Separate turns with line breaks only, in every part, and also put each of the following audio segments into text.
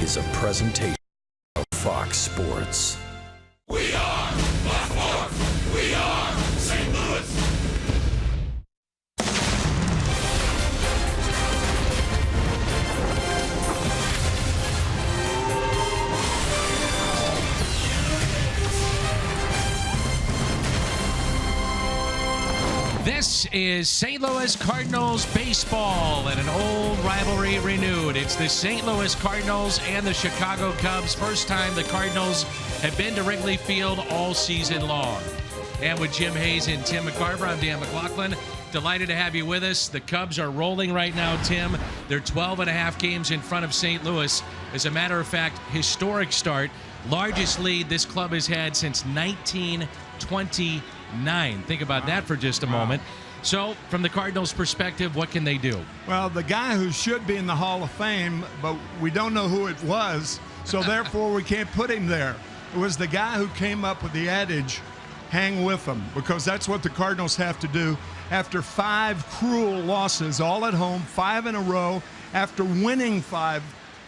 is a presentation of Fox Sports.
We are Baltimore. We are St. Louis.
This is St. Louis Cardinals baseball and an old rivalry renewed. It's the St. Louis Cardinals and the Chicago Cubs. First time the Cardinals have been to Wrigley Field all season long. And with Jim Hayes and Tim McCarver, I'm Dan McLaughlin. Delighted to have you with us. The Cubs are rolling right now, Tim. They're 12.5 games in front of St. Louis. As a matter of fact, historic start. Largest lead this club has had since 1929. Think about that for just a moment. So, from the Cardinals' perspective, what can they do?
Well, the guy who should be in the Hall of Fame, but we don't know who it was, so therefore we can't put him there. It was the guy who came up with the adage, hang with them, because that's what the Cardinals have to do after 5 cruel losses, all at home, 5 in a row, after winning 5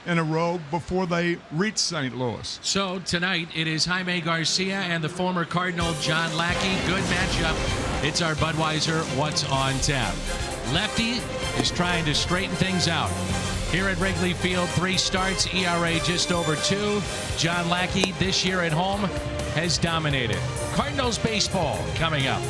in a row before they reach St. Louis.
So tonight it is Jaime Garcia and the former Cardinal John Lackey. Good matchup. It's our Budweiser What's on Tap. Lefty is trying to straighten things out. Here at Wrigley Field, 3 starts, ERA just over 2. John Lackey this year at home has dominated. Cardinals baseball coming up.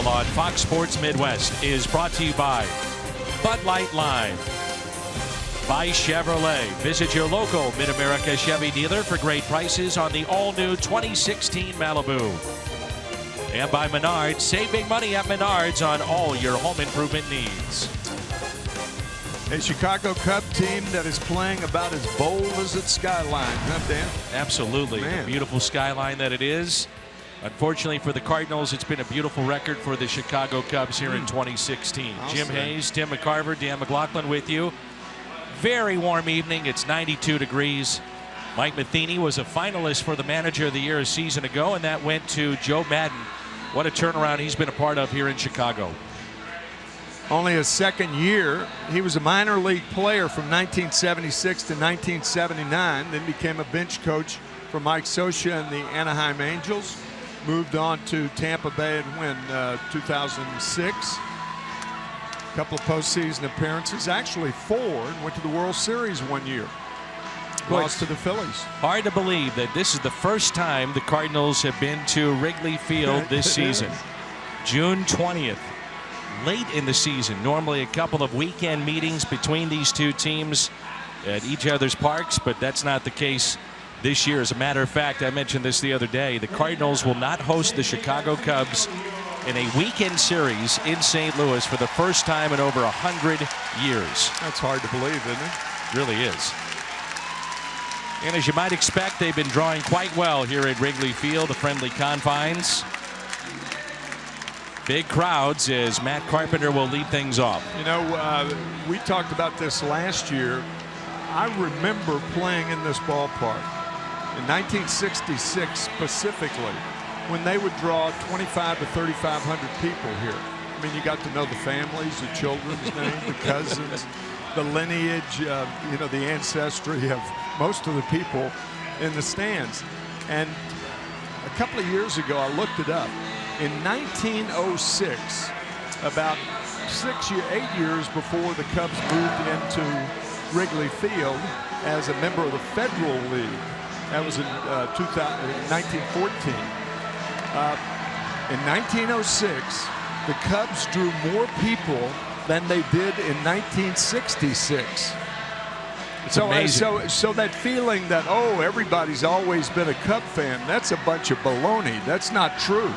On Fox Sports Midwest is brought to you by Bud Light Lime, by Chevrolet. Visit your local Mid-America Chevy dealer for great prices on the all-new 2016 Malibu. And by Menards. Save big money at Menards on all your home improvement needs.
A Chicago Cub team that is playing about as bold as its skyline, huh, Dan?
Absolutely. The beautiful skyline that it is. Unfortunately for the Cardinals, it's been a beautiful record for the Chicago Cubs here in 2016. Jim Hayes, Tim McCarver, Dan McLaughlin with you. Very warm evening. It's 92 degrees. Mike Matheny was a finalist for the Manager of the Year a season ago, and that went to Joe Madden. What a turnaround he's been a part of here in Chicago.
Only his second year. He was a minor league player from 1976 to 1979, then became a bench coach for Mike Scioscia and the Anaheim Angels. Moved on to Tampa Bay and win 2006. A couple of postseason appearances, actually 4, and went to the World Series one year. Lost to the Phillies.
Hard to believe that this is the first time the Cardinals have been to Wrigley Field this season. June 20th, late in the season. Normally a couple of weekend meetings between these two teams at each other's parks, but that's not the case this year. As a matter of fact, I mentioned this the other day, the Cardinals will not host the Chicago Cubs in a weekend series in St. Louis for the first time in over 100 years.
That's hard to believe, isn't it?
Really is. And as you might expect, they've been drawing quite well here at Wrigley Field, the friendly confines. Big crowds as Matt Carpenter will lead things off.
You know, we talked about this last year. I remember playing in this ballpark in 1966 specifically, when they would draw 25 to 3,500 people here. I mean, you got to know the families, the children's names, the cousins, the lineage, you know, the ancestry of most of the people in the stands. And a couple of years ago, I looked it up. In 1906, about 8 years before the Cubs moved into Wrigley Field as a member of the Federal League, that was in 1914. In 1906, the Cubs drew more people than they did in 1966. So that feeling that, oh, everybody's always been a Cub fan, that's a bunch of baloney. That's not true,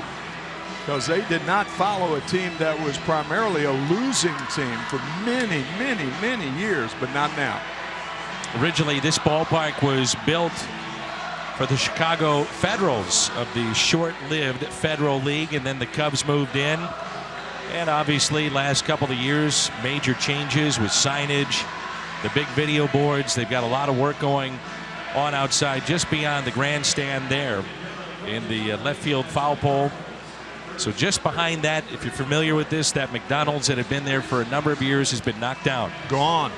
because they did not follow a team that was primarily a losing team for many, many, many years, but not now.
Originally, this ballpark was built for the Chicago Federals of the short-lived Federal League, and then the Cubs moved in. And obviously, last couple of years, major changes with signage, the big video boards. They've got a lot of work going on outside, just beyond the grandstand there in the left field foul pole. So just behind that, if you're familiar with this, that McDonald's that had been there for a number of years has been knocked down.
Gone.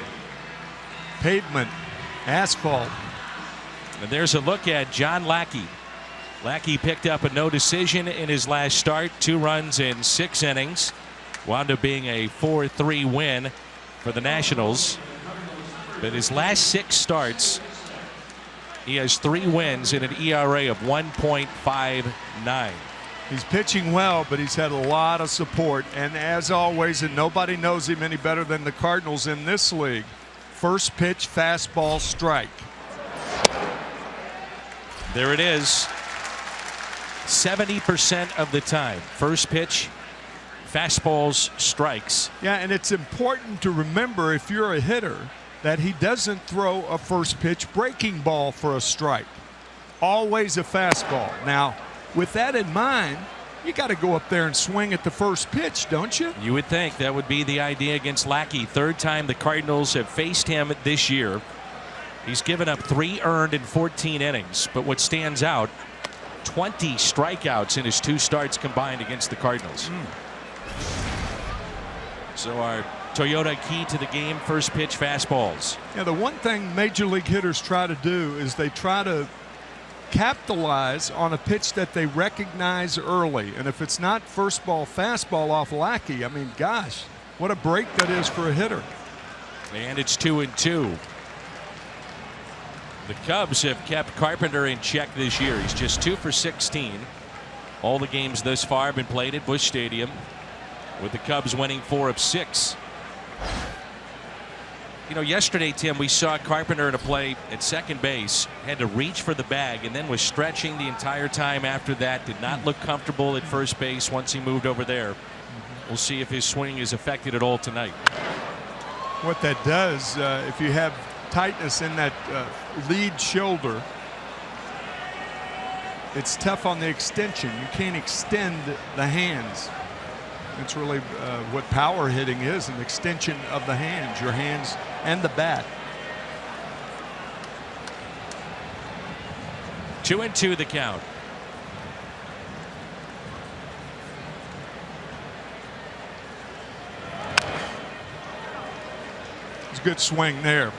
Pavement, asphalt.
And there's a look at John Lackey. Lackey picked up a no decision in his last start, 2 runs in 6 innings. Wound up being a 4-3 win for the Nationals. But his last 6 starts, he has 3 wins and an ERA of 1.59.
He's pitching well, but he's had a lot of support. And as always, and nobody knows him any better than the Cardinals in this league, first pitch, fastball, strike.
There it is. 70% of the time, first pitch, fastballs, strikes.
Yeah, and it's important to remember, if you're a hitter, that he doesn't throw a first pitch breaking ball for a strike. Always a fastball. Now, with that in mind, you got to go up there and swing at the first pitch, don't you?
You would think that would be the idea against Lackey. 3rd time the Cardinals have faced him this year. He's given up 3 earned in 14 innings. But what stands out, 20 strikeouts in his 2 starts combined against the Cardinals. So our Toyota key to the game, first pitch fastballs.
Yeah, the one thing major league hitters try to do is they try to capitalize on a pitch that they recognize early. And if it's not first ball fastball off Lackey, I mean, gosh, what a break that is for a hitter.
And it's 2-2. The Cubs have kept Carpenter in check this year. He's just 2 for 16. All the games thus far have been played at Busch Stadium, with the Cubs winning 4 of 6. You know, yesterday, Tim, we saw Carpenter in a play at second base, had to reach for the bag, and then was stretching the entire time after that. Did not look comfortable at first base once he moved over there. We'll see if his swing is affected at all tonight.
What that does, if you have tightness in that lead shoulder, it's tough on the extension. You can't extend the hands. It's really what power hitting is, an extension of the hands, your hands and the bat.
2-2 the count.
It's a good swing there.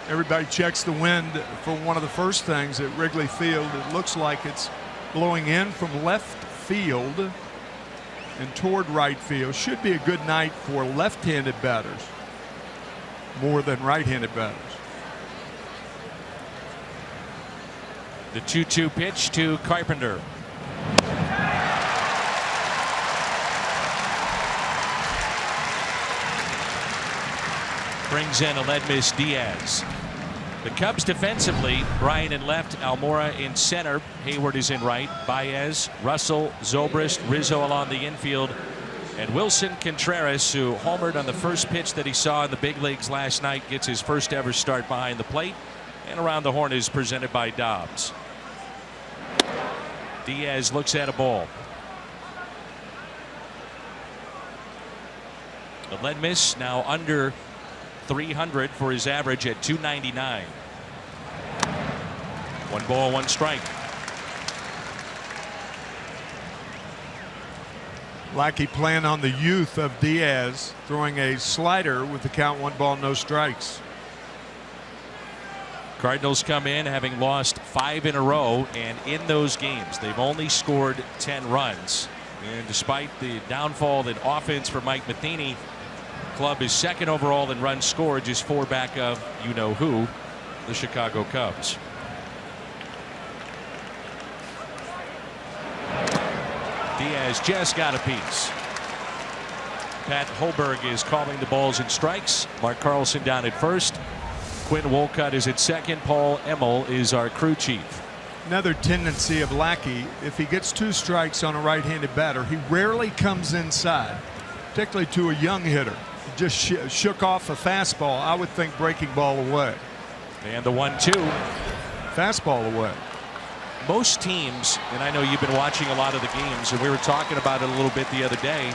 Everybody checks the wind for one of the first things at Wrigley Field. It looks like it's blowing in from left field and toward right field. Should be a good night for left-handed batters more than right-handed batters.
The 2-2 pitch to Carpenter. Brings in Aledmys Diaz. The Cubs defensively, Bryant in left, Almora in center, Hayward is in right, Baez, Russell, Zobrist, Rizzo along the infield, and Wilson Contreras, who homered on the first pitch that he saw in the big leagues last night, gets his first ever start behind the plate. And around the horn is presented by Dobbs. Diaz looks at a ball. Aledmys now under 300 for his average at 299. 1 ball, 1 strike.
Lackey playing on the youth of Diaz, throwing a slider with the count 1 ball, no strikes.
Cardinals come in having lost 5 in a row, and in those games they've only scored 10 runs. And despite the downfall in offense for Mike Matheny, club is second overall in runs scored, just 4 back of you-know-who, the Chicago Cubs. Diaz just got a piece. Pat Holberg is calling the balls and strikes. Mark Carlson down at first. Quinn Wolcott is at second. Paul Emmel is our crew chief.
Another tendency of Lackey, if he gets 2 strikes on a right-handed batter, he rarely comes inside, particularly to a young hitter. Just shook off a fastball. I would think breaking ball away.
And the 1-2.
Fastball away.
Most teams, and I know you've been watching a lot of the games, and we were talking about it a little bit the other day.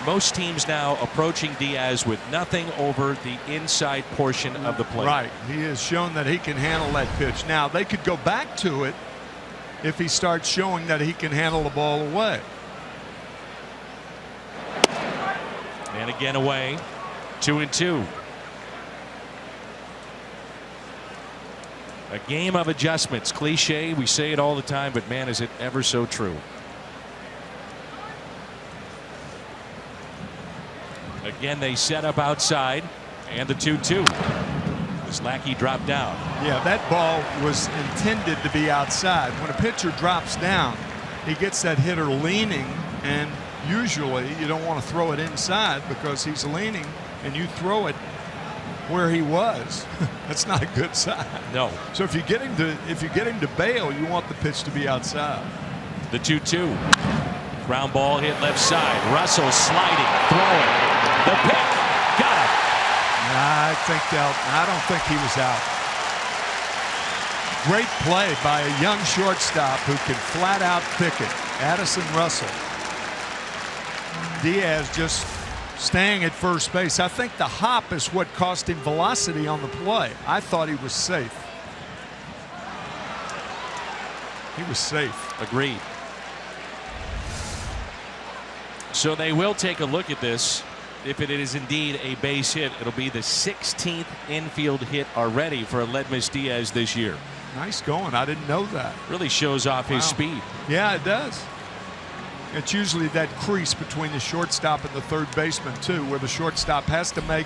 Most teams now approaching Diaz with nothing over the inside portion of the plate.
Right. He has shown that he can handle that pitch. Now, they could go back to it if he starts showing that he can handle the ball away.
And again away. 2-2. A game of adjustments. Cliche, we say it all the time, but man, is it ever so true. Again, they set up outside, and the 2-2. As Lackey dropped down.
Yeah, that ball was intended to be outside. When a pitcher drops down, he gets that hitter leaning, and usually you don't want to throw it inside because he's leaning, and you throw it where he was. That's not a good sign.
No.
So if you get him to bail, you want the pitch to be outside.
The 2-2. Ground ball hit left side. Russell sliding, throwing. The pick. Got it.
I don't think he was out. Great play by a young shortstop who can flat out pick it. Addison Russell. Diaz just staying at first base. I think the hop is what cost him velocity on the play. I thought he was safe. He was safe.
Agreed. So they will take a look at this. If it is indeed a base hit, it'll be the 16th infield hit already for Aledmys Diaz this year.
Nice going. I didn't know that.
Really shows off his speed.
Yeah, it does. It's usually that crease between the shortstop and the third baseman, too, where the shortstop has to make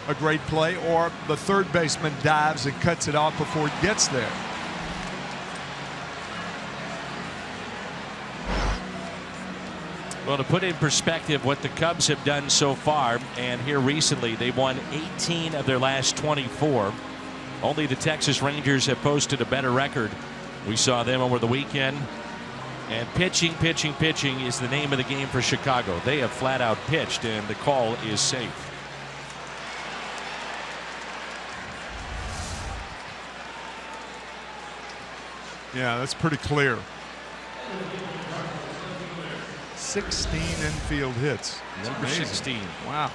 a great play, or the third baseman dives and cuts it off before it gets there.
Well, to put in perspective what the Cubs have done so far, and here recently, they've won 18 of their last 24. Only the Texas Rangers have posted a better record. We saw them over the weekend. And pitching is the name of the game for Chicago. They have flat out pitched, and the call is safe.
Yeah, that's pretty clear. 16 infield hits.
Number 16.
Wow.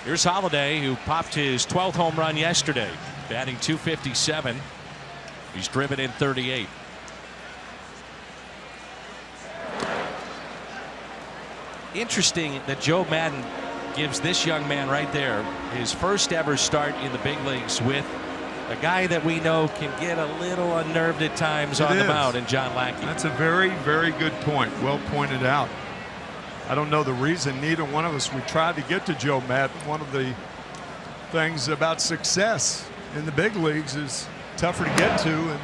Here's Holliday, who popped his 12th home run yesterday. Batting .257. He's driven in 38. Interesting that Joe Maddon gives this young man right there his first ever start in the big leagues with a guy that we know can get a little unnerved at times on the mound, in John Lackey.
That's a very, very good point. Well pointed out. I don't know the reason. Neither one of us, we tried to get to Joe Maddon. One of the things about success in the big leagues is tougher to get to, and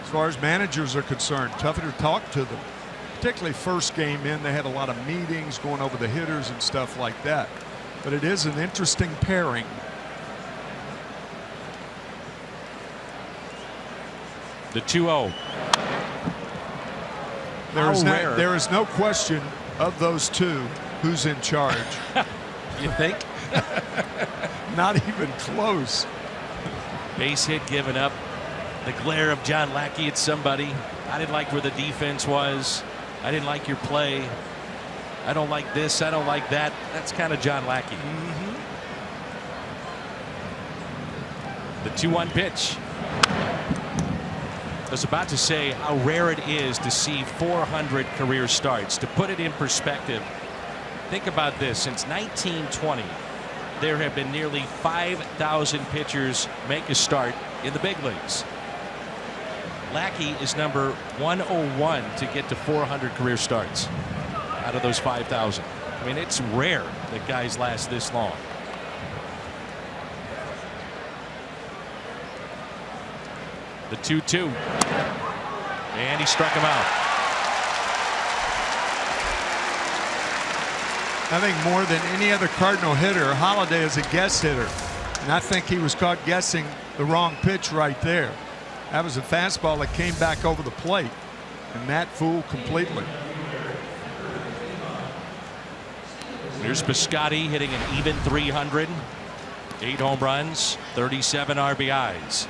as far as managers are concerned, tougher to talk to them. Particularly first game in, they had a lot of meetings going over the hitters and stuff like that. But it is an interesting pairing.
The 2-0.
There is no question of those two who's in charge.
You think?
Not even close.
Base hit given up. The glare of John Lackey at somebody. I didn't like where the defense was. I didn't like your play. I don't like this. I don't like that. That's kind of John Lackey. The 2-1 pitch. I was about to say how rare it is to see 400 career starts. To put it in perspective, think about this. Since 1920, there have been nearly 5,000 pitchers make a start in the big leagues. Lackey is number 101 to get to 400 career starts out of those 5,000. I mean, it's rare that guys last this long. The 2-2. And he struck him out.
I think more than any other Cardinal hitter, Holliday is a guess hitter. And I think he was caught guessing the wrong pitch right there. That was a fastball that came back over the plate, and that fooled completely.
Here's Piscotty hitting an even 300. 8 home runs, 37 RBIs.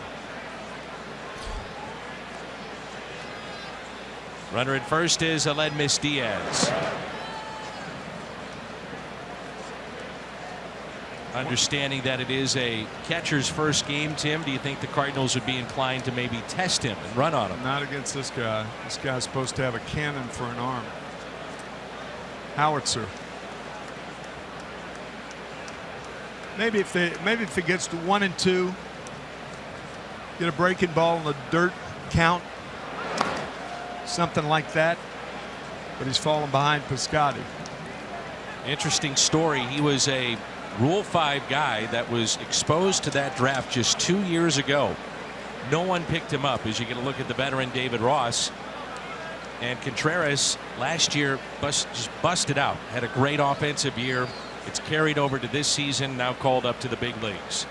Runner at first is Aledmys Diaz. Understanding that it is a catcher's first game, Tim, do you think the Cardinals would be inclined to maybe test him and run on him?
Not against this guy. This guy's supposed to have a cannon for an arm. Howitzer. Maybe if it gets to 1 and 2, get a breaking ball in the dirt count, something like that. But he's fallen behind Piscotty.
Interesting story. He was a Rule 5 guy that was exposed to that draft just 2 years ago. No one picked him up, as you get a look at the veteran David Ross. And Contreras last year just busted out. Had a great offensive year. It's carried over to this season, now called up to the big leagues.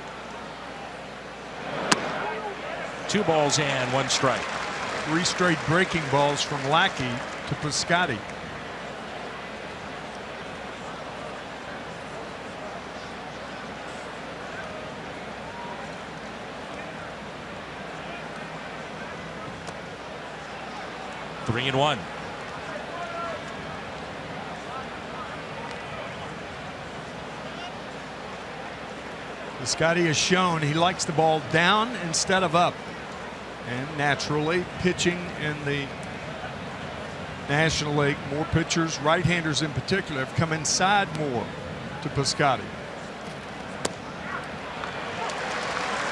2 balls and 1 strike.
3 straight breaking balls from Lackey to Piscotty.
Three and 1.
Piscotty has shown he likes the ball down instead of up. And naturally, pitching in the National League, more pitchers, right-handers in particular, have come inside more to Piscotty.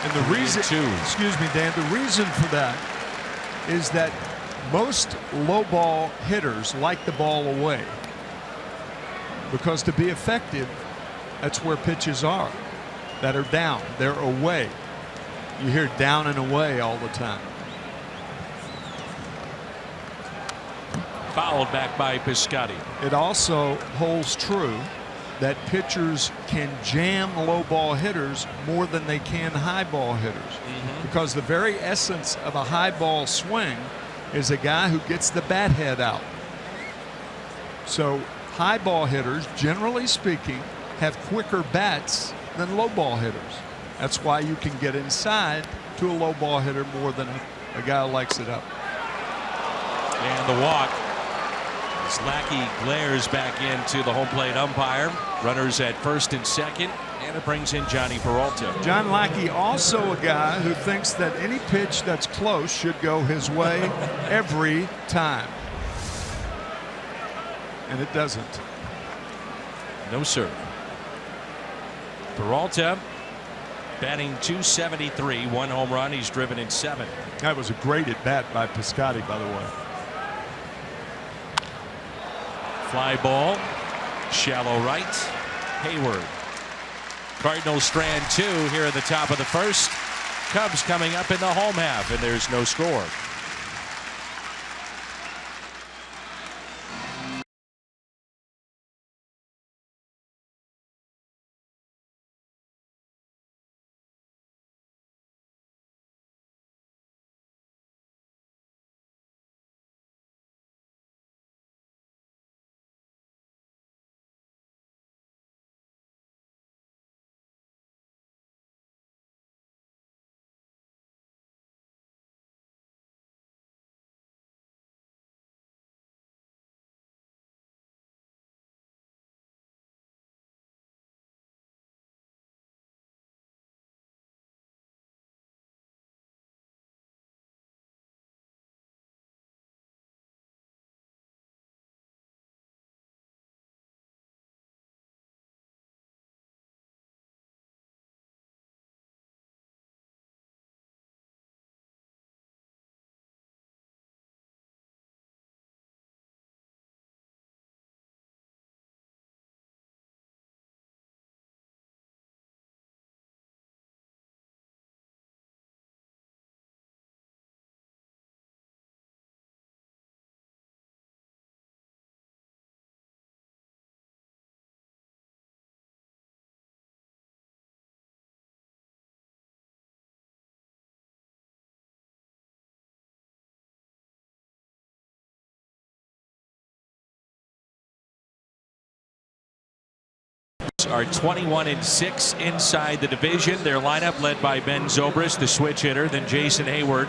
And the reason, excuse me, Dan, the reason for that is that most low ball hitters like the ball away, because to be effective, that's where pitches are that are down. They're away. You hear down and away all the time.
Fouled back by Piscotty.
It also holds true that pitchers can jam low ball hitters more than they can high ball hitters, because the very essence of a high ball swing is a guy who gets the bat head out. So high ball hitters, generally speaking, have quicker bats than low ball hitters. That's why you can get inside to a low ball hitter more than a guy who likes it up.
And the walk as Lackey glares back into the home plate umpire. Runners at first and second, And it brings in Johnny Peralta.
John Lackey, also a guy who thinks that any pitch that's close should go his way every time. And it doesn't.
No, sir. Peralta batting .273, 1 home run. He's driven in 7.
That was a great at bat by Piscotty, by the way.
Fly ball, shallow right. Hayward. Cardinals strand 2 here at the top of the first. Cubs coming up in the home half, and there's no score. Are 21-6 inside the division. Their lineup led by Ben Zobrist, the switch hitter, then Jason Hayward,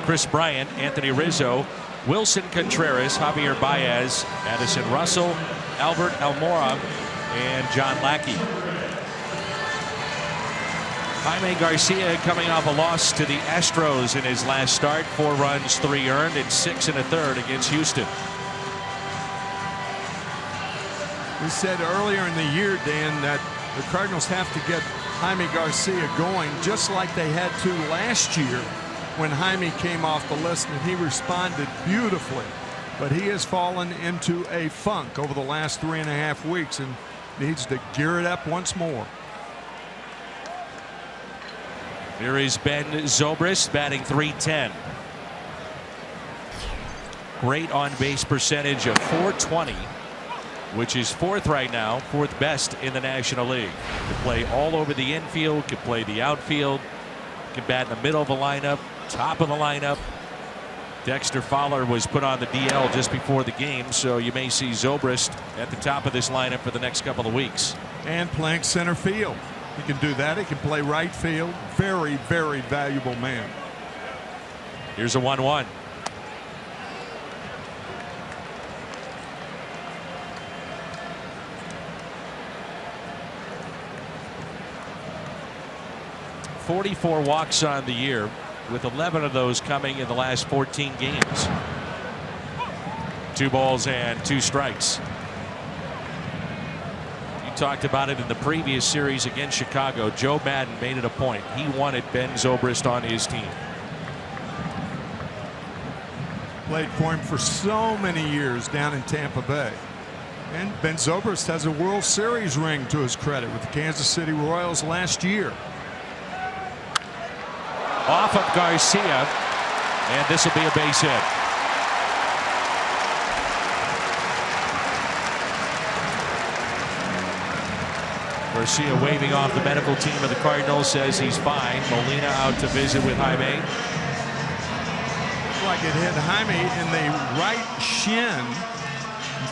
Chris Bryant, Anthony Rizzo, Wilson Contreras, Javier Baez, Addison Russell, Albert Almora, and John Lackey. Jaime Garcia coming off a loss to the Astros in his last start. 4 runs, 3 earned, and 6 1/3 against Houston.
We said earlier in the year, Dan, that the Cardinals have to get Jaime Garcia going just like they had to last year when Jaime came off the list, and he responded beautifully. But he has fallen into a funk over the last 3.5 weeks and needs to gear it up once more.
Here is Ben Zobrist batting .310. Great on-base percentage of .420. Which is 4th right now, 4th best in the National League. Can play all over the infield, can play the outfield, can bat in the middle of the lineup, top of the lineup. Dexter Fowler was put on the DL just before the game, so you may see Zobrist at the top of this lineup for the next couple of weeks.
And playing center field. He can do that. He can play right field. Very, very valuable man.
Here's a 1-1. .44 walks on the year, with 11 of those coming in the last 14 games. 2 balls and 2 strikes. You talked about it in the previous series against Chicago. Joe Madden made it a point. He wanted Ben Zobrist on his team.
Played for him for so many years down in Tampa Bay. And Ben Zobrist has a World Series ring to his credit with the Kansas City Royals last year.
Off of Garcia, and this will be a base hit. Garcia waving off the medical team of the Cardinals, says he's fine. Molina out to visit with Jaime.
Like it hit Jaime in the right shin,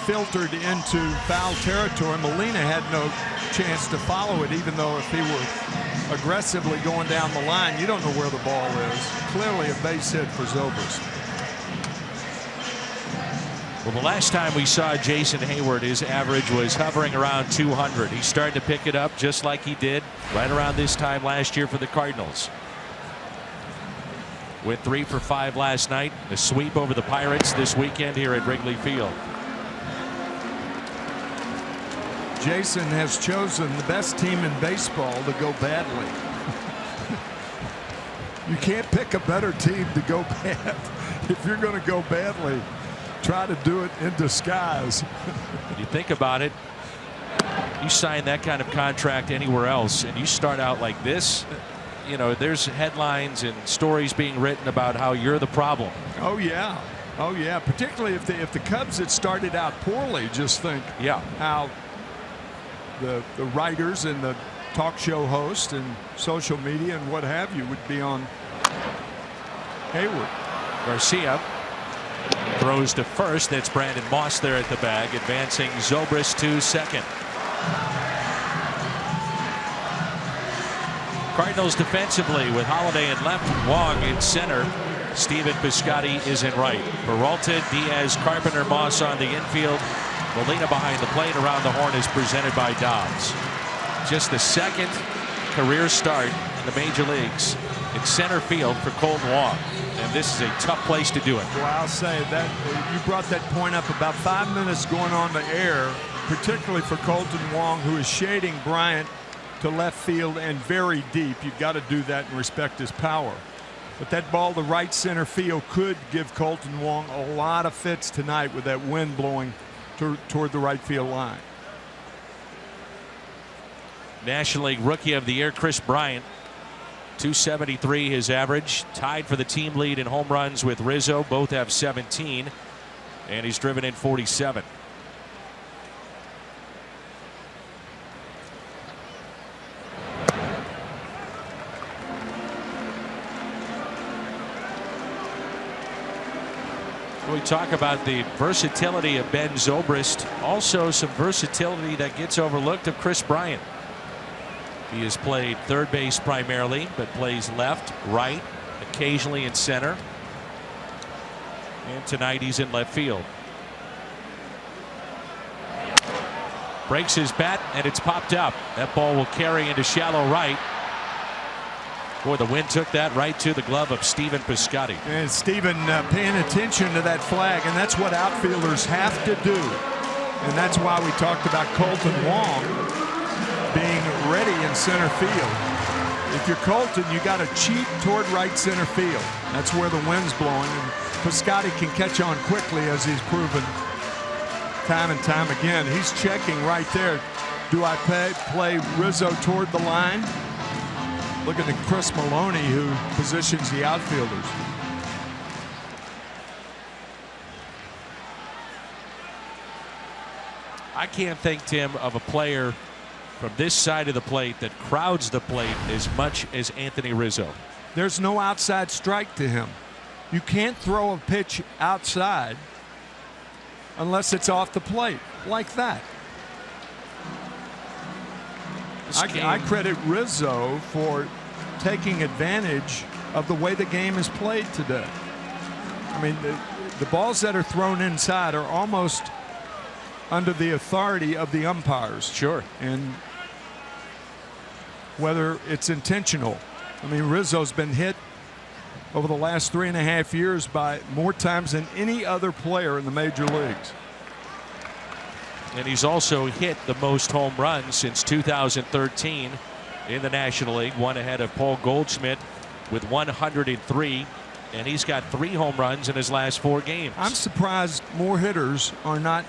filtered into foul territory. Molina had no chance to follow it, even though if he were aggressively going down the line, you don't know where the ball is. Clearly a base hit for Zobrist.
Well, the last time we saw Jason Hayward, his average was hovering around 200. He's starting to pick it up just like he did right around this time last year for the Cardinals. Went 3 for 5 last night. A sweep over the Pirates this weekend here at Wrigley Field.
Jason has chosen the best team in baseball to go badly. You can't pick a better team to go bad. If you're going to go badly, try to do it in disguise.
You think about it, you sign that kind of contract anywhere else and you start out like this, you know, there's headlines and stories being written about how you're the problem.
Oh yeah, oh yeah, particularly if the Cubs had started out poorly. Just think how the writers and the talk show hosts and social media and what have you would be on Hayward.
Garcia throws to first. That's Brandon Moss there at the bag, advancing Zobrist to second. Cardinals defensively with Holliday in left, Wong in center. Stephen Piscotty is in right. Peralta, Diaz, Carpenter, Moss on the infield. Molina behind the plate. Around the horn is presented by Dobbs. Just the second career start in the major leagues in center field for Colton Wong. And this is a tough place to do it.
Well, I'll say that you brought that point up about 5 minutes going on the air, particularly for Colton Wong, who is shading Bryant to left field and very deep. You've got to do that and respect his power. But that ball to right center field could give Colton Wong a lot of fits tonight with that wind blowing toward the right field line.
National League Rookie of the Year Chris Bryant, 273 his average, tied for the team lead in home runs with Rizzo. Both have 17, and he's driven in 47. We talk about the versatility of Ben Zobrist, also some versatility that gets overlooked of Chris Bryant. He has played third base primarily, but plays left, right, occasionally in center. And tonight he's in left field. Breaks his bat, and it's popped up. That ball will carry into shallow right. Boy, the wind took that right to the glove of Stephen Piscotty.
And Stephen paying attention to that flag, and that's what outfielders have to do. And that's why we talked about Colton Wong being ready in center field. If you're Colton, you got to cheat toward right center field. That's where the wind's blowing, and Piscotty can catch on quickly, as he's proven time and time again. He's checking right there. Do I play Rizzo toward the line? Looking at Chris Maloney, who positions the outfielders.
I can't think, Tim, of a player from this side of the plate that crowds the plate as much as Anthony Rizzo.
There's no outside strike to him. You can't throw a pitch outside unless it's off the plate like that. I credit Rizzo for taking advantage of the way the game is played today. I mean, the balls that are thrown inside are almost under the authority of the umpires.
Sure.
And whether it's intentional. I mean, Rizzo's been hit over the last 3.5 years by more times than any other player in the major leagues.
And he's also hit the most home runs since 2013 in the National League, one ahead of Paul Goldschmidt with 103, and he's got 3 home runs in his last 4 games.
I'm surprised more hitters are not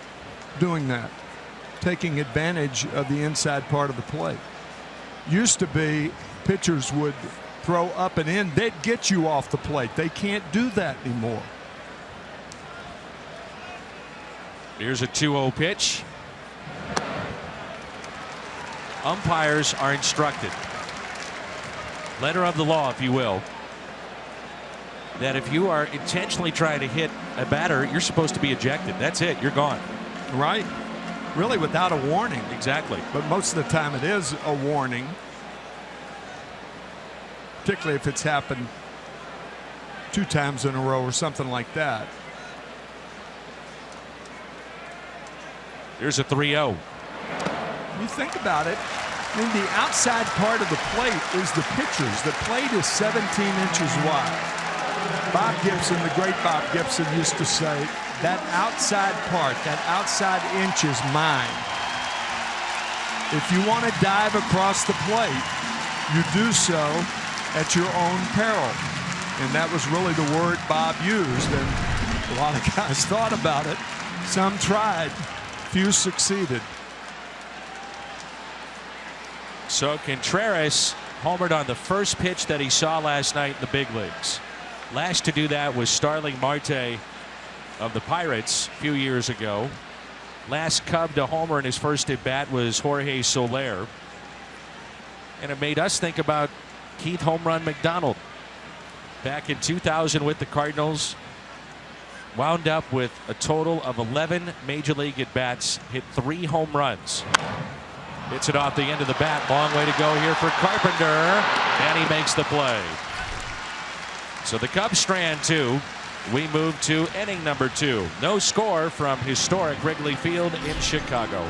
doing that, taking advantage of the inside part of the plate. Used to be pitchers would throw up and in, they'd get you off the plate. They can't do that anymore.
Here's a 2-0 pitch. Umpires are instructed, letter of the law if you will, that if you are intentionally trying to hit a batter, you're supposed to be ejected. That's it, you're gone.
Right, really without a warning.
Exactly.
But most of the time it is a warning, particularly if it's happened 2 times in a row or something like that.
Here's a 3-0.
You think about it, I mean, the outside part of the plate is the pitchers. The plate is 17 inches wide. Bob Gibson, the great Bob Gibson, used to say, that outside part, that outside inch is mine. If you want to dive across the plate, you do so at your own peril. And that was really the word Bob used, and a lot of guys thought about it. Some tried, few succeeded.
So Contreras homered on the first pitch that he saw last night in the big leagues. Last to do that was Starling Marte of the Pirates a few years ago. Last Cub to homer in his first at bat was Jorge Soler. And it made us think about Keith Home Run McDonald back in 2000 with the Cardinals. Wound up with a total of 11 major league at bats, hit 3 home runs. Hits it off the end of the bat. Long way to go here for Carpenter, and he makes the play. So the Cubs strand 2. We move to inning number 2. No score from historic Wrigley Field in Chicago.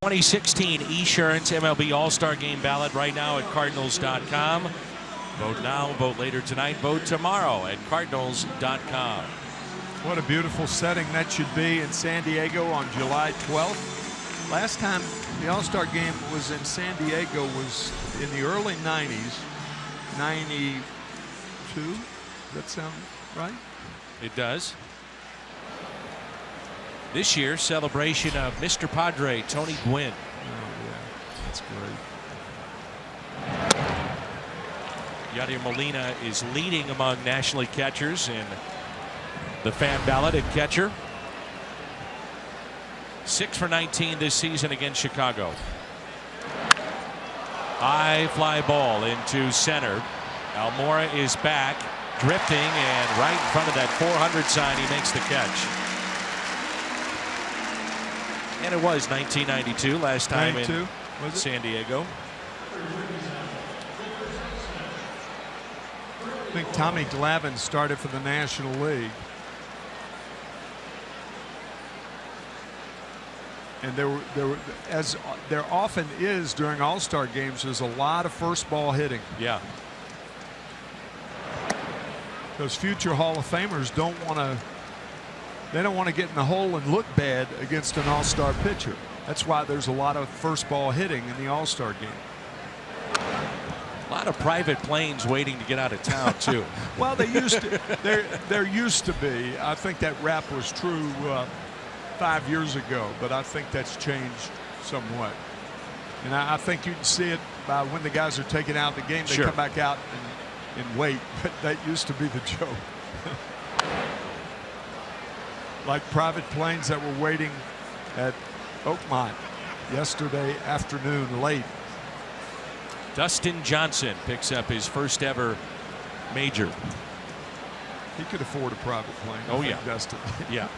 '16 Esurance MLB All-Star Game ballot right now at Cardinals.com. Vote now, vote later tonight, vote tomorrow at Cardinals.com.
What a beautiful setting that should be in San Diego on July 12th. Last time the All-Star Game was in San Diego was in the early 90s, 92. Does that sound right?
It does. This year, celebration of Mr. Padre, Tony Gwynn.
Oh, yeah. That's great.
Yadier Molina is leading among National League catchers in the fan ballot at catcher. 6 for 19 this season against Chicago. High fly ball into center. Almora is back, drifting, and right in front of that 400 sign, he makes the catch. And it was 1992 last time in San Diego.
I think Tommy Glavine started for the National League. And as there often is during All-Star games, there's a lot of first ball hitting.
Yeah.
Those future Hall of Famers don't want to. They don't want to get in the hole and look bad against an All-Star pitcher. That's why there's a lot of first ball hitting in the All-Star game.
A lot of private planes waiting to get out of town too.
Well, they used to. There used to be. I think that rap was true 5 years ago, but I think that's changed somewhat. And I think you can see it by when the guys are taken out of the game. They come back out and wait. But that used to be the joke. Like private planes that were waiting at Oakmont yesterday afternoon late.
Dustin Johnson picks up his first ever major.
He could afford a private plane.
Oh, yeah.
Dustin.
Yeah.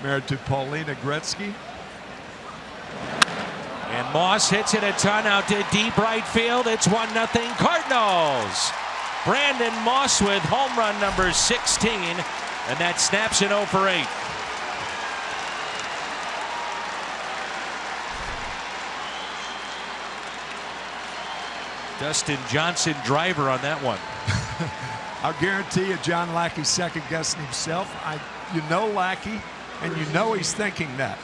Married to Paulina Gretzky.
And Moss hits it a ton out to deep right field. It's 1-0 Cardinals. Brandon Moss with home run number 16, and that snaps an 0 for 8. Dustin Johnson driver on that one.
I'll guarantee you John Lackey's second guessing himself. You know Lackey, and you know he's thinking that.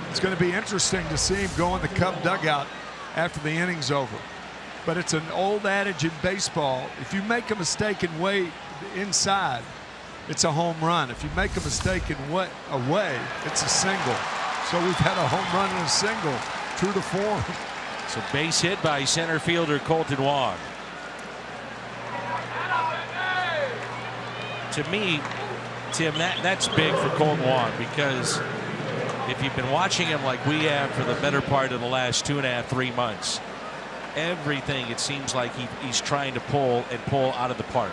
It's going to be interesting to see him go in the Cub dugout after the inning's over. But it's an old adage in baseball. If you make a mistake and way inside, it's a home run. If you make a mistake and away, it's a single. So we've had a home run and a single, true to form.
So base hit by center fielder Colton Wong. To me, Tim, that's big for Colton Wong, because if you've been watching him like we have for the better part of the last 2.5, 3 months, everything it seems like he's trying to pull out of the park.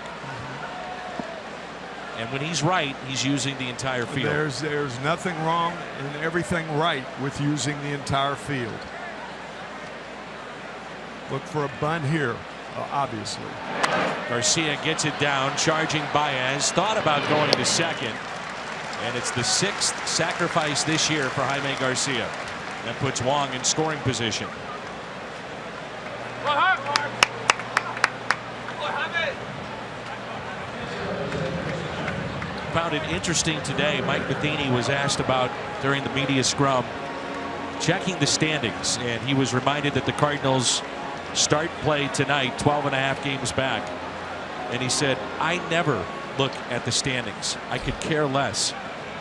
And when he's right, he's using the entire field.
There's nothing wrong and everything right with using the entire field. Look for a bunt here, obviously.
Garcia gets it down, charging Baez. Thought about going to second. And it's the 6th sacrifice this year for Jaime Garcia. That puts Wong in scoring position. Found it interesting today. Mike Matheny was asked about during the media scrum checking the standings, and he was reminded that the Cardinals start play tonight 12.5 games back, and he said, I never look at the standings. I could care less.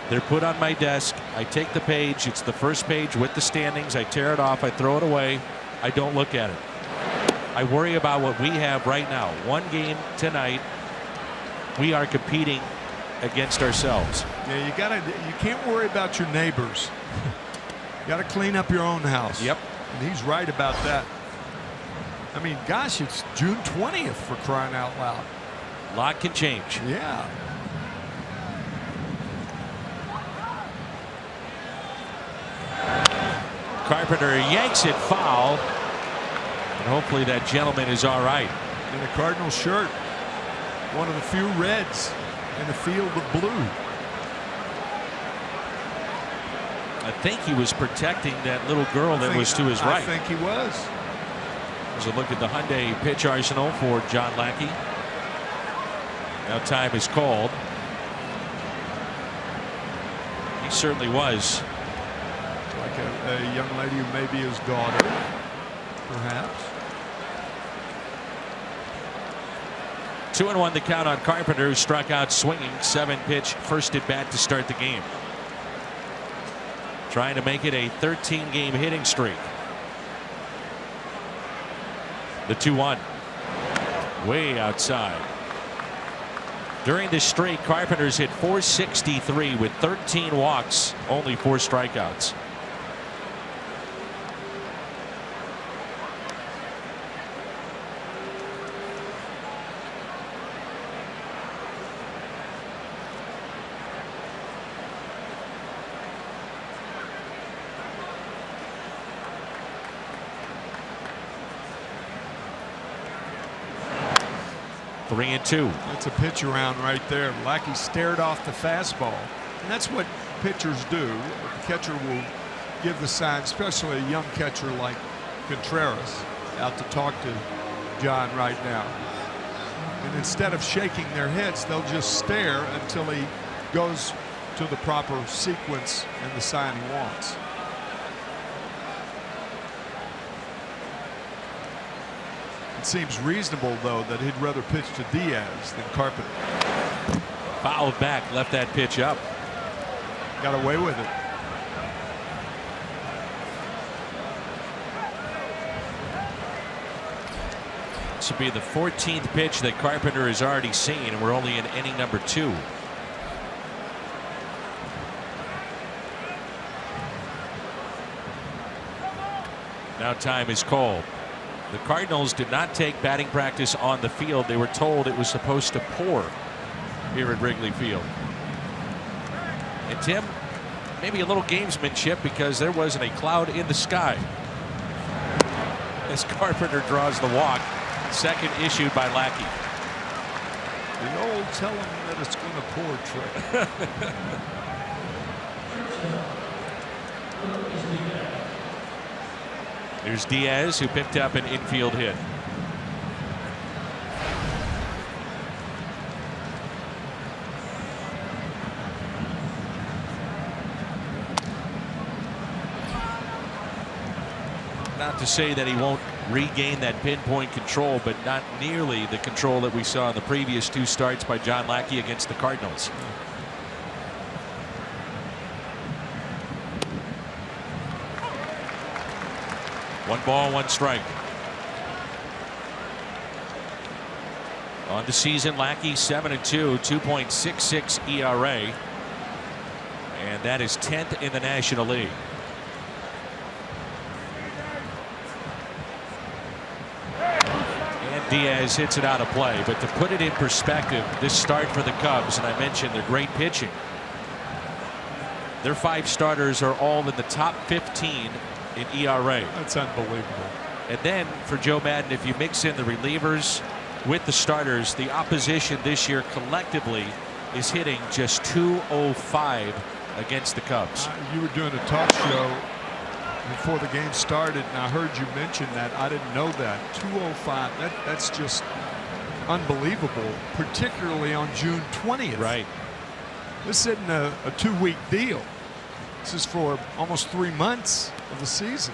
They're put on my desk. I take the page. It's the first page with the standings. I tear it off. I throw it away. I don't look at it. I worry about what we have right now. One game tonight. We are competing against ourselves.
Yeah, you can't worry about your neighbors. You got to clean up your own house.
Yep.
And he's right about that. I mean, gosh, it's June 20th for crying out loud.
A lot can change.
Yeah.
Carpenter yanks it foul. And hopefully that gentleman is all right.
In a Cardinal shirt. One of the few reds in the field of blue.
I think he was protecting that little girl that was to his right.
I think he was.
There's a look at the Hyundai pitch arsenal for John Lackey. Now time is called. He certainly was.
Like a young lady who may be his daughter, perhaps.
2-1 the count on Carpenter, who struck out swinging. 7-pitch first at bat to start the game. Trying to make it a 13-game hitting streak. The 2-1. Way outside. During this streak, Carpenter's hit .463 with 13 walks, only 4 strikeouts. Three and two.
That's a pitch around right there. Lackey stared off the fastball. And that's what pitchers do. The catcher will give the sign, especially a young catcher like Contreras out to talk to John right now. And instead of shaking their heads, they'll just stare until he goes to the proper sequence and the sign he wants. Seems reasonable, though, that he'd rather pitch to Diaz than Carpenter.
Fouled back, left that pitch up.
Got away with it.
This will be the 14th pitch that Carpenter has already seen, and we're only in inning number 2. Now time is called. The Cardinals did not take batting practice on the field. They were told it was supposed to pour here at Wrigley Field. And Tim, maybe a little gamesmanship because there wasn't a cloud in the sky as Carpenter draws the walk. Second issued by Lackey.
The old tell him that it's going to pour trick.
There's Diaz, who picked up an infield hit. Not to say that he won't regain that pinpoint control, but not nearly the control that we saw in the previous 2 starts by John Lackey against the Cardinals. One ball, 1 strike. On the season, Lackey 7-2, 2.66 ERA, and that is 10th in the National League. And Diaz hits it out of play, but to put it in perspective, this start for the Cubs, and I mentioned their great pitching, their 5 starters are all in the top 15 in ERA.
That's unbelievable.
And then for Joe Madden, if you mix in the relievers with the starters, the opposition this year collectively is hitting just .205 against the Cubs.
You were doing a talk show before the game started, and I heard you mention that. I didn't know that. .205. That's just unbelievable, particularly on June 20th.
Right.
This isn't a 2-week deal. This is for almost 3 months of the season.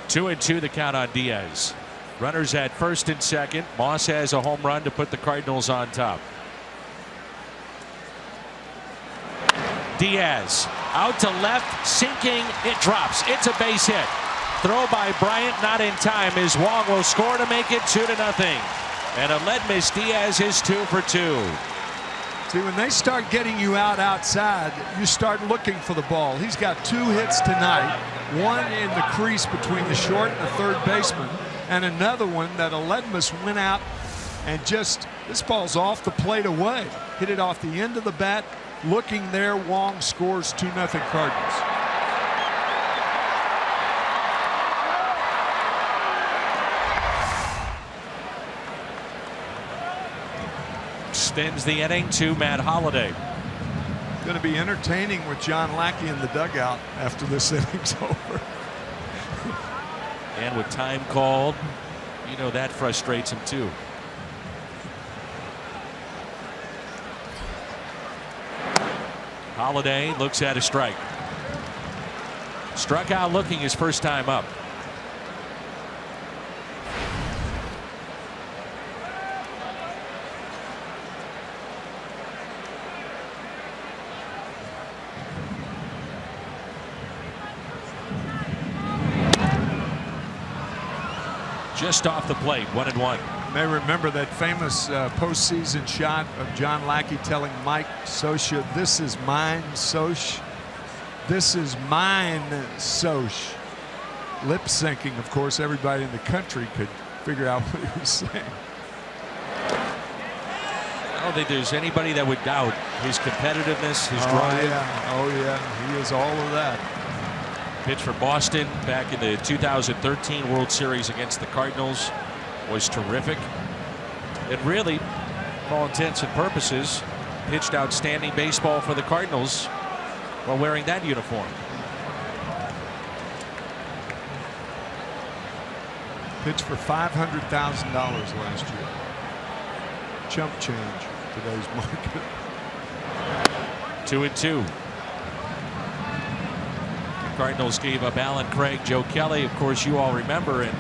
Two and two the count on Diaz. Runners at first and second. Moss has a home run to put the Cardinals on top. Diaz out to left, sinking, it drops. It's a base hit. Throw by Bryant, not in time, as Wong will score to make it 2-0. And a lead miss. Diaz is 2 for 2.
See, when they start getting you out outside, you start looking for the ball. He's got 2 hits tonight, 1 in the crease between the short and the third baseman, and another one that Aledmus went out and just, this ball's off the plate away. Hit it off the end of the bat. Looking there, Wong scores 2-0 Cardinals.
Extends the inning to Matt Holliday.
Going to be entertaining with John Lackey in the dugout after this inning's over.
And with time called, you know that frustrates him too. Holliday looks at a strike. Struck out looking his first time up. Just off the plate, 1-1.
You may remember that famous postseason shot of John Lackey telling Mike Scioscia, "This is mine, Soch. This is mine, Soch." Lip syncing, of course, everybody in the country could figure out what he was saying.
I don't think there's anybody that would doubt his competitiveness, his drive.
Oh yeah, he is all of that.
Pitch for Boston back in the 2013 World Series against the Cardinals was terrific. It really, for all intents and purposes, pitched outstanding baseball for the Cardinals while wearing that uniform.
Pitched for $500,000 last year. Chump change today's market.
2-2. Cardinals gave up Allen Craig, Joe Kelly. Of course, you all remember, and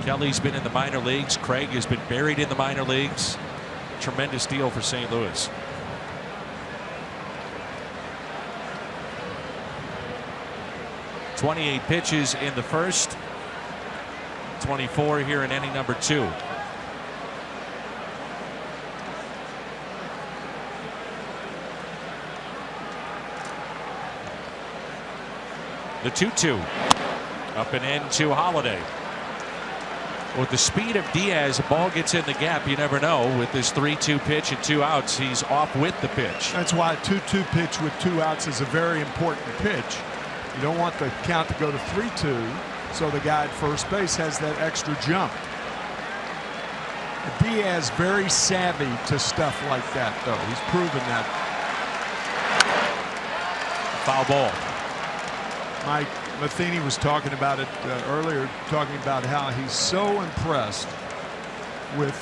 Kelly's been in the minor leagues. Craig has been buried in the minor leagues. Tremendous deal for St. Louis. 28 pitches in the first, 24 here in inning number 2. The 2-2 up and in to Holliday. With the speed of Diaz, the ball gets in the gap. You never know. With this 3-2 pitch and 2 outs, he's off with the pitch.
That's why a 2-2 pitch with 2 outs is a very important pitch. You don't want the count to go to 3-2, so the guy at first base has that extra jump. Diaz very savvy to stuff like that, though. He's proven that.
Foul ball.
Mike Matheny was talking about it earlier, talking about how he's so impressed with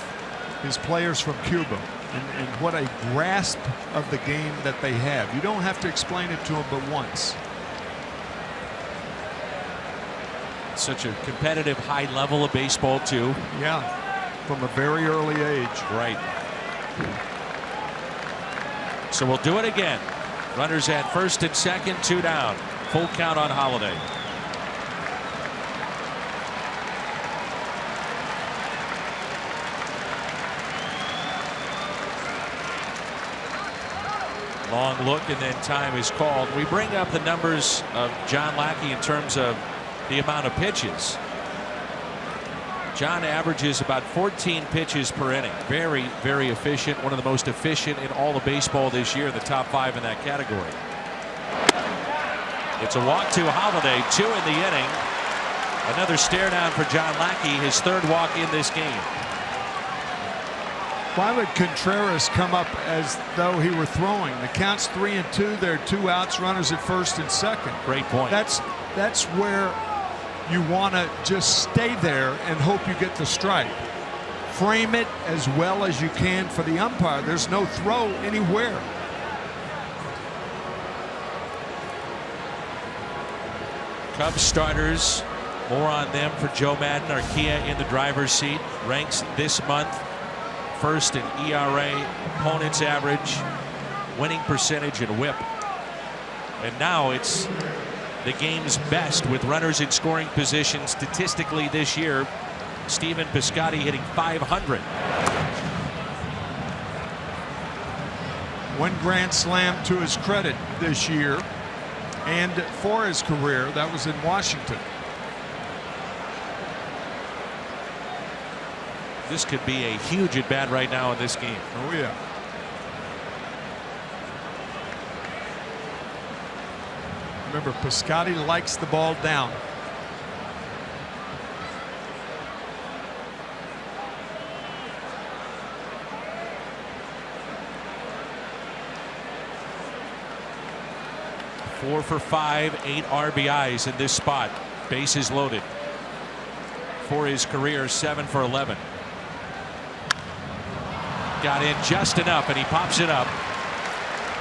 his players from Cuba and what a grasp of the game that they have. You don't have to explain it to them but once.
Such a competitive high level of baseball too.
Yeah, from a very early age.
Right. So we'll do it again. Runners at first and second, 2 down. Full count on Holliday. Long look and then time is called. We bring up the numbers of John Lackey in terms of the amount of pitches. John averages about 14 pitches per inning. Very, very efficient. One of the most efficient in all of baseball this year, the top 5 in that category. It's a walk to Holliday, 2 in the inning. Another stare down for John Lackey, his 3rd walk in this game.
Why would Contreras come up as though he were throwing? The count's 3-2. There are 2 outs, runners at first and second.
Great point.
That's where you want to just stay there and hope you get the strike. Frame it as well as you can for the umpire. There's no throw anywhere.
Cubs starters, more on them for Joe Madden. Arcia in the driver's seat, ranks this month first in ERA, opponent's average, winning percentage, and whip. And now it's the game's best with runners in scoring position statistically this year. Stephen Piscotty hitting .500.
One grand slam to his credit this year. And for his career, that was in Washington.
This could be a huge at bat right now in this game.
Oh, yeah. Remember, Piscotty likes the ball down.
Four for 5, 8 RBIs in this spot. Bases loaded. For his career, 7 for 11. Got in just enough, and he pops it up.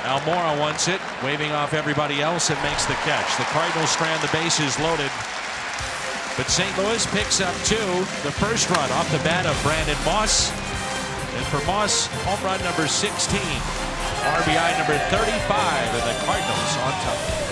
Almora wants it, waving off everybody else, and makes the catch. The Cardinals strand the bases loaded. But St. Louis picks up 2. The first run off the bat of Brandon Moss. And for Moss, home run number 16. RBI number 35, and the Cardinals on top.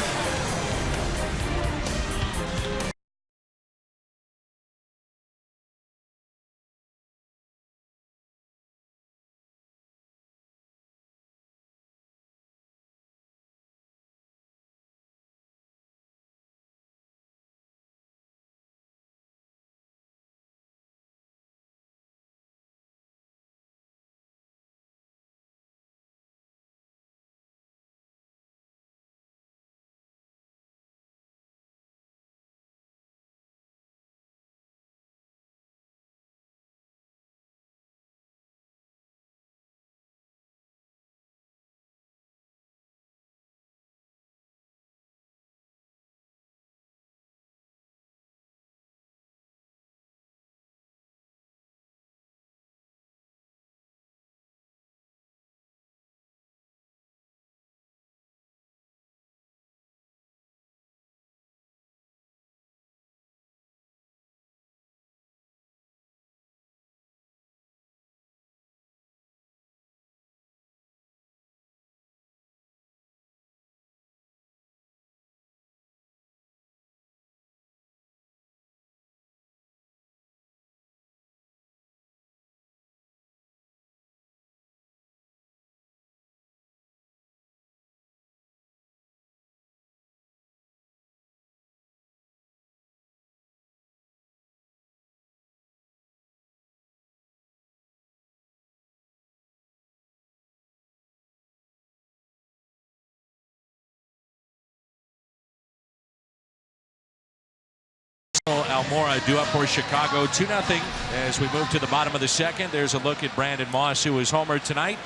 Almora due up for Chicago 2-0 as we move to the bottom of the second. There's a look at Brandon Moss, who is homered tonight.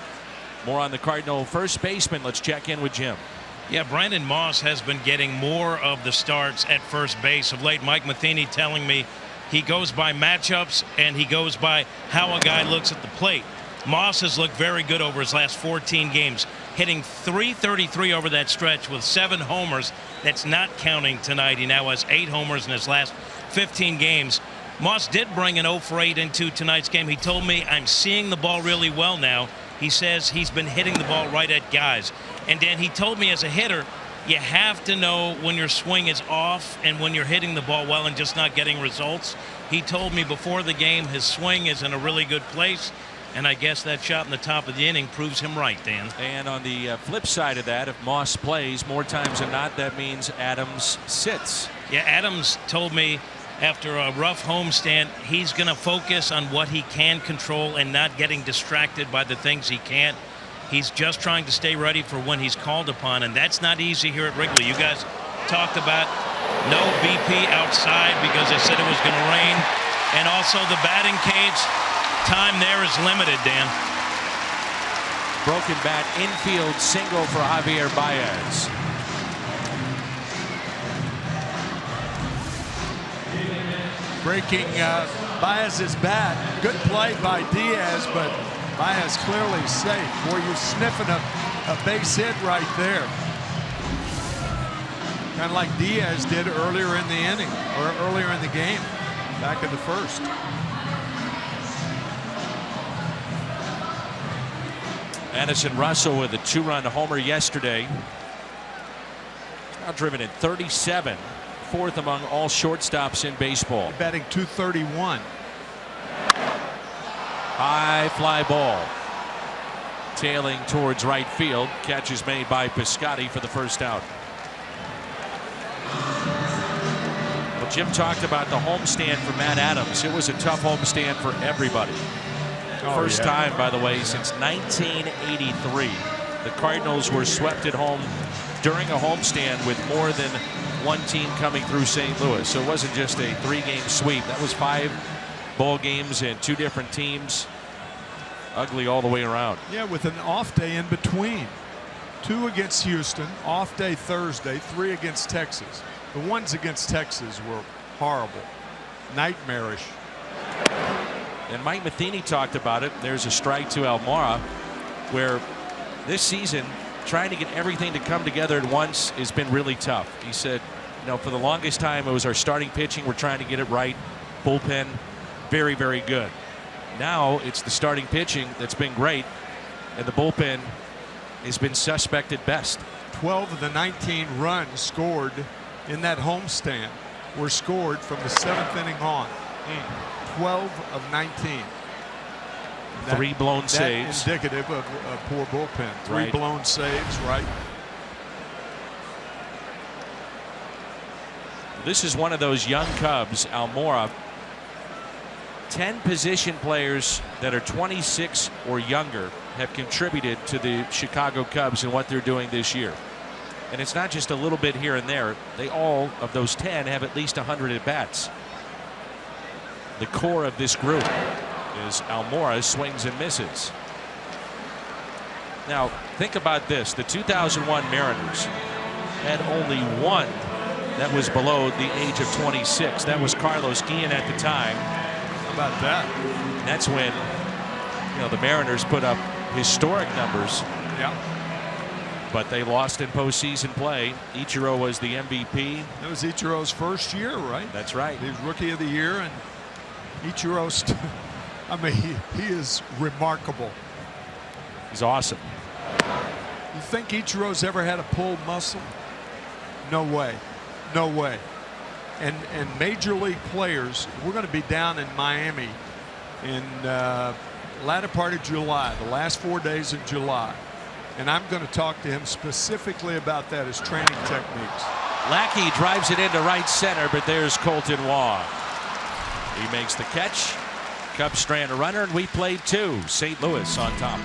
More on the Cardinal first baseman. Let's check in with Jim.
Yeah, Brandon Moss has been getting more of the starts at first base of late. Mike Matheny telling me he goes by matchups and he goes by how a guy looks at the plate. Moss has looked very good over his last 14 games, hitting .333 over that stretch with 7 homers. That's not counting tonight. He now has 8 homers in his last 15 games. Moss did bring an 0 for 8 into tonight's game. He told me, I'm seeing the ball really well now. He says he's been hitting the ball right at guys. And Dan, he told me as a hitter, you have to know when your swing is off and when you're hitting the ball well and just not getting results. He told me before the game his swing is in a really good place. And I guess that shot in the top of the inning proves him right, Dan.
And on the flip side of that, if Moss plays more times than not, that means Adams sits.
Yeah, Adams told me after a rough homestand, he's going to focus on what he can control and not getting distracted by the things he can't. He's just trying to stay ready for when he's called upon, and that's not easy here at Wrigley. You guys talked about no BP outside because they said it was going to rain, and also the batting cage. Time there is limited, Dan.
Broken bat infield single for Javier Baez.
Breaking Baez's bat. Good play by Diaz, but Baez clearly safe. Boy, you're sniffing a base hit right there. Kind of like Diaz did earlier in the inning, or earlier in the game, back in the first.
Addison Russell with a 2-run homer yesterday. Now driven in 37, 4th among all shortstops in baseball.
Batting .231.
High fly ball. Tailing towards right field. Catch is made by Piscotty for the first out. Well, Jim talked about the homestand for Matt Adams. It was a tough homestand for everybody. First time, by the way, since 1983. The Cardinals were swept at home during a homestand with more than one team coming through St. Louis. So it wasn't just a 3-game sweep. That was 5 ball games and 2 different teams. Ugly all the way around.
Yeah, with an off day in between. 2 against Houston, off day Thursday, 3 against Texas. The ones against Texas were horrible, nightmarish.
And Mike Matheny talked about it. There's a strike to Almora, where this season trying to get everything to come together at once has been really tough. He said, you know, for the longest time it was our starting pitching, we're trying to get it right. Bullpen, very, very good. Now it's the starting pitching that's been great, and the bullpen has been suspect at best. 12
of the 19 runs scored in that homestand were scored from the 7th inning on. 12 of 19.
3 blown saves.
Indicative of a poor bullpen. 3 blown saves, right?
This is one of those young Cubs, Almora. 10 position players that are 26 or younger have contributed to the Chicago Cubs and what they're doing this year. And it's not just a little bit here and there. They all, of those 10, have at least 100 at-bats. The core of this group is Almora swings and misses. Now, think about this. The 2001 Mariners had only one that was below the age of 26. That was Carlos Guillen at the time.
How about that?
That's when, you know, the Mariners put up historic numbers.
Yeah.
But they lost in postseason play. Ichiro was the MVP.
That was Ichiro's first year, right?
That's right.
He was Rookie of the Year, and Ichiro, I mean, he is remarkable.
He's awesome.
You think Ichiro's ever had a pulled muscle? No way. No way. And major league players, we're going to be down in Miami in latter part of July, the last 4 days of July. And I'm going to talk to him specifically about that, his training techniques.
Lackey drives it into right center, but there's Colton Wong. He makes the catch. Cubs strand a runner, and we played 2. St. Louis on top.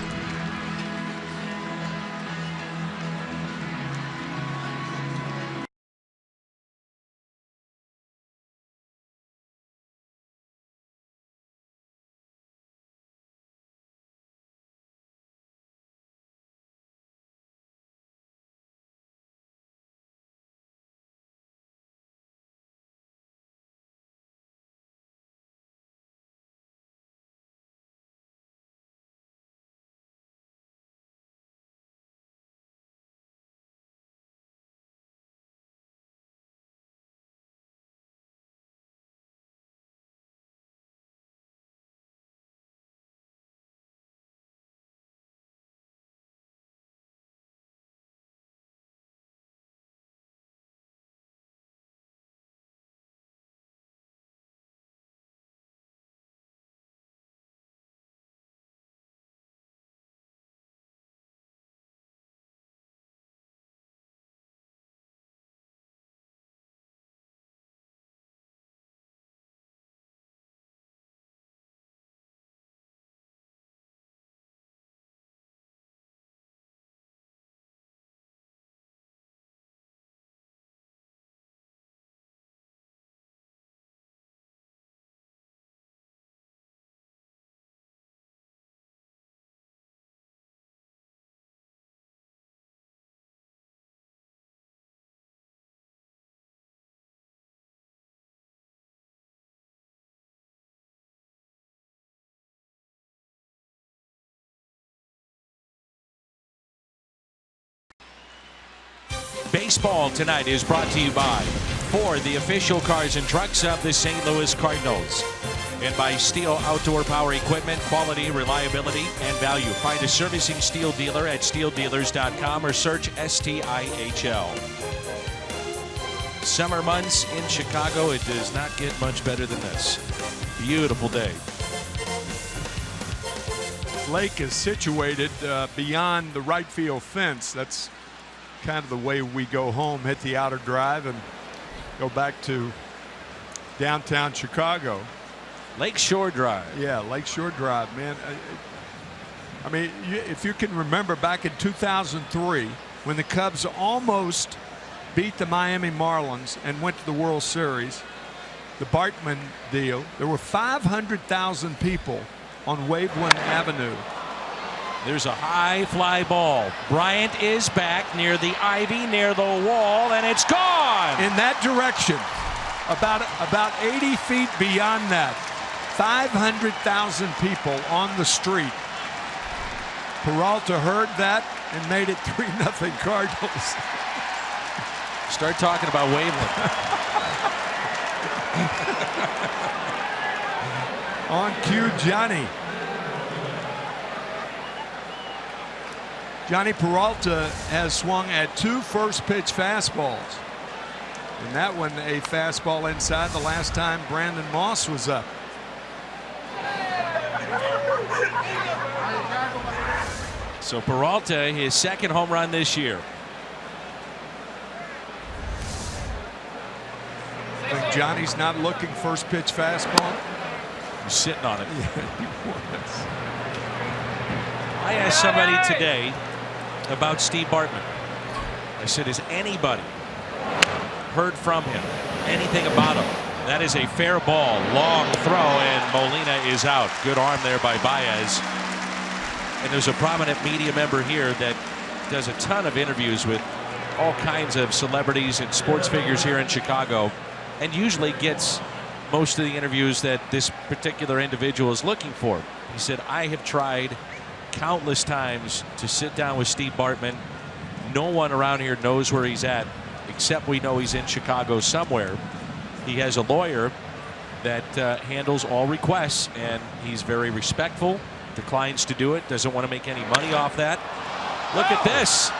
Baseball tonight is brought to you by Ford, the official cars and trucks of the St. Louis Cardinals. And by Steel Outdoor Power Equipment, quality, reliability, and value. Find a servicing Steel dealer at steeldealers.com or search STIHL. Summer months in Chicago, it does not get much better than this. Beautiful day.
Lake is situated beyond the right field fence. That's kind of the way we go home, hit the outer drive and go back to downtown Chicago.
Lakeshore Drive.
Yeah, Lakeshore Drive, man. I mean, if you can remember back in 2003 when the Cubs almost beat the Miami Marlins and went to the World Series, the Bartman deal, there were 500,000 people on Waveland Avenue.
There's a high fly ball. Bryant is back near the ivy, near the wall, and it's gone.
In that direction, about 80 feet beyond that, 500,000 people on the street. Peralta heard that and made it 3-0 Cardinals.
Start talking about Waveland.
On cue, Johnny. Johnny Peralta has swung at 2 first-pitch fastballs. And that one a fastball inside the last time Brandon Moss was up.
So Peralta, his second home run this year.
I think Johnny's not looking first pitch fastball.
He's sitting on it.
Yeah, he was.
I asked somebody today about Steve Bartman. I said, has anybody heard from him? Anything about him? That is a fair ball. Long throw, and Molina is out. Good arm there by Baez. And there's a prominent media member here that does a ton of interviews with all kinds of celebrities and sports figures here in Chicago, and usually gets most of the interviews that this particular individual is looking for. He said, I have tried countless times to sit down with Steve Bartman. No one around here knows where he's at, except we know he's in Chicago somewhere. He has a lawyer that handles all requests, and he's very respectful, declines to do it, doesn't want to make any money off that. Look at this.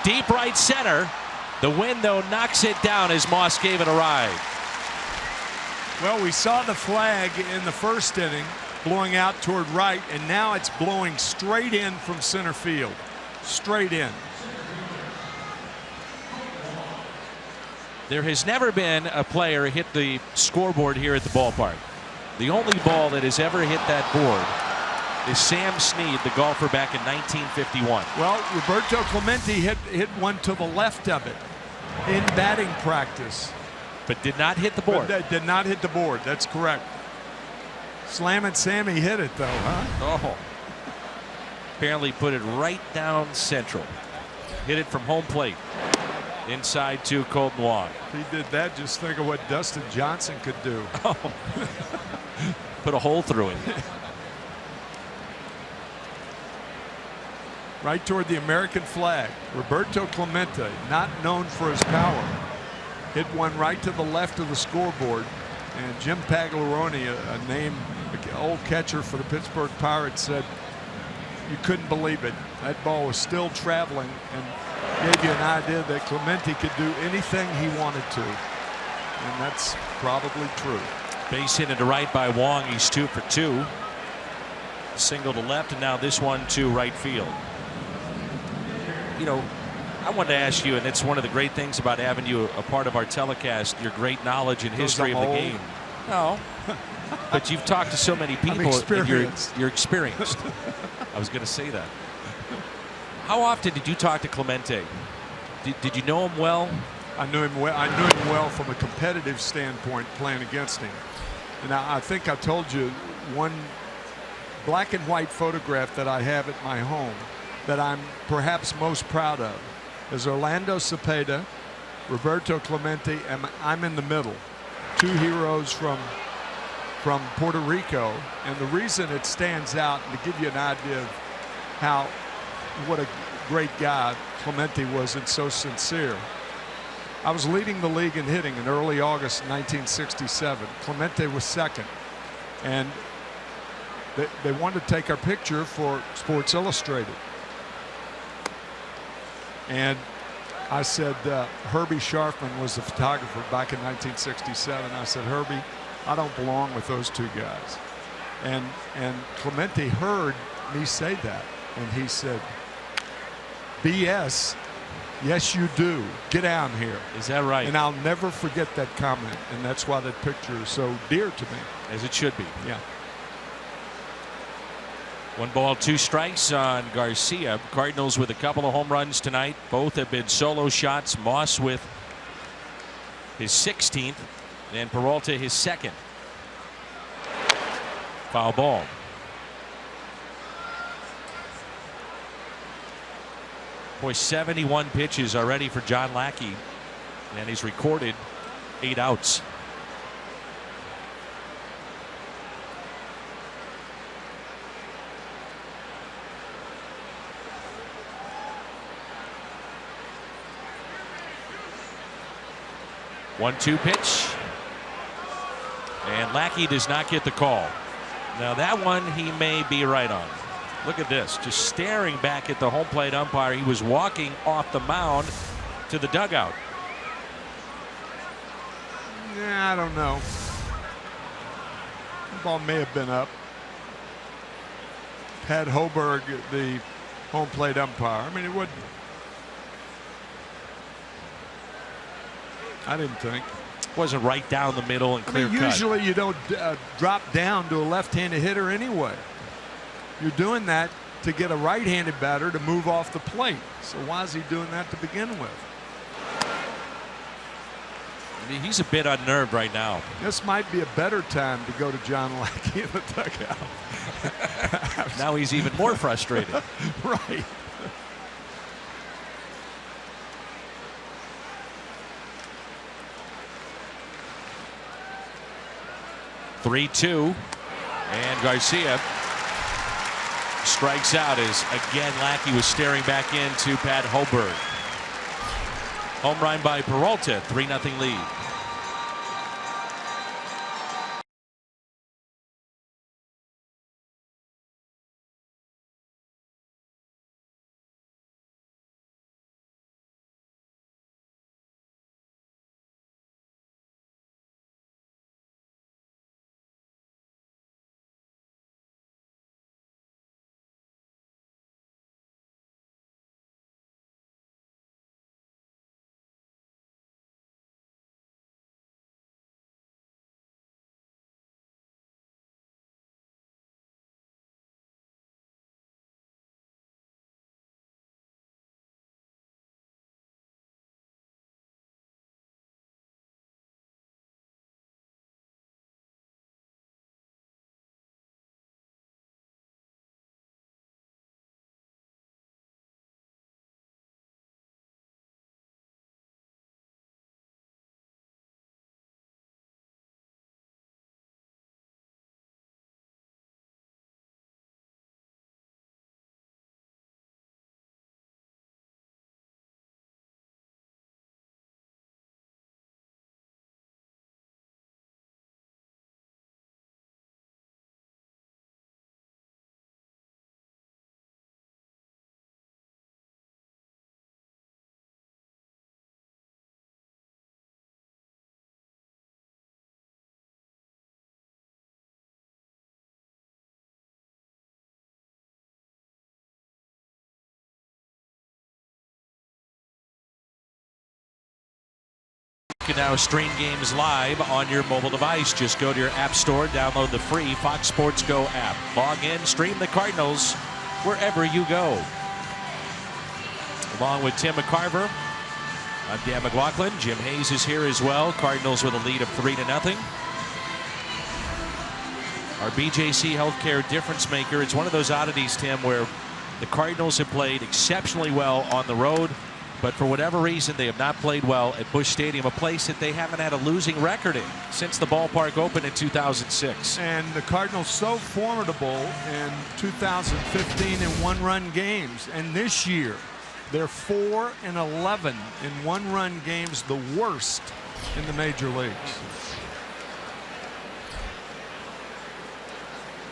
Deep right center. The wind, though, knocks it down as Moss gave it a ride.
Well, we saw the flag in the first inning blowing out toward right, and now it's blowing straight in from center field. Straight in.
There has never been a player hit the scoreboard here at the ballpark. The only ball that has ever hit that board is Sam Snead, the golfer, back in 1951.
Well, Roberto Clemente hit one to the left of it in batting practice.
But did not hit the board.
Did not hit the board. That's correct. Slamming Sammy hit it, though, huh?
Oh. Apparently put it right down central. Hit it from home plate. Inside to Colton Wong.
If he did that, just think of what Dustin Johnson could do.
Oh. Put a hole through it.
Right toward the American flag. Roberto Clemente, not known for his power, hit one right to the left of the scoreboard. And Jim Pagliarone, an old catcher for the Pittsburgh Pirates, said you couldn't believe it. That ball was still traveling, and gave you an idea that Clemente could do anything he wanted to. And that's probably true.
Base hit to right by Wong. He's 2 for 2. Single to left, and now this one to right field. You know, I wanted to ask you, and it's one of the great things about having you a part of our telecast, your great knowledge and history of the game. No, but you've talked to so many people. And you're experienced. I was going to say that. How often did you talk to Clemente? Did you know him well?
I knew him well. I knew him well from a competitive standpoint, playing against him. And I think I told you one black and white photograph that I have at my home that I'm perhaps most proud of is Orlando Cepeda, Roberto Clemente, and I'm in the middle. 2 heroes from Puerto Rico. And the reason it stands out, and to give you an idea of what a great guy Clemente was and so sincere, I was leading the league in hitting in early August 1967. Clemente was second. And they wanted to take our picture for Sports Illustrated. And I said, Herbie Sharfman was the photographer back in 1967. I said, Herbie, I don't belong with those two guys. And Clemente heard me say that. And he said, BS, yes you do. Get down here.
Is that right?
And I'll never forget that comment. And that's why that picture is so dear to me.
As it should be.
Yeah.
1 ball, 2 strikes on Garcia. Cardinals with a couple of home runs tonight. Both have been solo shots. Moss with his 16th and Peralta his 2nd. Foul ball. Boy, 71 pitches already for John Lackey, and he's recorded 8 outs. One-two pitch, and Lackey does not get the call. Now that one he may be right on. Look at this, just staring back at the home plate umpire. He was walking off the mound to the dugout.
Yeah, I don't know. The ball may have been up. Pat Hoberg, the home plate umpire. I mean, it wouldn't. I didn't think.
Wasn't right down the middle and clear cut.
Usually you don't drop down to a left-handed hitter anyway. You're doing that to get a right-handed batter to move off the plate. So why is he doing that to begin with?
I mean, he's a bit unnerved right now.
This might be a better time to go to John Lackey in the dugout.
Now he's even more frustrated.
Right.
Three-two, and Garcia strikes out as again Lackey was staring back into Pat Hoberg. Home run by Peralta, 3-0 lead. You can now stream games live on your mobile device. Just go to your app store, download the free Fox Sports Go app. Log in, stream the Cardinals wherever you go. Along with Tim McCarver, I'm Dan McLaughlin. Jim Hayes is here as well. Cardinals with a lead of 3-0. Our BJC Healthcare difference maker. It's one of those oddities, Tim, where the Cardinals have played exceptionally well on the road, but for whatever reason, they have not played well at Busch Stadium, a place that they haven't had a losing record in since the ballpark opened in 2006.
And the Cardinals so formidable in 2015 in one-run games. And this year, They're 4-11 in one-run games, the worst in the major leagues.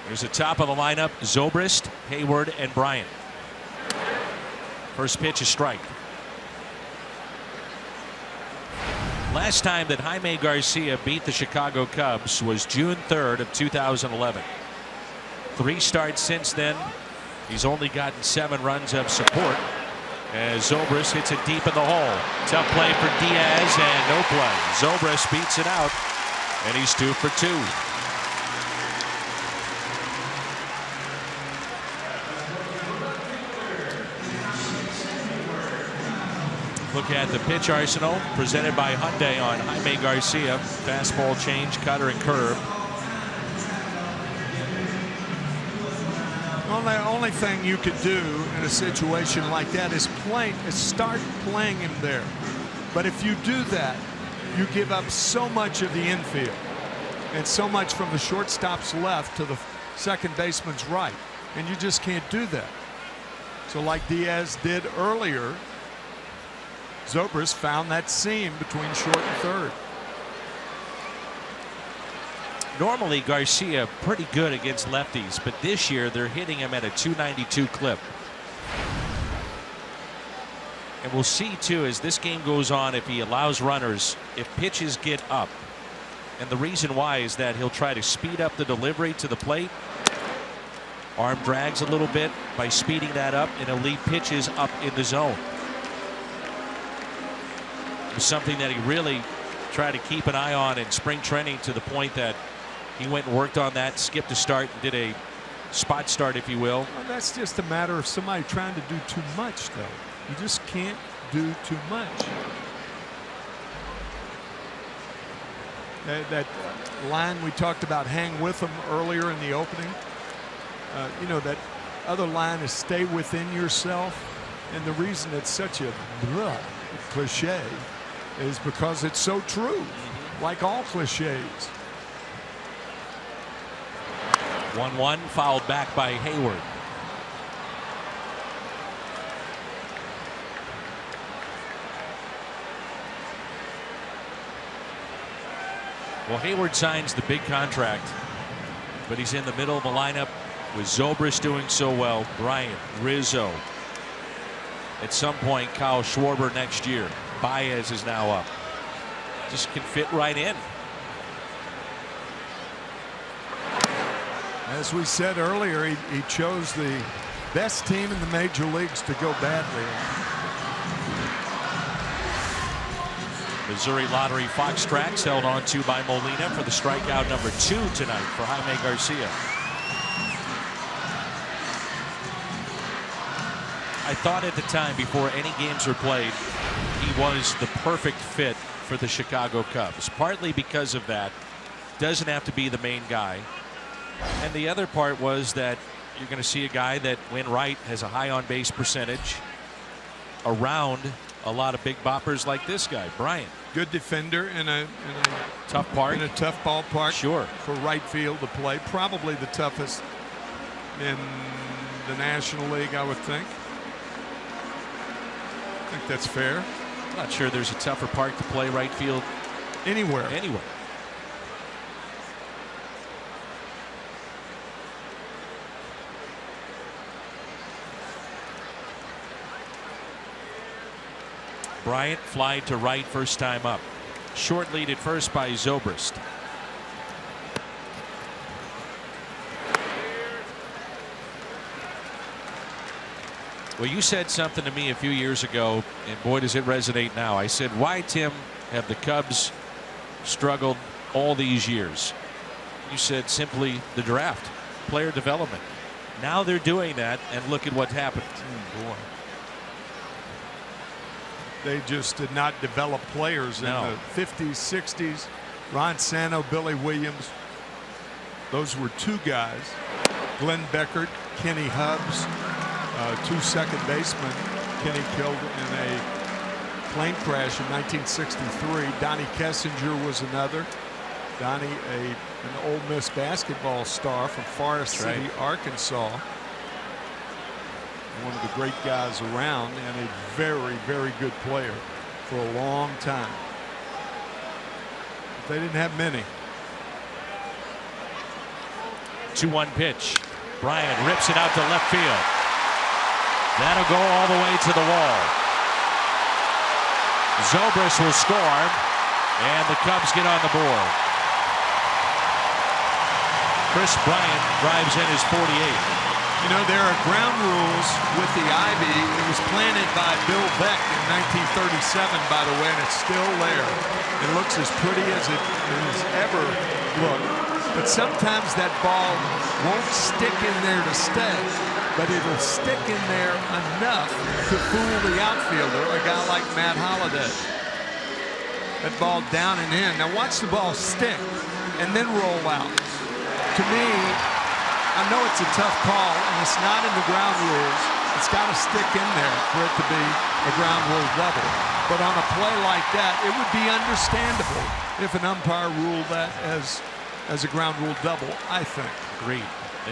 Here's the top of the lineup: Zobrist, Hayward, and Bryant. First pitch is strike. Last time that Jaime Garcia beat the Chicago Cubs was June 3rd of 2011. 3 starts since then. He's only gotten 7 runs of support as Zobrist hits it deep in the hole. Tough play for Diaz and no play. Zobrist beats it out, and he's 2 for 2. Look at the pitch arsenal presented by Hyundai on Jaime Garcia. Fastball, change, cutter, and curve.
Well, the only thing you could do in a situation like that is start playing him there. But if you do that, you give up so much of the infield and so much from the shortstop's left to the second baseman's right, and you just can't do that. So like Diaz did earlier, Zobrist found that seam between short and third.
Normally Garcia pretty good against lefties, but this year they're hitting him at a 292 clip. And we'll see too as this game goes on if he allows runners, if pitches get up. And the reason why is that he'll try to speed up the delivery to the plate. Arm drags a little bit by speeding that up, and he'll lead pitches up in the zone. It was something that he really tried to keep an eye on in spring training, to the point that he went and worked on that, skipped a start, and did a spot start, if you will.
Well, that's just a matter of somebody trying to do too much, though. You just can't do too much. That line we talked about, hang with them, earlier in the opening. You know, that other line is stay within yourself. And the reason it's such a cliche is because it's so true, like all cliches.
1-1, fouled back by Hayward. Well, Hayward signs the big contract, but he's in the middle of the lineup with Zobrist doing so well, Bryant, Rizzo. At some point, Kyle Schwarber next year. Baez is now up. Just can fit right in.
As we said earlier, he chose the best team in the major leagues to go badly.
Missouri Lottery Fox Tracks held on to by Molina for the strikeout number 2 tonight for Jaime Garcia. I thought at the time, before any games were played, he was the perfect fit for the Chicago Cubs. Partly because of that, doesn't have to be the main guy. And the other part was that you're going to see a guy that, when right, has a high on-base percentage around a lot of big boppers like this guy, Bryant.
Good defender in a
tough park.
In a tough ballpark.
Sure.
For right field to play. Probably the toughest in the National League, I would think. I think that's fair.
I'm not sure there's a tougher park to play right field
anywhere.
Anywhere. Bryant fly to right first time up. Short lead at first by Zobrist. Well, you said something to me a few years ago, and boy, does it resonate now. I said, why, Tim, have the Cubs struggled all these years? You said simply the draft, player development. Now they're doing that, and look at what happened.
Oh, boy. They just did not develop players in the 50s, 60s. Ron Santo, Billy Williams. Those were 2 guys. Glenn Beckert, Kenny Hubbs, 2 second basemen. Kenny killed in a plane crash in 1963. Donnie Kessinger was another. Donnie, an Ole Miss basketball star from Forest City, Arkansas. one of the great guys around and a very, very good player for a long time. But they didn't have many.
2-1 pitch. Bryant rips it out to left field. That'll go all the way to the wall. Zobrist will score, and the Cubs get on the board. Chris Bryant drives in his 48th.
You know, there are ground rules with the ivy. It was planted by Bill Beck in 1937, by the way, and it's still there. It looks as pretty as it has ever looked. But sometimes that ball won't stick in there to stay, but it'll stick in there enough to fool the outfielder, a guy like Matt Holliday. That ball down and in. Now watch the ball stick and then roll out. To me, I know it's a tough call, and it's not in the ground rules. It's got to stick in there for it to be a ground rule double. But on a play like that, it would be understandable if an umpire ruled that as a ground rule double, I think.
Agreed.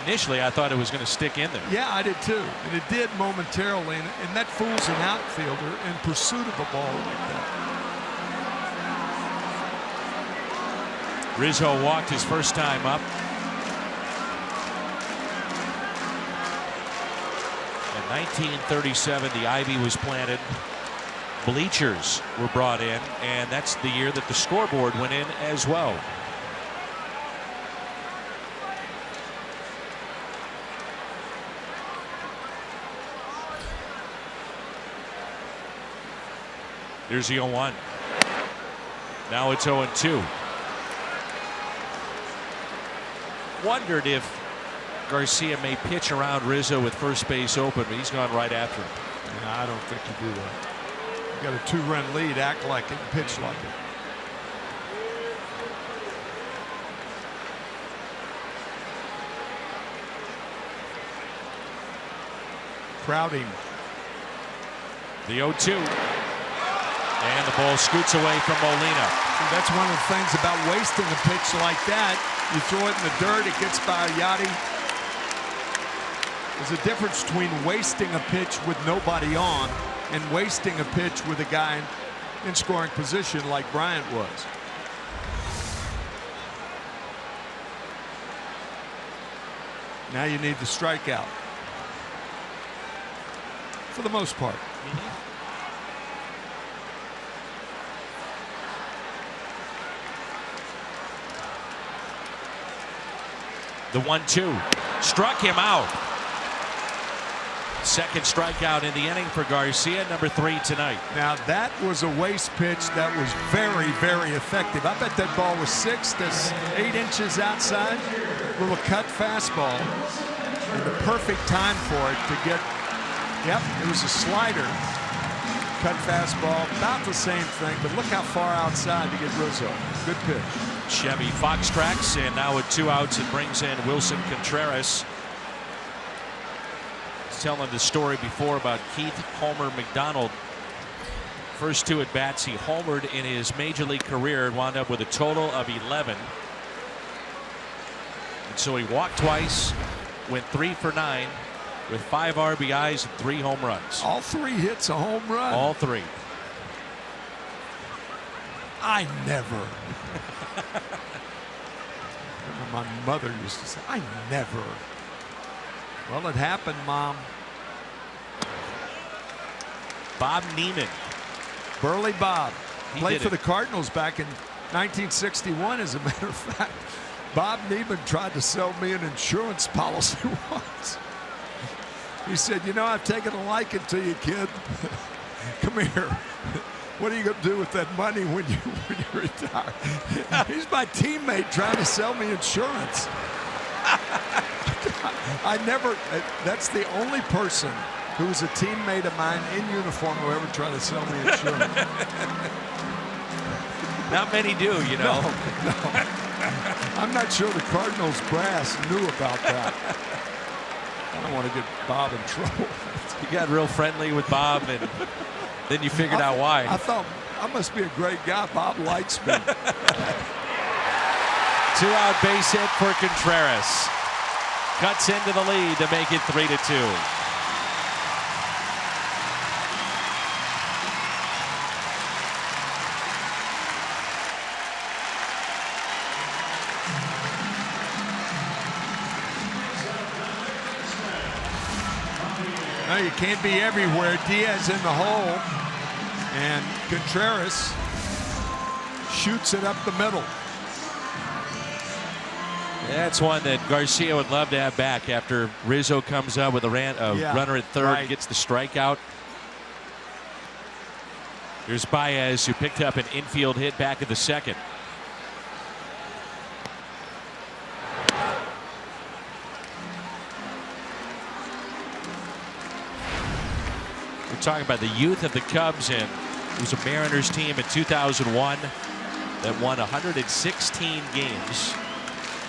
Initially, I thought it was going to stick in there.
Yeah, I did too. And it did momentarily, and that fools an outfielder in pursuit of a ball like that.
Rizzo walked his first time up. In 1937, the ivy was planted. Bleachers were brought in, and that's the year that the scoreboard went in as well. Here's the 0-1. Now it's 0-2. Wondered if Garcia may pitch around Rizzo with first base open, but he's gone right after him.
Yeah, I don't think you do that. You got a 2-run lead, act like it, and pitch like it. Crowding.
The 0-2. And the ball scoots away from Molina.
See, that's one of the things about wasting a pitch like that. You throw it in the dirt, it gets by Yadi. There's a difference between wasting a pitch with nobody on and wasting a pitch with a guy in scoring position like Bryant was. Now you need the strikeout. For the most part.
The 1-2 struck him out. Second strikeout in the inning for Garcia, number 3 tonight.
Now that was a waste pitch that was very, very effective. I bet that ball was 6 to 8 inches outside. Little cut fastball. And the perfect time for it to get, yep, it was a slider. Cut fastball, about the same thing, but look how far outside to get Rizzo. Good pitch.
Chevy Fox tracks, and now with 2 outs, it brings in Wilson Contreras. Telling the story before about Keith Homer McDonald. First 2 at bats he homered in his major league career and wound up with a total of 11. And so he walked twice, went 3 for 9 with 5 RBIs and 3 home runs.
All 3 hits, a home run.
All 3.
I never. My mother used to say, I never. Well, it happened, Mom.
Bob Neiman.
Burley Bob. Played for
it.
the Cardinals back in 1961, as a matter of fact. Bob Neiman tried to sell me an insurance policy once. He said, you know, I've taken a liking to you, kid. Come here. What are you going to do with that money when you retire? He's my teammate trying to sell me insurance. I never, that's the only person who was a teammate of mine in uniform who ever tried to sell me insurance.
Not many do, you know.
No. I'm not sure the Cardinals brass knew about that. I don't want to get Bob in trouble.
You got real friendly with Bob, and then you figured out why.
I thought, I must be a great guy. Bob likes me.
2-out base hit for Contreras. Cuts into the lead to make it 3-2.
Well, you can't be everywhere. Diaz in the hole, and Contreras shoots it up the middle.
That's one that Garcia would love to have back after Rizzo comes up with a runner at third and gets the strikeout. Here's Baez, who picked up an infield hit back in the second. We're talking about the youth of the Cubs, and it was a Mariners team in 2001 that won 116 games.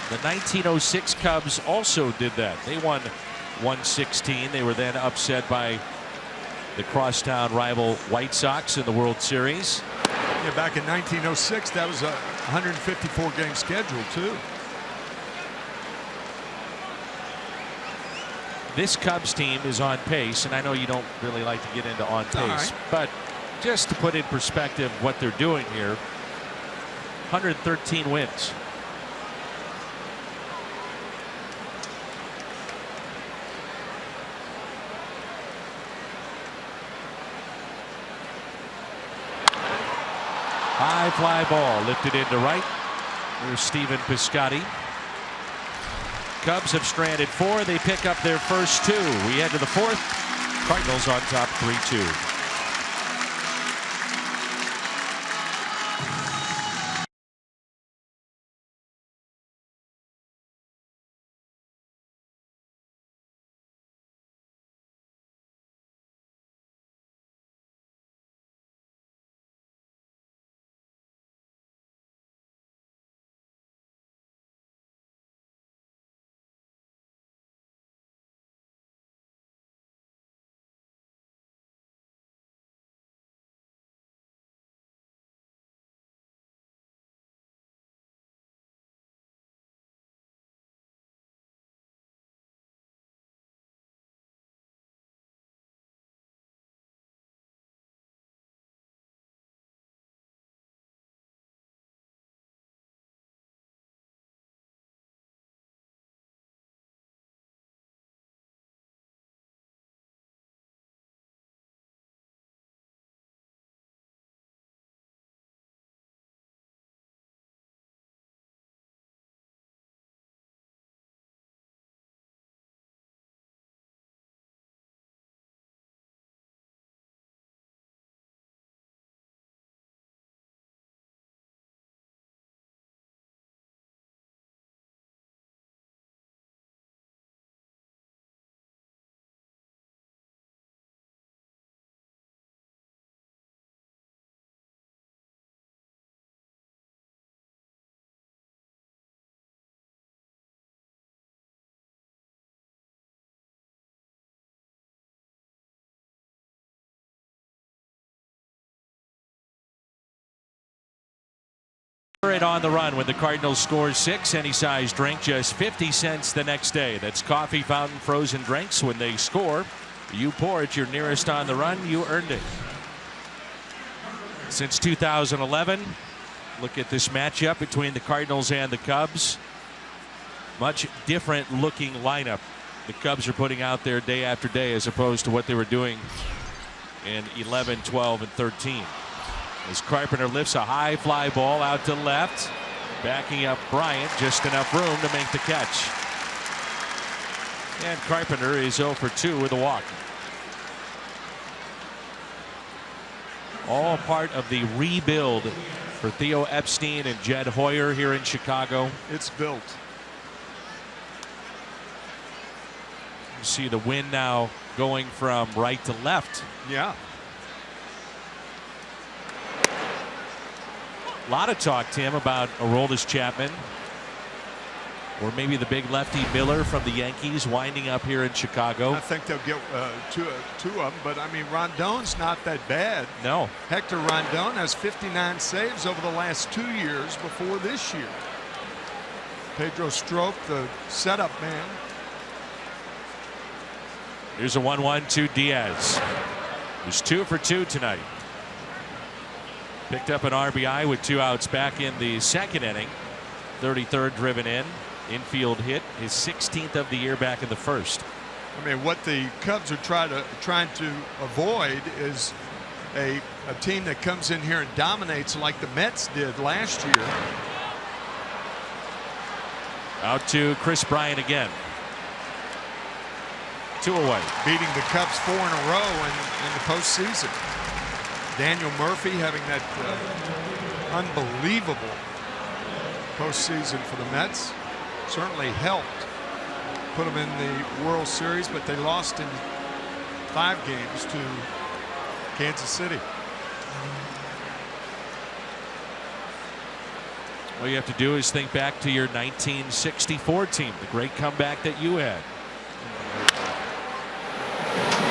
The 1906 Cubs also did that. They won 116. They were then upset by the crosstown rival White Sox in the World Series.
Yeah, back in 1906, that was a 154-game schedule, too.
This Cubs team is on pace, and I know you don't really like to get into on pace, but just to put in perspective what they're doing here, 113 wins. High fly ball lifted into right. There's Stephen Piscotty. Cubs have stranded 4. They pick up their first 2. We head to the 4th. Cardinals on top 3-2. It on the run when the Cardinals score 6. Any size drink just 50 cents the next day. That's coffee, fountain, frozen drinks. When they score, you pour it. Your nearest on the run, you earned it. Since 2011, look at this matchup between the Cardinals and the Cubs. Much different looking lineup the Cubs are putting out there day after day as opposed to what they were doing in 11, 12, and 13. As Carpenter lifts a high fly ball out to left, backing up Bryant, just enough room to make the catch. And Carpenter is 0 for 2 with a walk. All part of the rebuild for Theo Epstein and Jed Hoyer here in Chicago.
It's built.
You see the wind now going from right to left.
Yeah.
A lot of talk, Tim, about Aroldis Chapman, or maybe the big lefty Miller from the Yankees winding up here in Chicago.
I think they'll get two of them, but I mean, Rondon's not that bad.
No.
Hector Rondon has 59 saves over the last 2 years before this year. Pedro Strop, the setup man.
Here's a 1-1 to Diaz, who's 2 for 2 tonight. Picked up an RBI with 2 outs back in the second inning. 33rd driven in. Infield hit, his 16th of the year back in the first.
I mean, what the Cubs are trying to avoid is a team that comes in here and dominates like the Mets did last year.
Out to Chris Bryant again. 2 away.
Beating the Cubs 4 in a row in the postseason. Daniel Murphy having that unbelievable postseason for the Mets certainly helped put them in the World Series, but they lost in 5 games to Kansas City.
All you have to do is think back to your 1964 team, the great comeback that you had.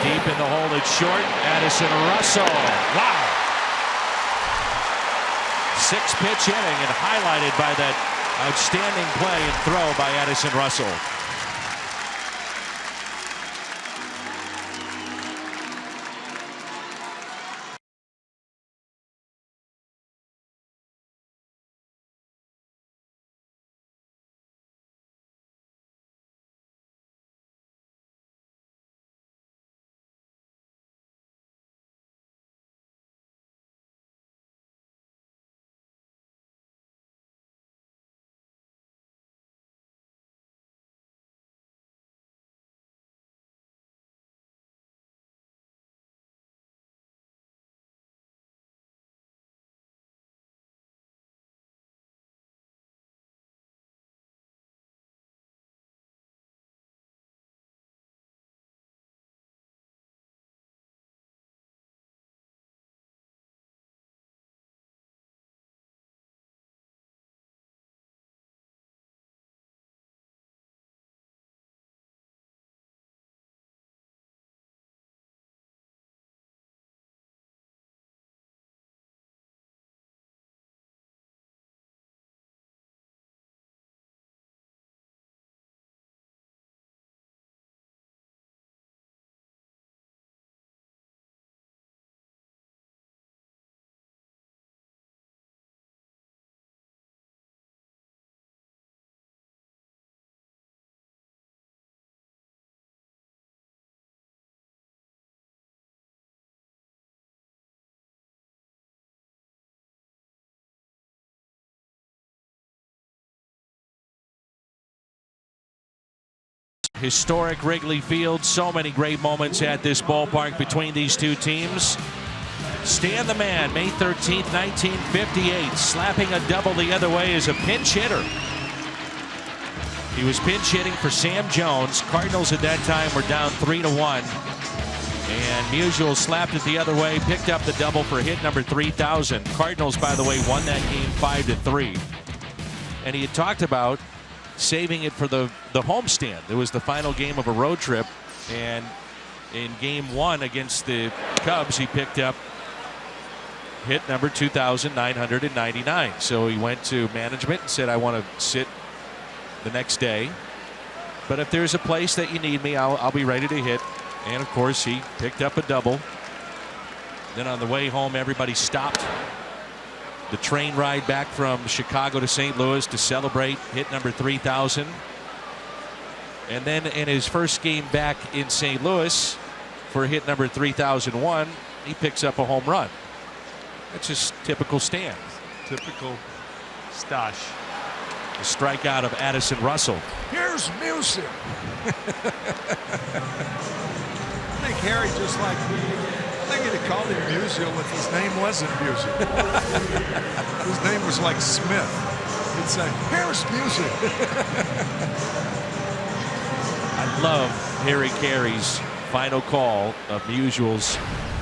Deep in the hole, it's short. Addison Russell. Wow. 6-pitch inning and highlighted by that outstanding play and throw by Addison Russell. Historic Wrigley Field. So many great moments at this ballpark between these two teams. Stan the Man, May 13th, 1958, slapping a double the other way as a pinch hitter. He was pinch hitting for Sam Jones. Cardinals at that time were down 3-1. And Musial slapped it the other way, picked up the double for hit number 3,000. Cardinals, by the way, won that game 5-3. And he had talked about saving it for the homestand. It was the final game of a road trip, and in game 1 against the Cubs, he picked up hit number 2,999. So he went to management and said, I want to sit the next day, but if there's a place that you need me, I'll be ready to hit. And of course, he picked up a double. Then on the way home, everybody stopped the train ride back from Chicago to St. Louis to celebrate hit number 3,000. And then in his first game back in St. Louis for hit number 3001, he picks up a home run. That's just typical Stan.
Typical Stash.
The strikeout of Addison Russell.
Here's music. I think Harry just like, I think he'd have called him Musial if his name wasn't Musial. His name was like Smith. He'd say, here's music.
I love Harry Carey's final call of Musial's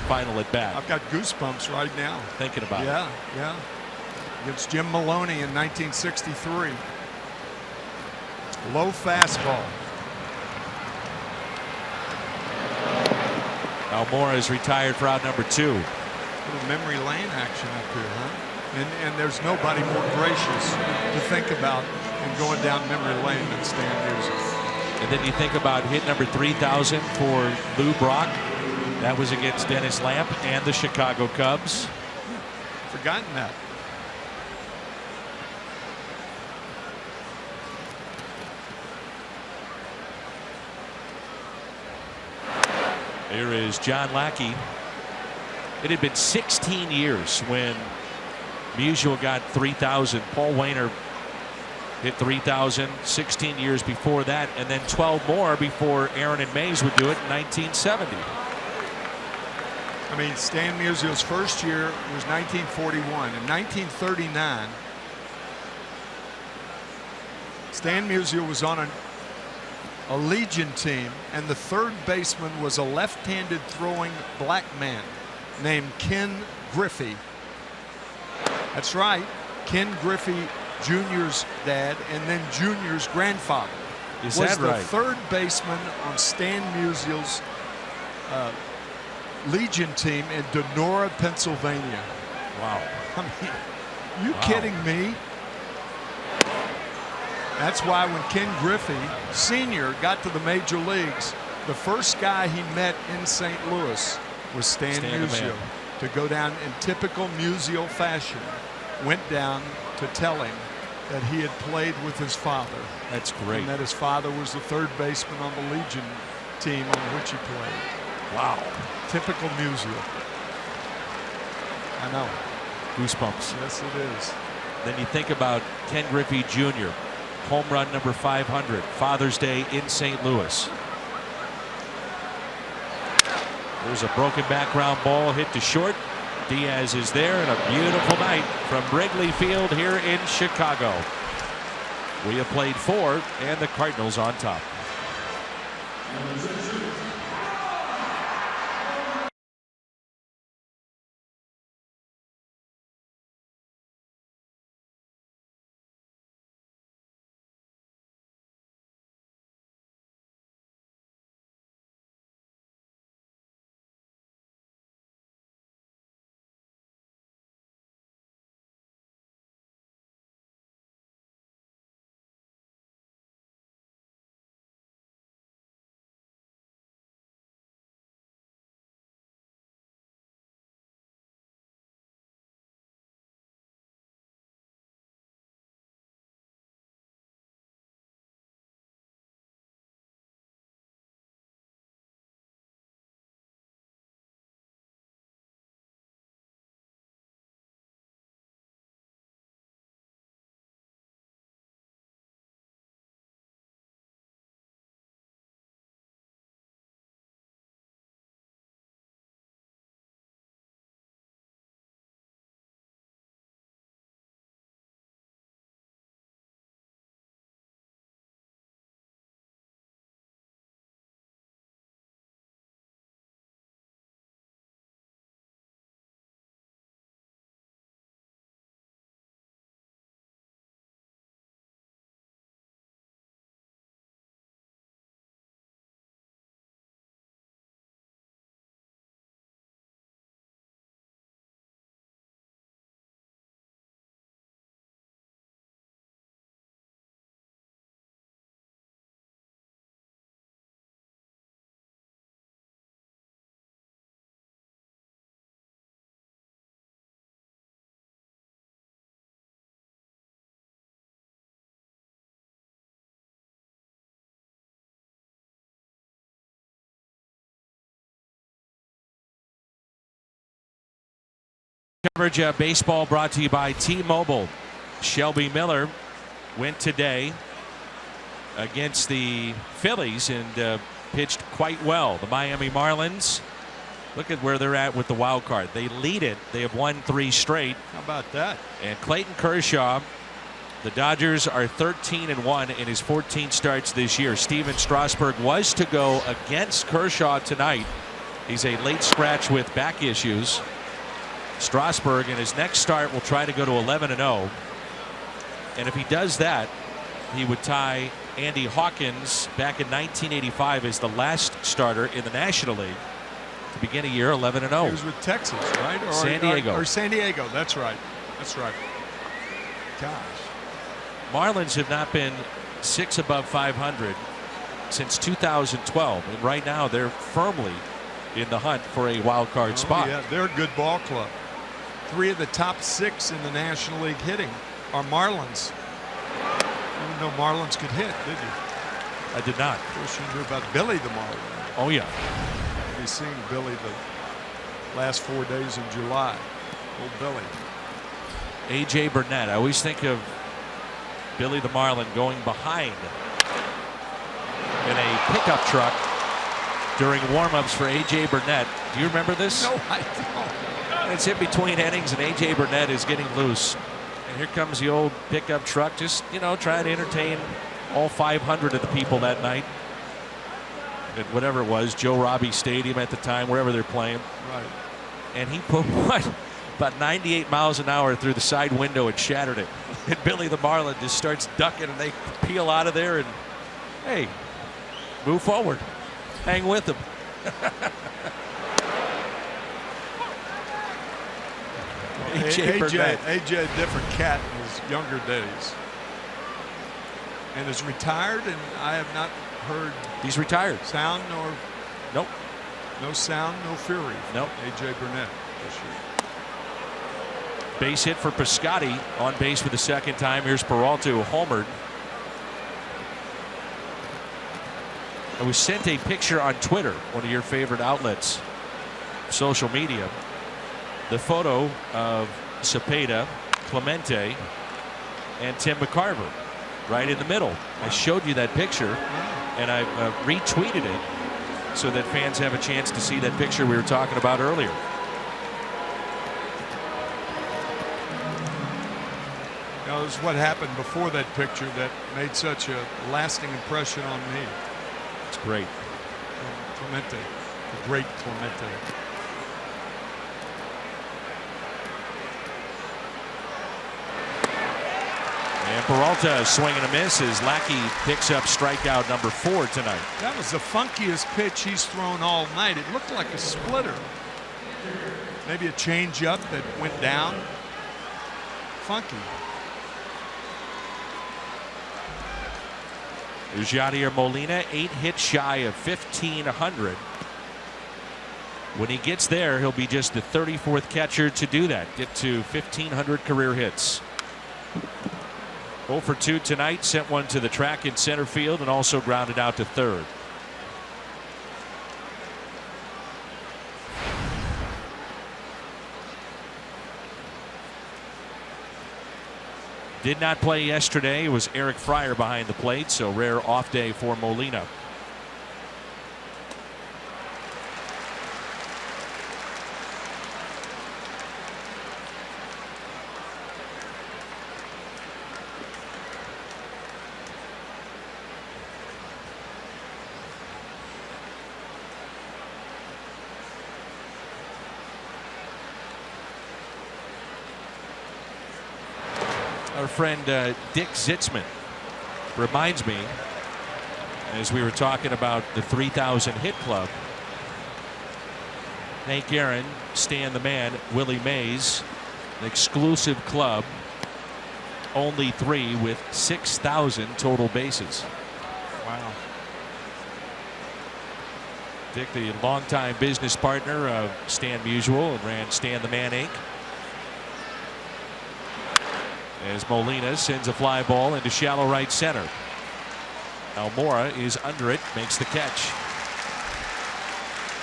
final at bat.
I've got goosebumps right now.
Thinking about it.
Yeah, yeah. Against Jim Maloney in 1963. Low fastball.
Almora is retired for out number 2.
Little memory lane action up here, huh? And there's nobody more gracious to think about than going down memory lane than Stan Musial.
And then you think about hit number 3,000 for Lou Brock. That was against Dennis Lamp and the Chicago Cubs.
Forgotten that.
Here is John Lackey. It had been 16 years when Musial got 3,000. Paul Wainer hit 3,000 16 years before that, and then 12 more before Aaron and Mays would do it in 1970.
I mean, Stan Musial's first year was 1941. In 1939, Stan Musial was on a Legion team, and the third baseman was a left-handed throwing black man named Ken Griffey. That's right, Ken Griffey Jr.'s dad and then Jr.'s grandfather
was
the
right?
third baseman on Stan Musial's Legion team in Donora, Pennsylvania.
Wow.
I mean, you kidding me? That's why when Ken Griffey Sr. got to the major leagues, the first guy he met in St. Louis was Stan Musial. To go down in typical Musial fashion, went down to tell him that he had played with his father.
That's great.
And that his father was the third baseman on the Legion team on which he played.
Wow.
Typical Musial. I know.
Goosebumps.
Yes, it is.
Then you think about Ken Griffey Jr., home run number 500, Father's Day in St. Louis. There's a broken background ball hit to short. Diaz is there, and a beautiful night from Wrigley Field here in Chicago. We have played 4, and the Cardinals on top. Coverage of baseball brought to you by T-Mobile. Shelby Miller went today against the Phillies and pitched quite well. The Miami Marlins, look at where they're at with the wild card. They lead it. They have won 3 straight.
How about that?
And Clayton Kershaw, the Dodgers are 13-1 in his 14 starts this year. Steven Strasburg was to go against Kershaw tonight. He's a late scratch with back issues. Strasburg in his next start will try to go to 11-0. And if he does that, he would tie Andy Hawkins back in 1985 as the last starter in the National League to begin a year 11-0.
He was with Texas, right? Or
San Diego.
Or San Diego. That's right. That's right. Gosh.
Marlins have not been 6 above 500 since 2012. And right now they're firmly in the hunt for a wild card spot.
Yeah, they're a good ball club. 3 of the top 6 in the National League hitting are Marlins. You didn't know Marlins could hit, did you?
I did not.
Of course, you knew about Billy the Marlin.
Oh, yeah.
only seen Billy the last 4 days in July. Old Billy.
A.J. Burnett. I always think of Billy the Marlin going behind in a pickup truck during warm-ups for A.J. Burnett. Do you remember this?
No, I don't.
It's in between innings, and A.J. Burnett is getting loose. And here comes the old pickup truck, just, you know, trying to entertain all 500 of the people that night at whatever it was, Joe Robbie Stadium at the time, wherever they're playing.
Right.
And he put what? About 98 miles an hour through the side window and shattered it. And Billy the Marlin just starts ducking, and they peel out of there and, hey, move forward. Hang with him.
AJ, a different cat in his younger days. And is retired, and I have not heard.
He's retired.
Sound nor.
Nope.
No sound, no fury.
Nope.
AJ Burnett this year.
Base hit for Piscotty, on base for the second time. Here's Peralta, who homered. I was sent a picture on Twitter, one of your favorite outlets, social media. The photo of Cepeda, Clemente, and Tim McCarver right in the middle. I showed you that picture, and I retweeted it so that fans have a chance to see that picture we were talking about earlier.
Now, this is what happened before that picture that made such a lasting impression on me.
It's great.
Clemente, the great Clemente.
And Peralta swing and a miss as Lackey picks up strikeout number 4 tonight.
That was the funkiest pitch he's thrown all night. It looked like a splitter. Maybe a changeup that went down. Funky.
There's Yadier Molina, 8 hits shy of 1,500. When he gets there, he'll be just the 34th catcher to do that. Get to 1,500 career hits. 0 for 2 tonight, sent one to the track in center field and also grounded out to third. Did not play yesterday. It was Eric Fryer behind the plate, so rare off day for Molina. Our friend Dick Zitzman reminds me, as we were talking about the 3,000 hit club, Hank Aaron, Stan the Man, Willie Mays, an exclusive club, only 3 with 6,000 total bases.
Wow.
Dick, the longtime business partner of Stan Musial, and ran Stan the Man Inc. As Molina sends a fly ball into shallow right center. Almora is under it, makes the catch.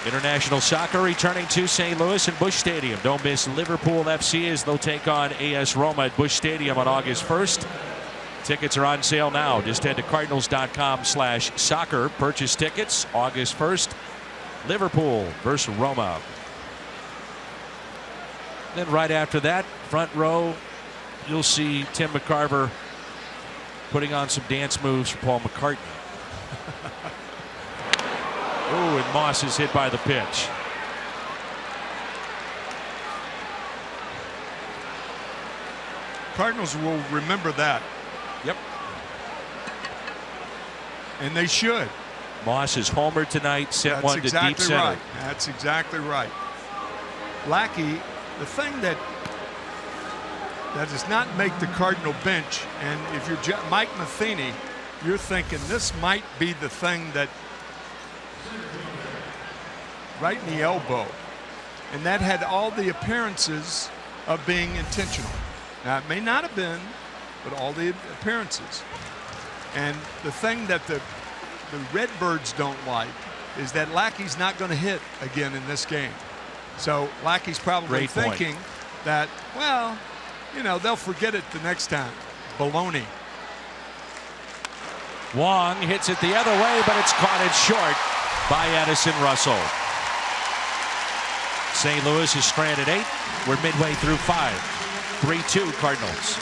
International soccer returning to St. Louis and Busch Stadium. Don't miss Liverpool FC as they'll take on AS Roma at Busch Stadium on August 1st. Tickets are on sale now. Just head to cardinals.com/soccer. Purchase tickets August 1st. Liverpool versus Roma. Then right after that, front row, you'll see Tim McCarver putting on some dance moves for Paul McCartney. Oh, and Moss is hit by the pitch.
Cardinals will remember that.
Yep.
And they should.
Moss is homered tonight, sent one to deep center.
Right. That's exactly right. Lackey, the thing that does not make the Cardinal bench, and if you're Mike Matheny, you're thinking this might be the thing that right in the elbow, and that had all the appearances of being intentional. Now it may not have been, but all the appearances. And the thing that the Redbirds don't like is that Lackey's not going to hit again in this game. So Lackey's probably
Great point.
thinking that, well, you know, they'll forget it the next time. Baloney.
Wong hits it the other way, but it's caught it short by Addison Russell. St. Louis is stranded 8. We're midway through 5. 3-2 Cardinals.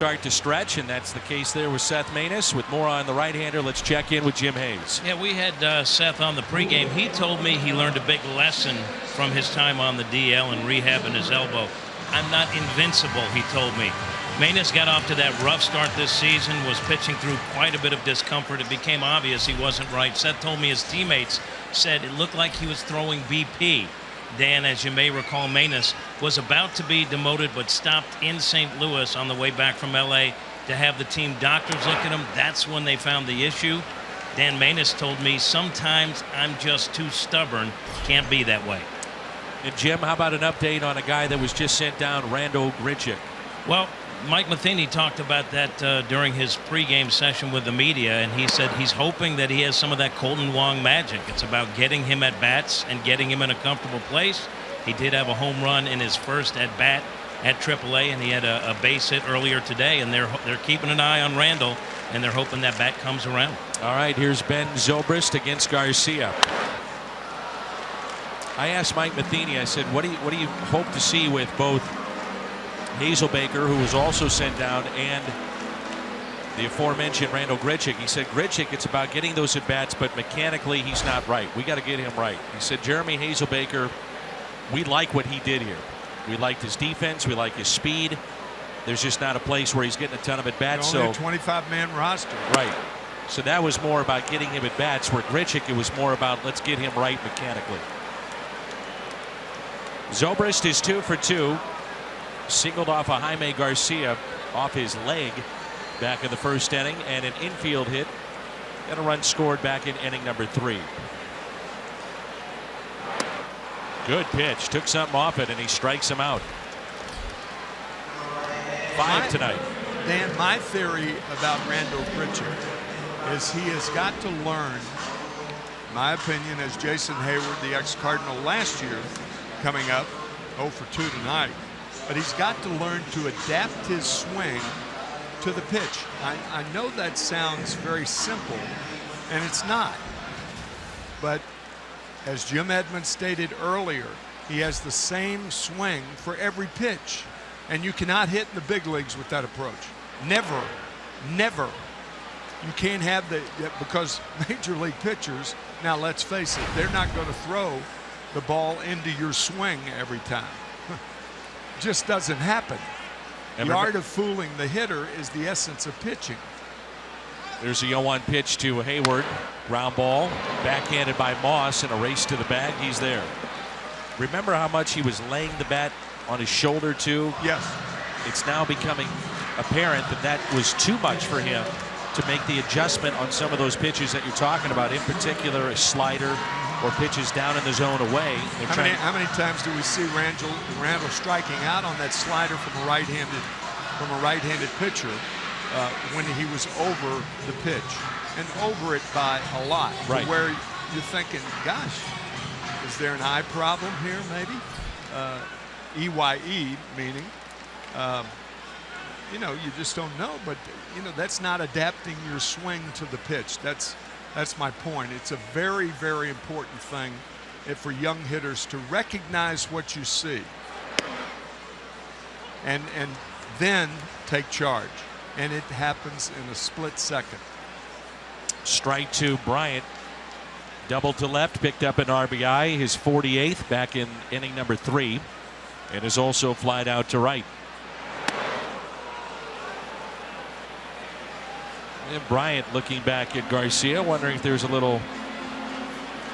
Start to stretch, and that's the case there with Seth Maness. With more on the right-hander, let's check in with Jim Hayes.
Yeah, we had Seth on the pregame. He told me he learned a big lesson from his time on the DL and rehabbing his elbow. I'm not invincible, he told me. Maness got off to that rough start this season, was pitching through quite a bit of discomfort. It became obvious he wasn't right. Seth told me his teammates said it looked like he was throwing BP. Dan, as you may recall, Maness was about to be demoted but stopped in St. Louis on the way back from L.A. to have the team doctors look at him. That's when they found the issue. Dan Maness told me, sometimes I'm just too stubborn. Can't be that way.
And Jim, how about an update on a guy that was just sent down, Randall Grichuk?
Well, Mike Matheny talked about that during his pregame session with the media, and he said he's hoping that he has some of that Colton Wong magic. It's about getting him at bats and getting him in a comfortable place. He did have a home run in his first at bat at AAA, and he had a base hit earlier today, and they're keeping an eye on Randall, and they're hoping that bat comes around.
All right, here's Ben Zobrist against Garcia. I asked Mike Matheny, I said, what do you hope to see with both Hazelbaker, who was also sent down, and the aforementioned Randall Grichuk? He said, Grichuk, it's about getting those at bats, but mechanically he's not right. We got to get him right. He said, Jeremy Hazelbaker, we like what he did here. We liked his defense. We like his speed. There's just not a place where he's getting a ton of at bats.
Only a 25-man roster.
Right. So that was more about getting him at bats, where Grichuk, it was more about let's get him right mechanically. Zobrist is 2 for 2. Singled off a Jaime Garcia off his leg back in the first inning, and an infield hit. Got a run scored back in inning number 3. Good pitch. Took something off it, and he strikes him out. 5 tonight.
Dan, my theory about Randall Grichuk is he has got to learn, in my opinion, as Jason Hayward, the ex-Cardinal last year, coming up 0 for 2 tonight. But he's got to learn to adapt his swing to the pitch. I know that sounds very simple, and it's not. But as Jim Edmonds stated earlier, he has the same swing for every pitch. And you cannot hit in the big leagues with that approach. Never, never. You can't have because major league pitchers, now let's face it, they're not going to throw the ball into your swing every time. Just doesn't happen. The art of fooling the hitter is the essence of pitching.
There's a 0-1 pitch to Hayward. Ground ball. Backhanded by Moss, and a race to the bag. He's there. Remember how much he was laying the bat on his shoulder, too?
Yes.
It's now becoming apparent that that was too much for him to make the adjustment on some of those pitches that you're talking about, in particular a slider or pitches down in the zone away.
How many times do we see Randall striking out on that slider from a right-handed pitcher when he was over the pitch, and over it by a lot,
right,
where you're thinking, gosh, is there an eye problem here maybe? EYE meaning, you know, you just don't know, but you know, that's not adapting your swing to the pitch. That's my point. It's a very, very important thing for young hitters to recognize what you see and then take charge. And it happens in a split second.
Strike to Bryant. Double to left, picked up an RBI, his 48th back in inning number 3, and is also flied out to right. And Bryant looking back at Garcia, wondering if there's a little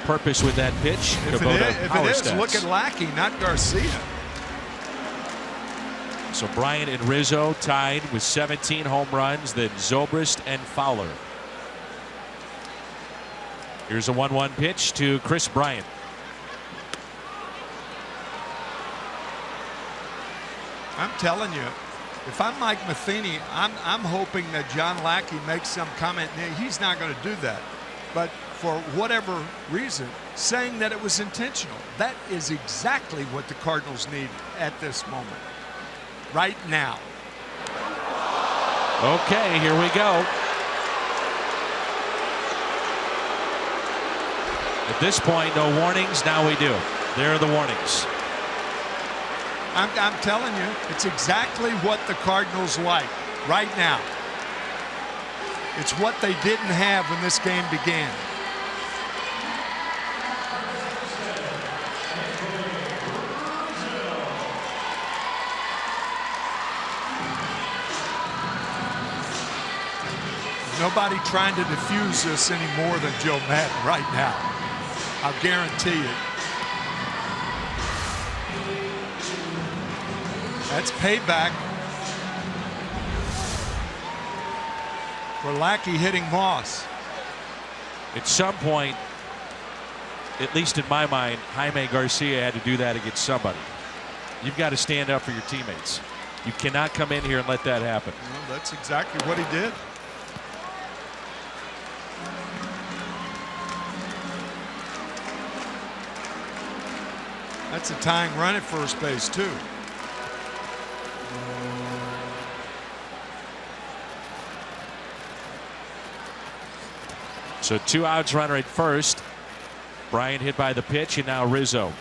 purpose with that pitch.
If it is, look at Lackey, not Garcia.
So Bryant and Rizzo tied with 17 home runs, then Zobrist and Fowler. Here's a 1-1 pitch to Chris Bryant.
I'm telling you, if I'm Mike Matheny, I'm hoping that John Lackey makes some comment. He's not going to do that, but for whatever reason, saying that it was intentional. That is exactly what the Cardinals need at this moment. Right now.
Okay, here we go. At this point, no warnings. Now we do. There are the warnings.
I'm telling you, it's exactly what the Cardinals like right now. It's what they didn't have when this game began. Nobody trying to defuse this any more than Joe Madden right now. I'll guarantee it. That's payback for Lackey hitting Moss.
At some point, at least in my mind, Jaime Garcia had to do that against somebody. You've got to stand up for your teammates. You cannot come in here and let that happen.
Well, that's exactly what he did. That's a tying run at first base, too.
So 2 outs, runner at first. Bryant hit by the pitch, and now Rizzo.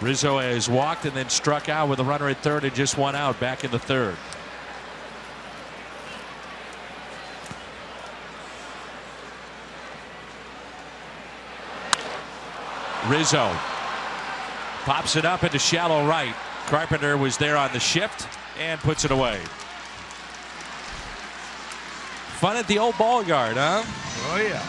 Rizzo has walked and then struck out with a runner at third and just 1 out back in the third. Rizzo pops it up into shallow right. Carpenter was there on the shift and puts it away. Fun at the old ball yard, huh?
Oh, yeah.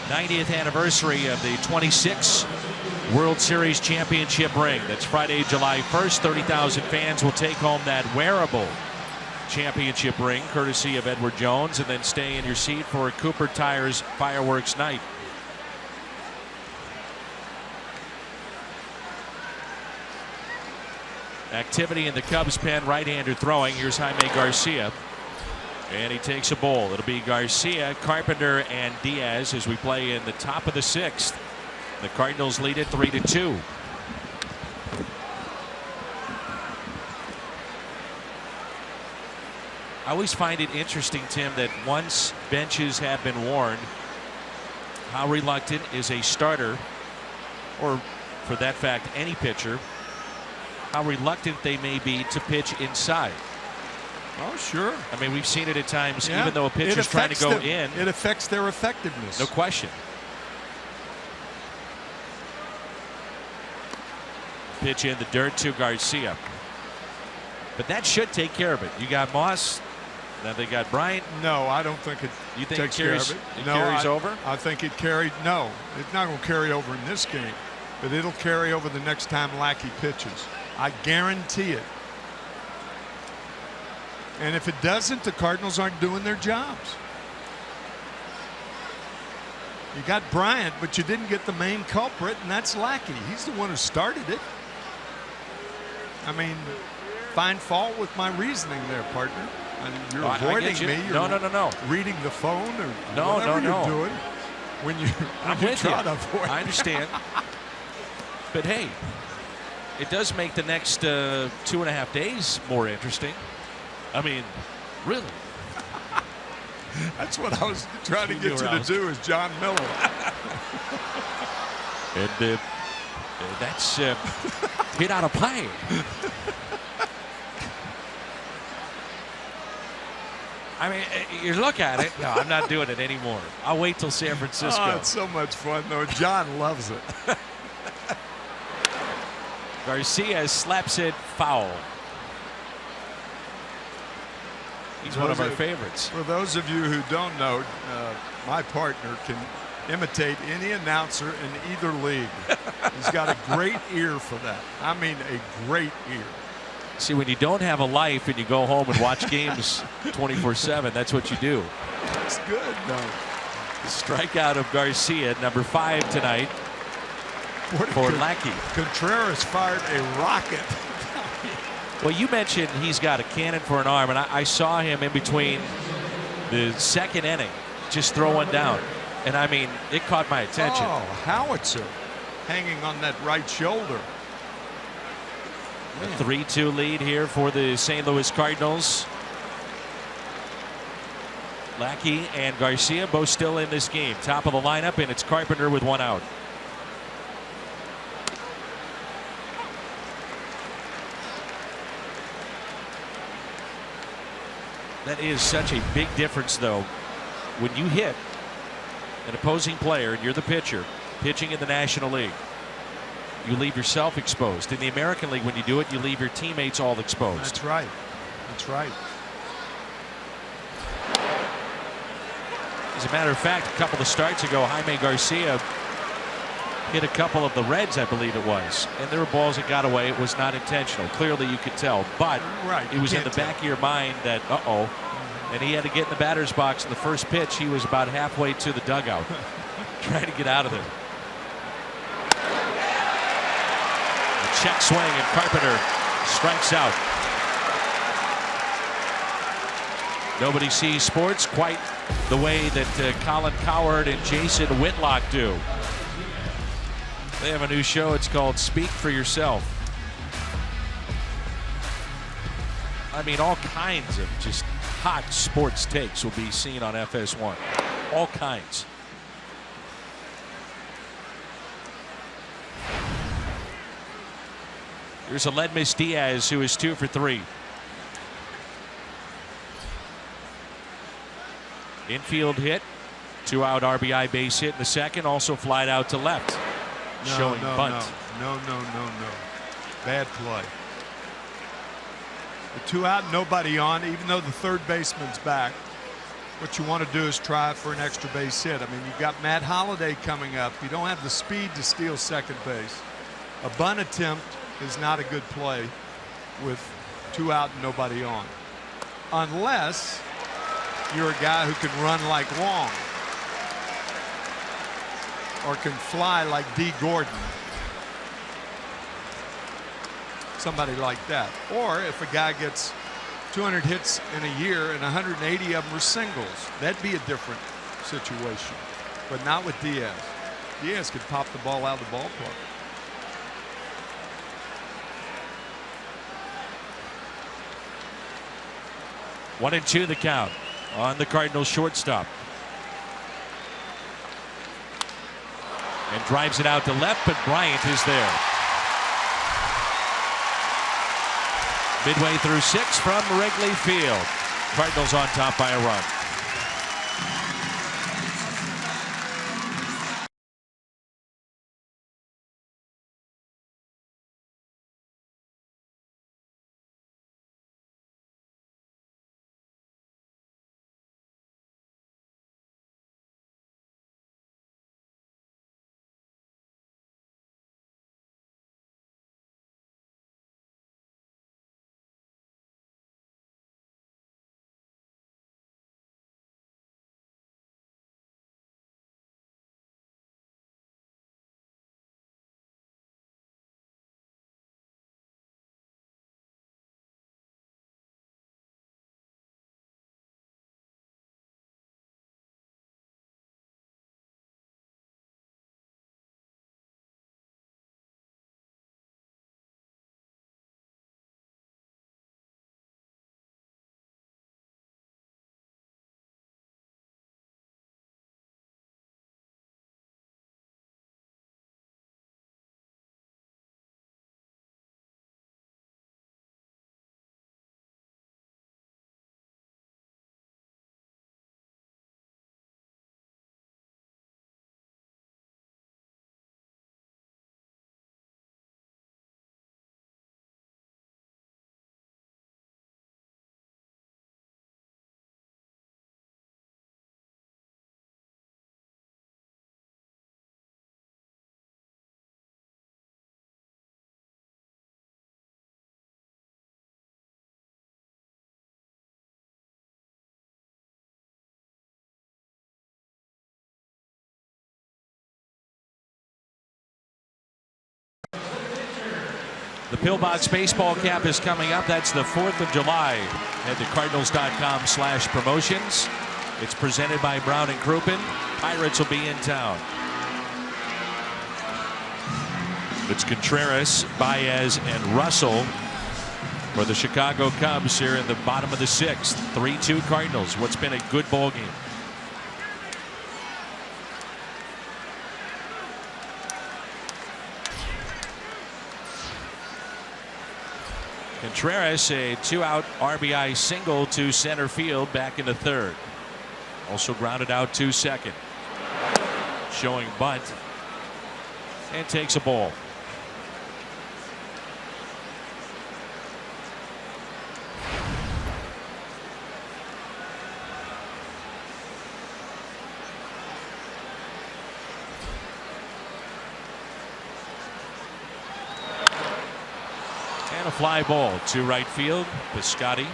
90th anniversary of the 26 World Series championship ring. That's Friday, July 1st. 30,000 fans will take home that wearable championship ring, courtesy of Edward Jones, and then stay in your seat for Cooper Tire's fireworks night. Activity in the Cubs pen, right-hander throwing. Here's Jaime Garcia. And he takes a ball. It'll be Garcia, Carpenter, and Diaz as we play in the top of the 6th. The Cardinals lead it 3-2. I always find it interesting, Tim, that once benches have been worn, how reluctant is a starter, or for that fact, any pitcher, how reluctant they may be to pitch inside.
Oh, sure.
I mean, we've seen it at times, even though a pitcher's trying to go in.
It affects their effectiveness.
No question. Pitch in the dirt to Garcia. But that should take care of it. You got Moss. Now they got Bryant.
No, I don't think it
You think
takes
it carries,
care of it.
it
No,
carries over?
I think it carried. No, it's not going to carry over in this game, but it'll carry over the next time Lackey pitches. I guarantee it. And if it doesn't, the Cardinals aren't doing their jobs. You got Bryant, but you didn't get the main culprit, and that's Lackey. He's the one who started it. I mean, find fault with my reasoning there, partner. And you're avoiding me. You're
No.
reading the phone or
No,
whatever
no.
you're doing when you
I'm
you
with
try
you.
to avoid.
I understand. But hey, it does make the next 2.5 days more interesting. I mean, really.
That's what I was trying to get you to do, is John Miller.
And that's hit out of play. I mean, you look at it. No, I'm not doing it anymore. I'll wait till San Francisco.
Oh, it's so much fun, though. John loves it.
Garcia slaps it foul. He's one of our favorites.
For those of you who don't know, my partner can imitate any announcer in either league. He's got a great ear for that. I mean, a great ear.
See, when you don't have a life and you go home and watch games 24/7, that's what you do.
That's good, though.
Strikeout of Garcia, number 5 tonight for Lackey.
Contreras fired a rocket.
Well, you mentioned he's got a cannon for an arm, and I saw him in between the second inning just throw one down. And, I mean, it caught my attention.
Oh, howitzer hanging on that right shoulder.
A 3-2 lead here for the St. Louis Cardinals. Lackey and Garcia both still in this game. Top of the lineup, and it's Carpenter with 1 out. That is such a big difference, though. When you hit an opposing player and you're the pitcher pitching in the National League, you leave yourself exposed. In the American League, when you do it, you leave your teammates all exposed.
That's right. That's right.
As a matter of fact, a couple of starts ago, Jaime Garcia hit a couple of the Reds, I believe it was. And there were balls that got away. It was not intentional. Clearly, you could tell. But it was in the back of your mind that, uh-oh. And he had to get in the batter's box in the first pitch. He was about halfway to the dugout trying to get out of there. A check swing, and Carpenter strikes out. Nobody sees sports quite the way that Colin Cowherd and Jason Whitlock do. They have a new show. It's called Speak for Yourself. I mean, all kinds of just hot sports takes will be seen on FS1. All kinds. Here's Aledmys Diaz, who is 2 for 3. Infield hit. 2-out RBI base hit in the second. Also flied out to left. Showing bunt.
No. Bad play. The 2 out, nobody on, even though the third baseman's back. what you want to do is try for an extra base hit. I mean, you've got Matt Holliday coming up. You don't have the speed to steal second base. A bunt attempt is not a good play with 2 out and nobody on, unless you're a guy who can run like Long or can fly like D. Gordon. Somebody like that. Or if a guy gets 200 hits in a year and 180 of them are singles, that'd be a different situation. But not with Diaz. Diaz could pop the ball out of the ballpark.
One and two the count on the Cardinals shortstop. And drives it out to left, but Bryant is there. Midway through 6 from Wrigley Field. Cardinals on top by a run. The Pillbox baseball cap is coming up. That's the 4th of July. Head to cardinals.com/promotions. It's presented by Brown and Crouppen. Pirates will be in town. It's Contreras, Baez, and Russell for the Chicago Cubs here in the bottom of the 6th. 3-2 Cardinals. What's been a good ball game. Contreras, a 2-out RBI single to center field back in the 3rd. Also grounded out to second. Showing bunt. And takes a ball. And a fly ball to right field. Piscotty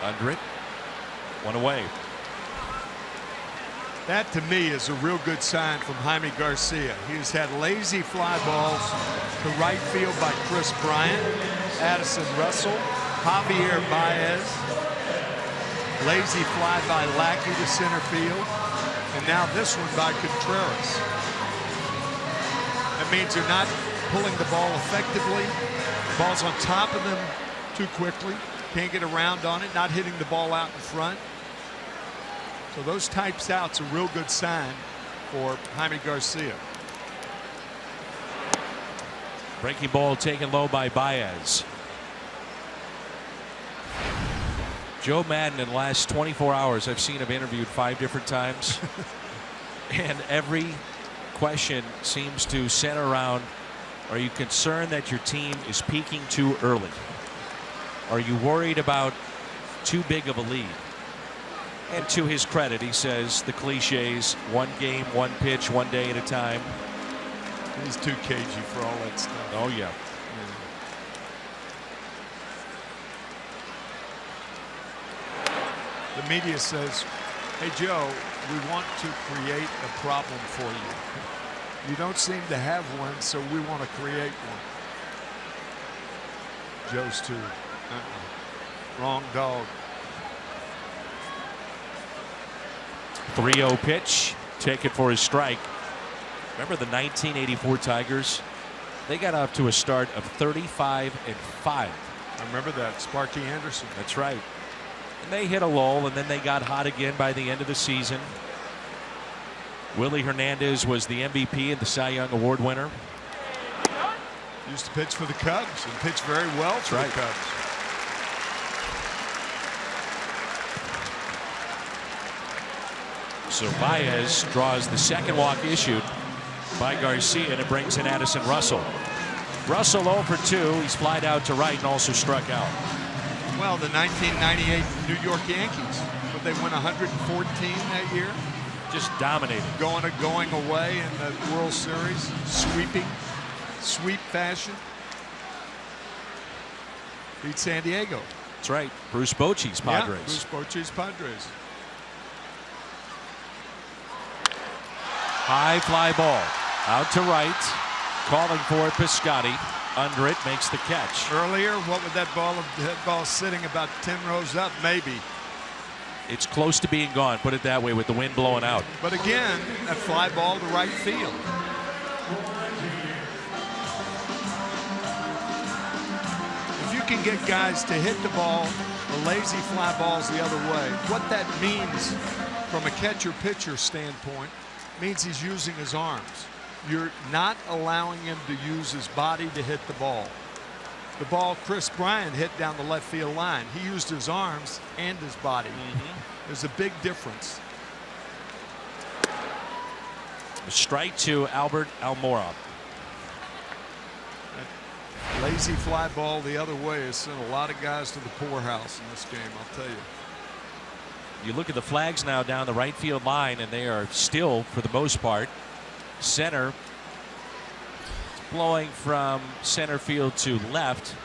under it. 1 away.
That to me is a real good sign from Jaime Garcia. He has had lazy fly balls to right field by Chris Bryant, Addison Russell, Javier Baez. Lazy fly by Lackey to center field. And now this one by Contreras. That means they're not pulling the ball effectively. The ball's on top of them too quickly. Can't get around on it. Not hitting the ball out in front. So those types out's a real good sign for Jaime Garcia.
Breaking ball taken low by Baez. Joe Madden in the last 24 hours I've seen him interviewed 5 different times. And every question seems to center around, are you concerned that your team is peaking too early? Are you worried about too big of a lead? And to his credit, he says the cliches: one game, one pitch, one day at a time.
He's too cagey for all that stuff.
Oh, yeah.
The media says, hey, Joe, we want to create a problem for you. You don't seem to have one, so we want to create one. Joe's too. Wrong dog.
3-0 pitch. Take it for his strike. Remember the 1984 Tigers? They got off to a start of 35-5.
I remember that. Sparky Anderson.
That's right. And they hit a lull, and then they got hot again by the end of the season. Willie Hernandez was the MVP and the Cy Young Award winner.
Used to pitch for the Cubs and pitched very well for the Cubs.
So Baez draws the second walk issued by Garcia, and it brings in Addison Russell. Russell 0 for 2. He's flied out to right and also struck out.
Well, the 1998 New York Yankees, but they won 114 that year.
Just dominated.
Going away in the World Series, sweep fashion. Beat San Diego.
That's right. Bruce Bochy's Padres.
Yeah, Bruce Bochy's Padres.
High fly ball out to right, calling for it. Piscotty under it, makes the catch.
Earlier, what would that ball sitting about 10 rows up, maybe.
It's close to being gone, put it that way, with the wind blowing out.
But again, that fly ball to right field. If you can get guys to hit the ball, the lazy fly balls the other way, what that means from a catcher-pitcher standpoint means he's using his arms. You're not allowing him to use his body to hit the ball. The ball Chris Bryant hit down the left field line, he used his arms and his body. There's a big difference.
A strike to Albert Almora.
That lazy fly ball the other way has sent a lot of guys to the poorhouse in this game, I'll tell you.
You look at the flags now down the right field line, and they are still, for the most part, center. It's blowing from center field to left,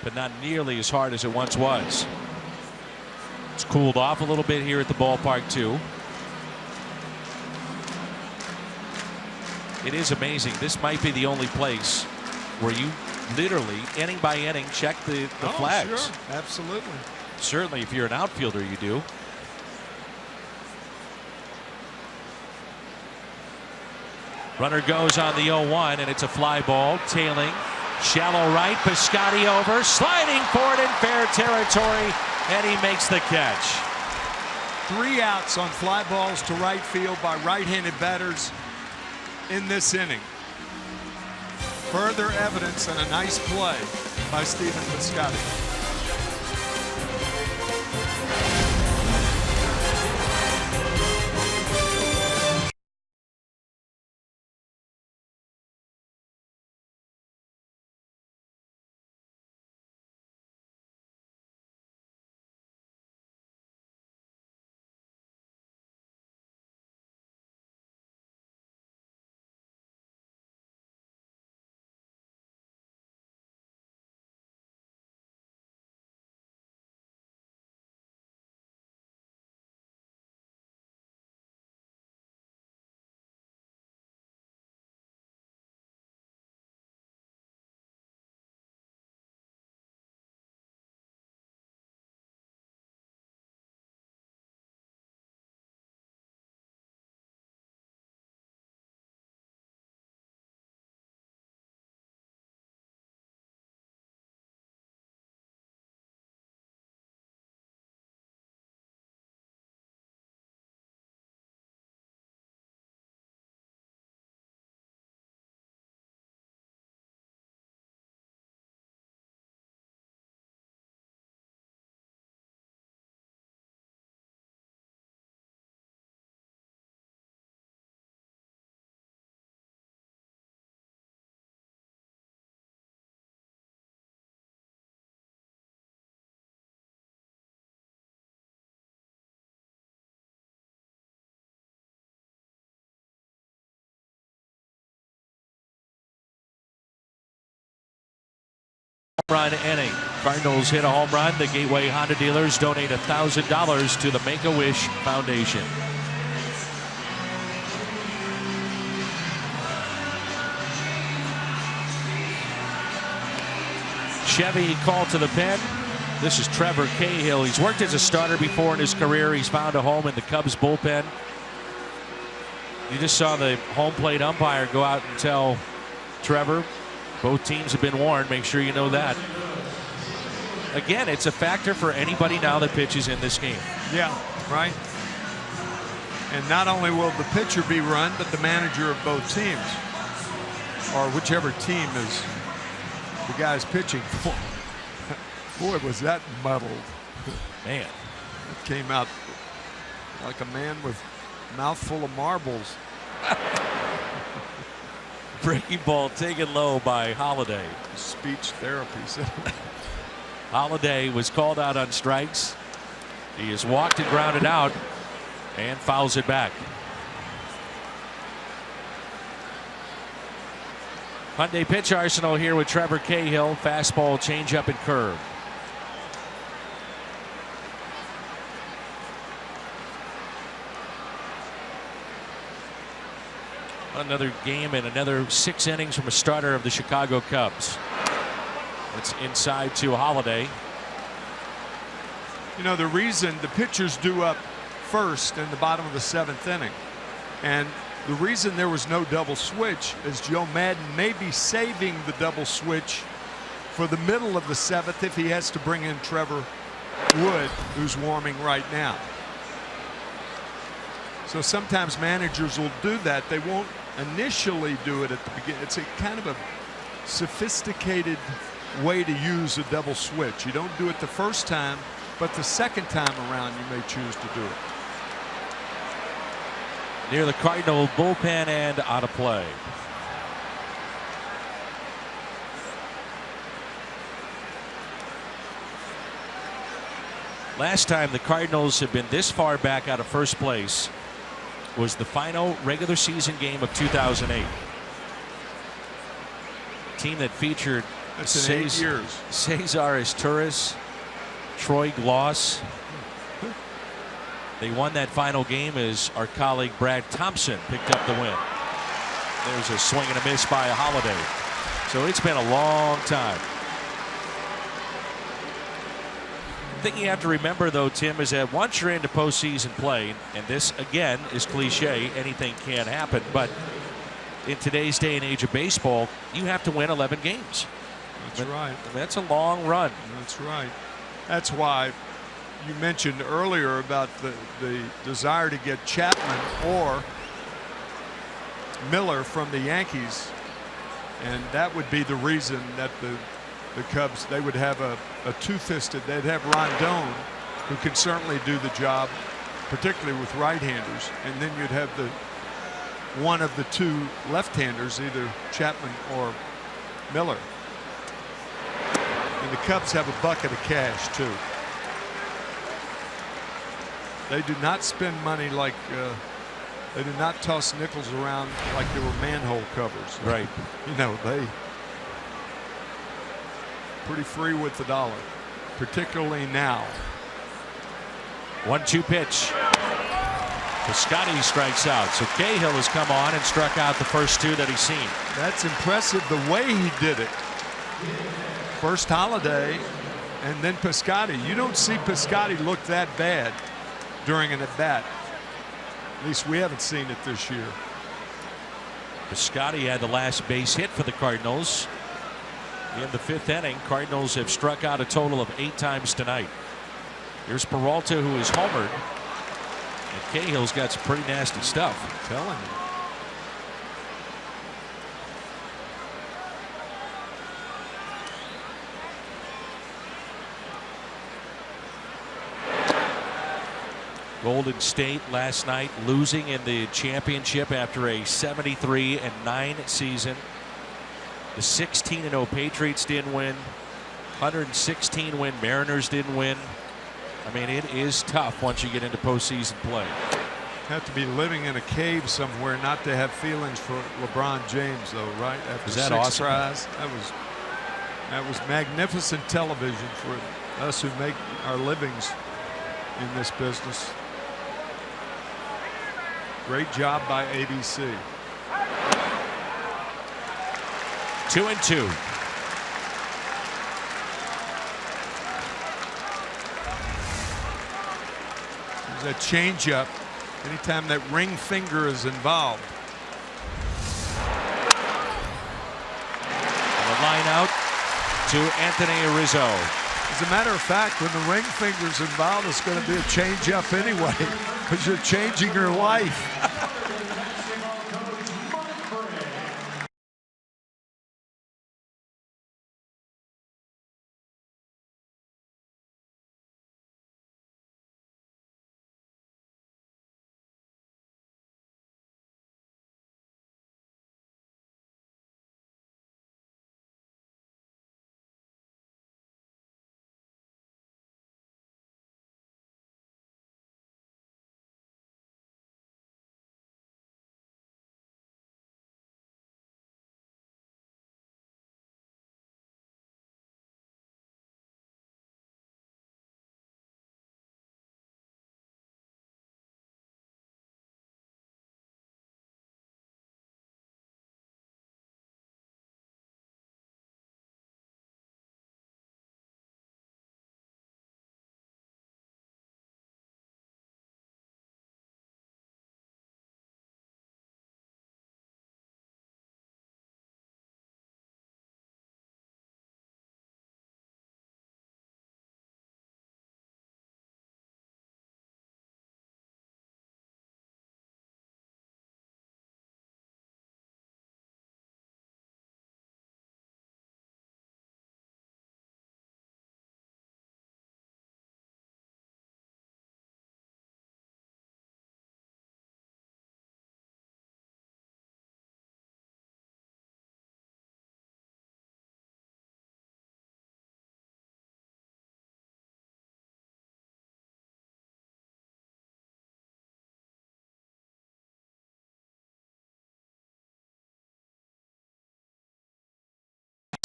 but not nearly as hard as it once was. It's cooled off a little bit here at the ballpark, too. It is amazing. This might be the only place where you literally, inning by inning, check the flags.
Sure. Absolutely.
Certainly, if you're an outfielder, you do. Runner goes on the 0-1, and it's a fly ball, tailing, shallow right, Piscotty over, sliding forward in fair territory, and he makes the catch.
3 outs on fly balls to right field by right-handed batters in this inning. Further evidence and a nice play by Stephen Piscotty.
run inning. Cardinals hit a home run. The Gateway Honda dealers donate $1,000 to the Make-A-Wish Foundation. Chevy called to the pen. This is Trevor Cahill. He's worked as a starter before in his career. He's found a home in the Cubs bullpen. You just saw the home plate umpire go out and tell Trevor, both teams have been warned. Make sure you know that. Again, it's a factor for anybody now that pitches in this game.
Yeah, right. And not only will the pitcher be run, but the manager of both teams, or whichever team is the guy's pitching for. Boy, was that muddled.
Man.
It came out like a man with a mouthful of marbles.
Breaking ball taken low by Holliday.
Speech therapy.
Holliday was called out on strikes. He has walked and grounded out and fouls it back. Hyundai pitch arsenal here with Trevor Cahill. Fastball, changeup, and curve. Another game and another 6 innings from a starter of the Chicago Cubs. It's inside to Holliday.
You know, the reason the pitchers due up first in the bottom of the 7th inning, and the reason there was no double switch is Joe Madden may be saving the double switch for the middle of the 7th if he has to bring in Trevor Wood, who's warming right now. So sometimes managers will do that. They won't initially do it at the beginning. It's a kind of a sophisticated way to use a double switch. You don't do it the first time, but the second time around you may choose to do it.
Near the Cardinal bullpen and out of play. Last time the Cardinals have been this far back out of first place was the final regular season game of 2008. Team that featured
That's in 8 years.
Cesar Izturis, Troy Gloss. They won that final game as our colleague Brad Thompson picked up the win. There's a swing and a miss by Holliday. So it's been a long time. The thing you have to remember, though, Tim, is that once you're into postseason play, and this again is cliche, anything can happen, but in today's day and age of baseball, you have to win 11 games.
That's right.
That's a long run.
That's right. That's why you mentioned earlier about the desire to get Chapman or Miller from the Yankees, and that would be the reason that the Cubs, they would have a two-fisted. They'd have Rondon, who can certainly do the job, particularly with right-handers, and then you'd have the one of the two left-handers, either Chapman or Miller. And the Cubs have a bucket of cash too. They do not spend money like they do not toss nickels around like they were manhole covers.
Right.
You know, they pretty free with the dollar, particularly now.
1-2 pitch. Piscotty strikes out. So Cahill has come on and struck out the first 2 that he's seen.
That's impressive the way he did it. First Holliday and then Piscotty. You don't see Piscotty look that bad during an at-bat. At least we haven't seen it this year.
Piscotty had the last base hit for the Cardinals in the 5th inning. Cardinals have struck out a total of 8 times tonight. Here's Peralta, who is homered. And Cahill's got some pretty nasty stuff.
I'm telling you.
Golden State last night losing in the championship after a 73-9 season. The 16-0 Patriots didn't win. 116-win Mariners didn't win. I mean, it is tough once you get into postseason play.
Have to be living in a cave somewhere not to have feelings for LeBron James, though, right? After
Is that
6
awesome?
tries, that was That was magnificent television for us who make our livings in this business. Great job by ABC.
2-2.
There's a changeup anytime that ring finger is involved.
And the line out to Anthony Rizzo.
As a matter of fact, when the ring finger's involved, it's going to be a changeup anyway, because you're changing your life.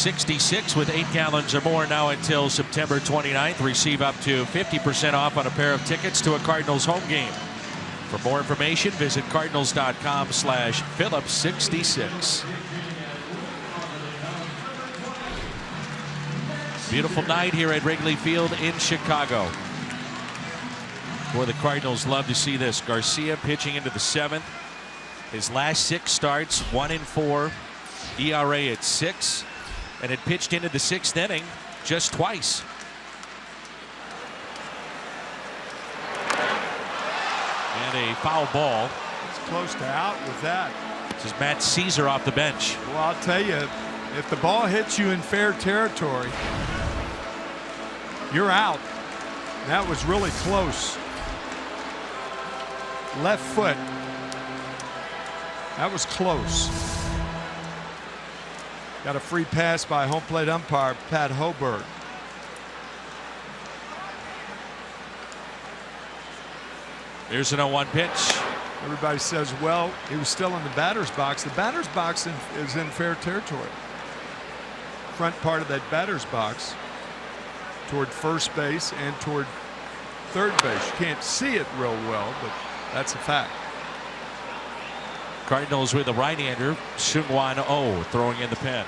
$66 with 8 gallons or more now until September 29th. Receive up to 50% off on a pair of tickets to a Cardinals home game. For more information, visit cardinals.com/Phillips66. Beautiful night here at Wrigley Field in Chicago. Boy, the Cardinals love to see this. Garcia pitching into the 7th. His last 6 starts, 1-4, ERA at 6. And had pitched into the 6th inning just twice. And a foul ball.
It's close to out with that.
This is Matt Caesar off the bench.
Well, I'll tell you, if the ball hits you in fair territory, you're out. That was really close. Left foot. That was close. Got a free pass by home plate umpire Pat Hoberg.
Here's an 0-1 pitch.
Everybody says, well, he was still in the batter's box. The batter's box is in fair territory. Front part of that batter's box toward first base and toward third base. You can't see it real well, but that's a fact.
Cardinals with a right-hander, Seung-Hwan Oh, throwing in the pen.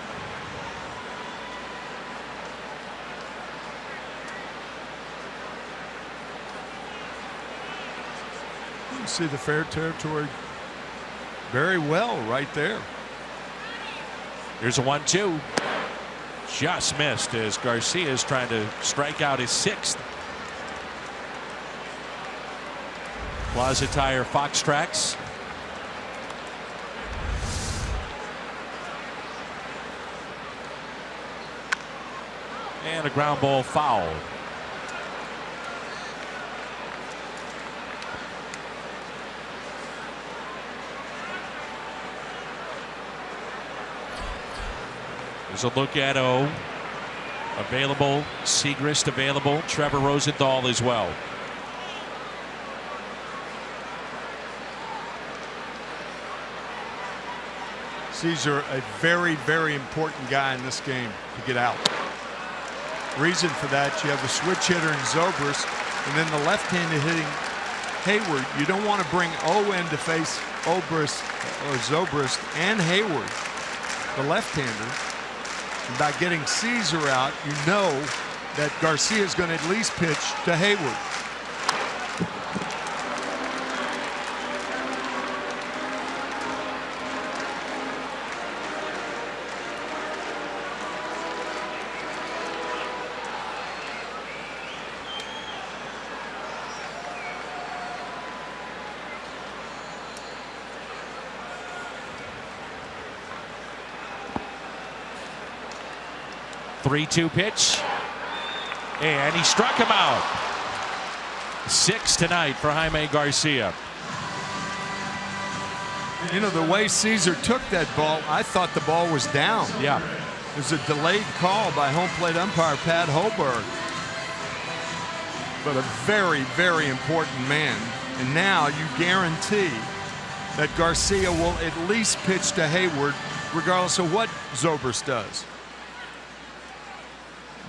You can see the fair territory very well right there.
Here's a 1-2. Just missed as Garcia is trying to strike out his 6th. Plaza Tire Fox Tracks. And a ground ball foul. There's a look at O. Available. Segrist available. Trevor Rosenthal as well.
Caesar, a very, very important guy in this game to get out. Reason for that, you have the switch hitter in Zobrist, and then the left-handed hitting Hayward. You don't want to bring Owen to face Zobrist and Hayward, the left-hander. And by getting Caesar out, you know that Garcia is going to at least pitch to Hayward.
Three-two pitch, and he struck him out. 6 tonight for Jaime Garcia.
You know, the way Caesar took that ball, I thought the ball was down.
Yeah.
It was a delayed call by home plate umpire Pat Holberg. But a very, very important man. And now you guarantee that Garcia will at least pitch to Hayward regardless of what Zobrist does.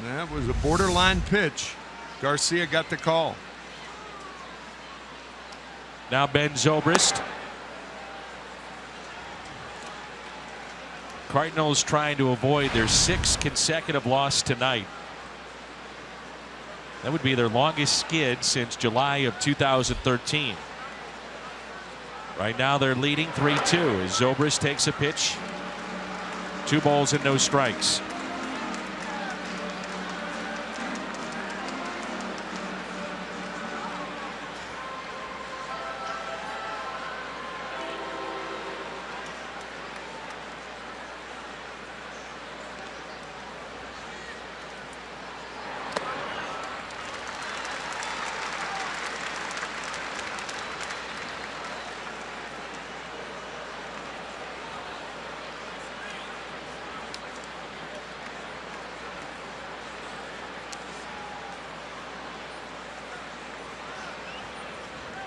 That was a borderline pitch. Garcia got the call.
Now Ben Zobrist. Cardinals trying to avoid their 6th consecutive loss tonight. That would be their longest skid since July of 2013. Right now they're leading 3-2 as Zobrist takes a pitch. 2 balls and no strikes.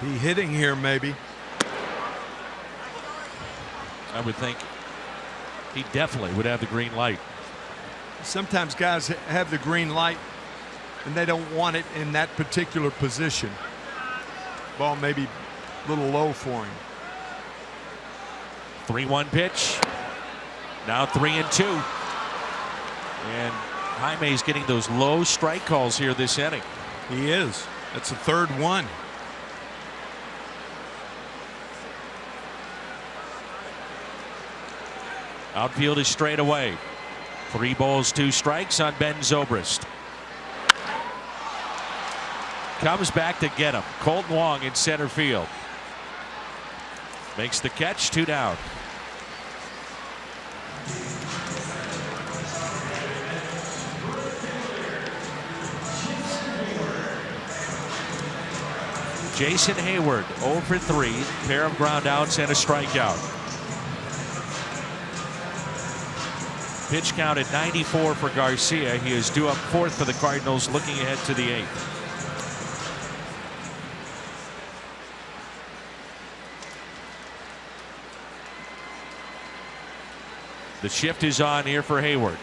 He hitting here, maybe.
I would think he definitely would have the green light.
Sometimes guys have the green light and they don't want it in that particular position. Ball maybe a little low for him.
3-1 pitch. Now 3-2. And Jaime's getting those low strike calls here this inning.
He is. That's the 3rd one.
Outfield is straight away. 3 balls, 2 strikes on Ben Zobrist. Comes back to get him. Colton Wong in center field. Makes the catch, 2 down. Jason Hayward 0 for 3. Pair of ground outs and a strikeout. Pitch count at 94 for Garcia. He is due up 4th for the Cardinals, looking ahead to the 8th. The shift is on here for Hayward.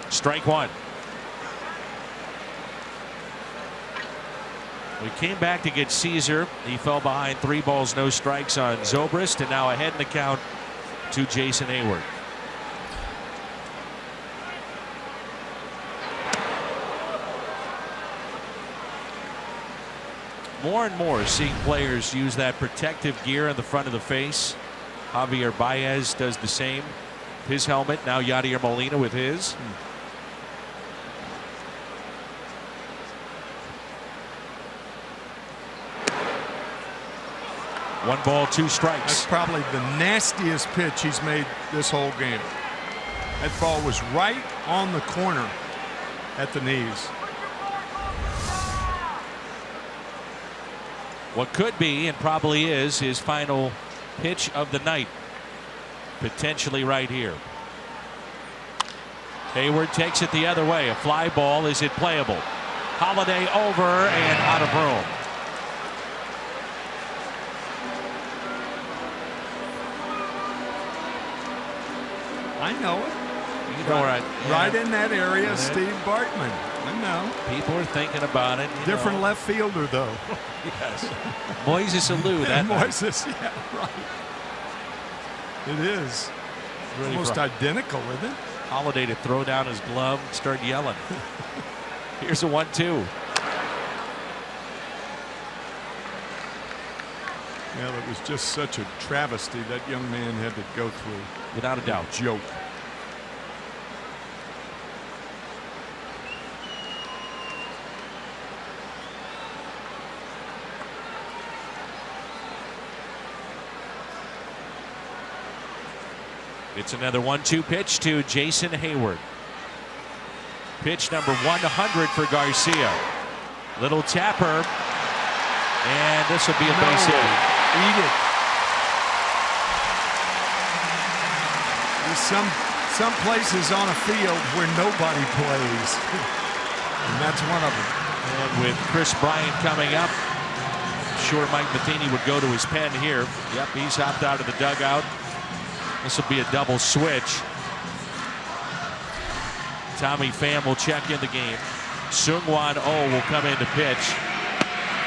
Strike 1. We came back to get Caesar. He fell behind 3 balls, no strikes on Zobrist, and now ahead in the count to Jason Hayward. More and more seeing players use that protective gear in the front of the face. Javier Baez does the same. His helmet, now Yadier Molina with his. 1 ball, 2 strikes.
That's probably the nastiest pitch he's made this whole game. That ball was right on the corner at the knees.
What could be, and probably is, his final pitch of the night. Potentially right here. Hayward takes it the other way. A fly ball. Is it playable? Holliday over and out of room.
I know it.
You know,
right in that area, Steve Bartman. I know.
People are thinking about it.
Different left fielder, though.
Yes. Moises Alou. That
Moises, yeah, right. It is.
Really
almost identical, isn't it?
Holliday to throw down his glove and start yelling. Here's a 1-2.
Yeah, that was just such a travesty that young man had to go through.
Without a doubt.
Joke.
It's another 1-2 pitch to Jason Hayward. Pitch number 100 for Garcia. Little tapper. And this will be a base hit.
Eat it. There's some places on a field where nobody plays. And that's one of them.
And with Chris Bryant coming up, I'm sure Mike Matheny would go to his pen here. Yep, he's hopped out of the dugout. This will be a double switch. Tommy Pham will check in the game. Seung-Hwan Oh will come in to pitch.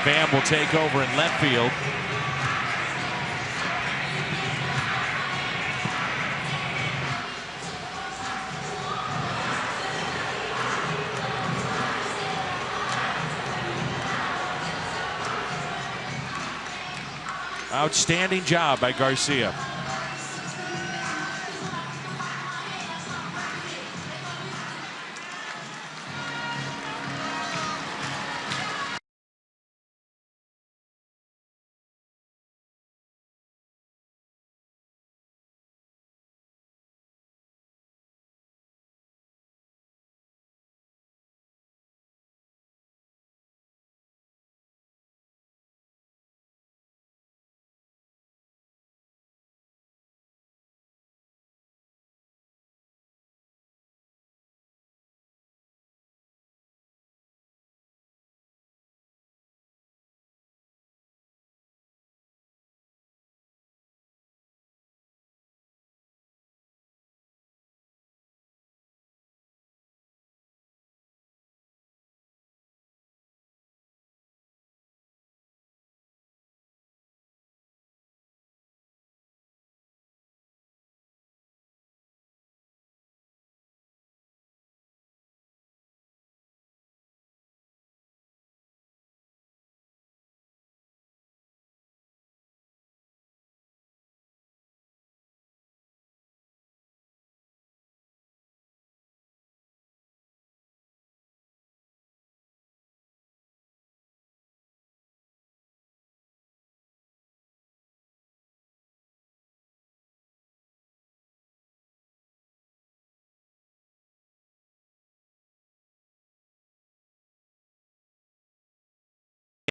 Pham will take over in left field. Outstanding job by Garcia.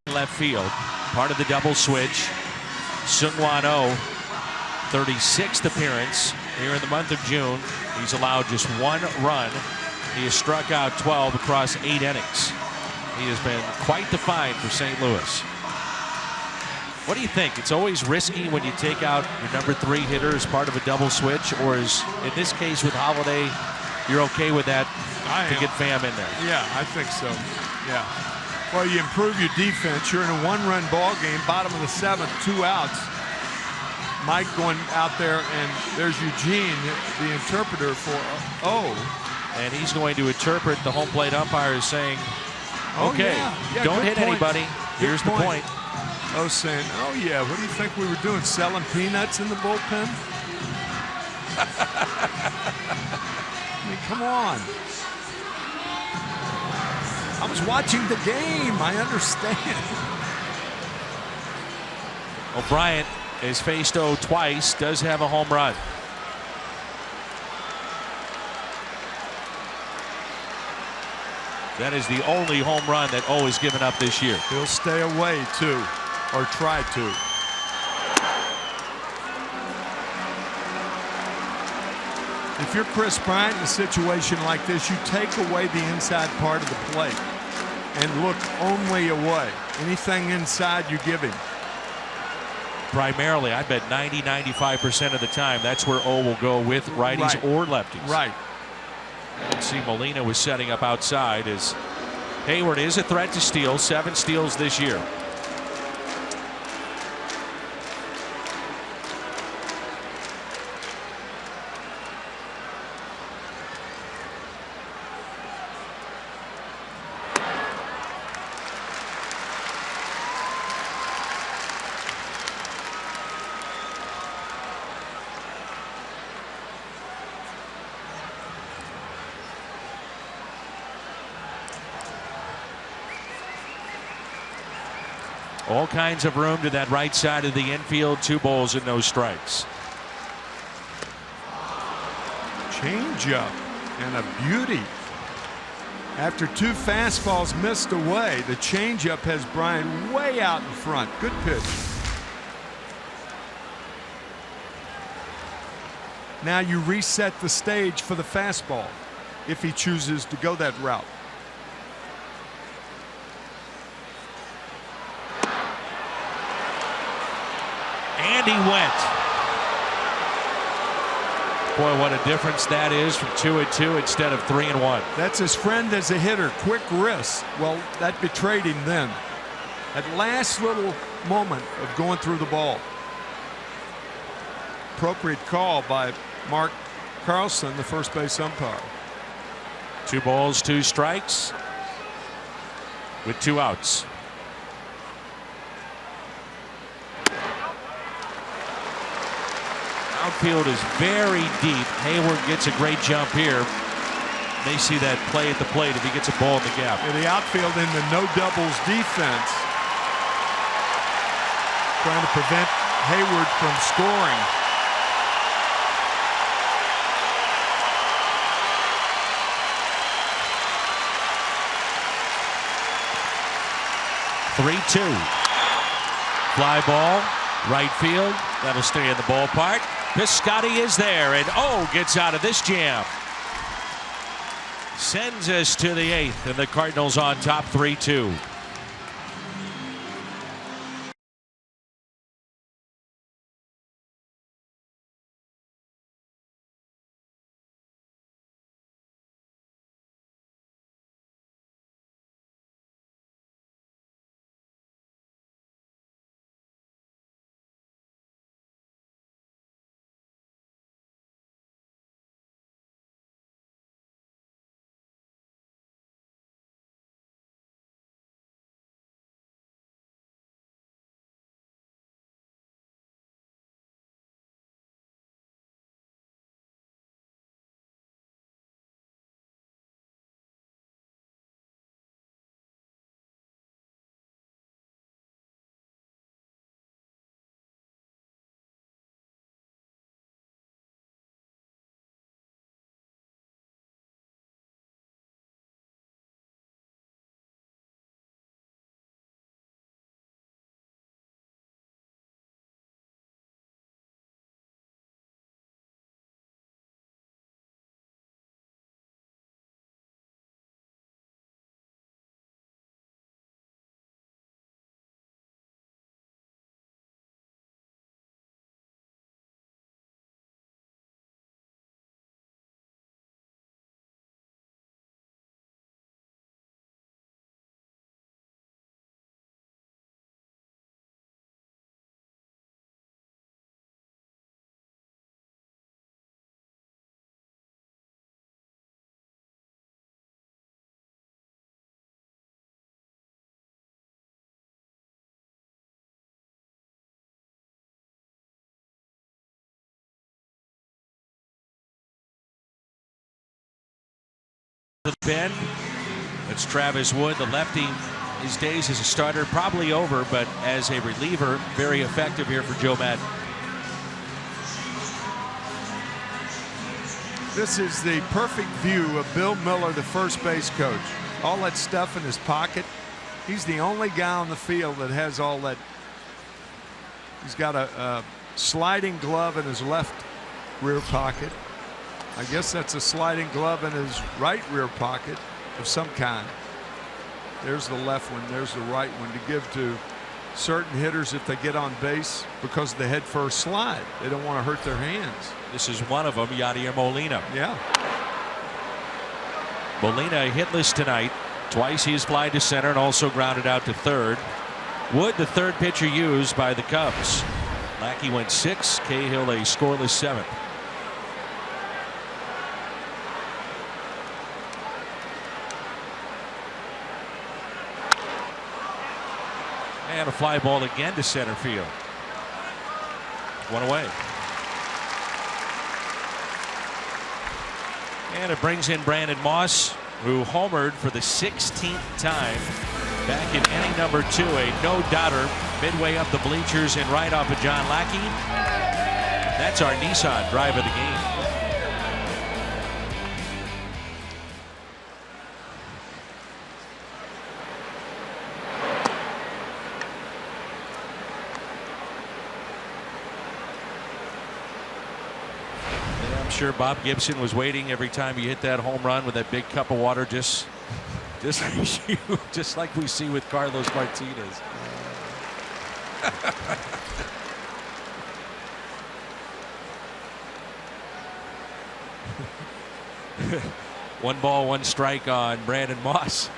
Left field, part of the double switch. Seung-Hwan Oh, 36th appearance here in the month of June. He's allowed just 1 run. He has struck out 12 across 8 innings. He has been quite the find for St. Louis. What do you think? It's always risky when you take out your number 3 hitter as part of a double switch, or is, in this case with Holliday, you're okay with that to get Pham in there?
Yeah, I think so. Yeah. Well, you improve your defense. You're in a 1-run ball game, bottom of the 7th, 2 outs. Mike going out there, and there's Eugene, the interpreter for O.
And he's going to interpret the home plate umpire as saying, okay, don't hit anybody. Here's the point.
O saying, oh yeah, what do you think we were doing, selling peanuts in the bullpen? I mean, come on. I was watching the game. I understand.
O'Brien has faced O twice, does have a home run. That is the only home run that O has given up this year.
He'll stay away, too, or try to. If you're Chris Bryant in a situation like this, you take away the inside part of the plate and look only away. Anything inside, you give him.
Primarily, I bet 90-95% of the time, that's where O will go with righties or lefties.
Right.
Let's see, Molina was setting up outside as Hayward is a threat to steal. 7 steals this year. All kinds of room to that right side of the infield. 2 balls and no strikes.
Changeup and a beauty. After 2 fastballs missed away, the changeup has Brian way out in front. Good pitch. Now you reset the stage for the fastball if he chooses to go that route.
And he went. Boy, what a difference that is from 2-2 instead of 3-1.
That's his friend as a hitter. Quick wrist. Well, that betrayed him then. That last little moment of going through the ball. Appropriate call by Mark Carlson, the first base umpire.
2 balls, 2 strikes with 2 outs. Outfield is very deep. Hayward gets a great jump here. May see that play at the plate if he gets a ball in the gap.
And the outfield in the no doubles defense, trying to prevent Hayward from scoring.
(3-2). Fly ball, right field. That'll stay in the ballpark. Piscotty is there, and gets out of this jam. Sends us to the 8th, and the Cardinals on top 3-2. The bend. That's Travis Wood, the lefty. His days as a starter probably over, but as a reliever, very effective here for Joe Madden.
This is the perfect view of Bill Miller, the first base coach. All that stuff in his pocket. He's the only guy on the field that has all that. He's got a sliding glove in his left rear pocket. I guess that's a sliding glove in his right rear pocket of some kind. There's the left one. There's the right one to give to certain hitters if they get on base because of the head first slide. They don't want to hurt their hands.
This is one of them, Yadier Molina.
Yeah.
Molina hitless tonight. Twice he's flied to center and also grounded out to third. Wood, the third pitcher used by the Cubs. Lackey went 6, Cahill a scoreless 7th. And a fly ball again to center field. One away. And it brings in Brandon Moss, who homered for the 16th time back in inning number 2. A no-doubter midway up the bleachers and right off of John Lackey. That's our Nissan drive of the game. I'm sure Bob Gibson was waiting every time you hit that home run with that big cup of water, just like you, just like we see with Carlos Martinez. One ball, one strike on Brandon Moss.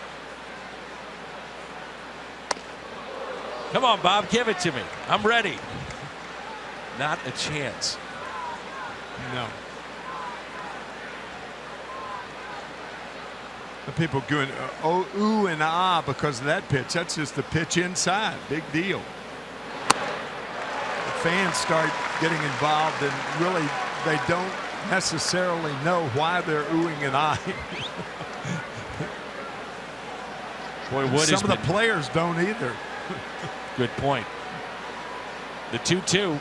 Come on, Bob, give it to me. I'm ready. Not a chance.
No. The people going oh, ooh and ah because of that pitch. That's just the pitch inside. Big deal. The fans start getting involved, and really they don't necessarily know why they're oohing and ahhing.
Boy, Wood
some of the players don't either.
Good point. The 2-2.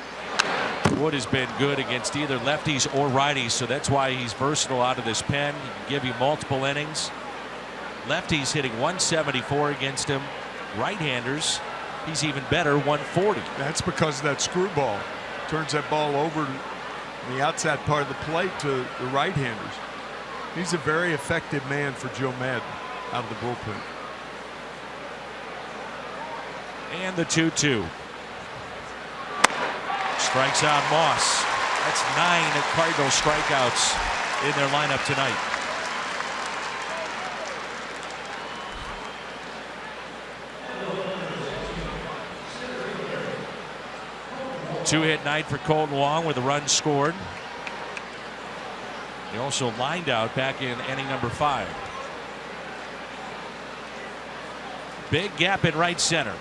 Wood has been good against either lefties or righties, so that's why he's versatile out of this pen. He can give you multiple innings. Lefties hitting 174 against him. Right-handers, he's even better, 140.
That's because of that screwball. Turns that ball over on the outside part of the plate to the right-handers. He's a very effective man for Joe Madden out of the bullpen.
And the 2-2. Strikes out Moss. That's 9 Cardinal strikeouts in their lineup tonight. Two-hit night for Colton Wong with a run scored. He also lined out back in inning number 5. Big gap in right center.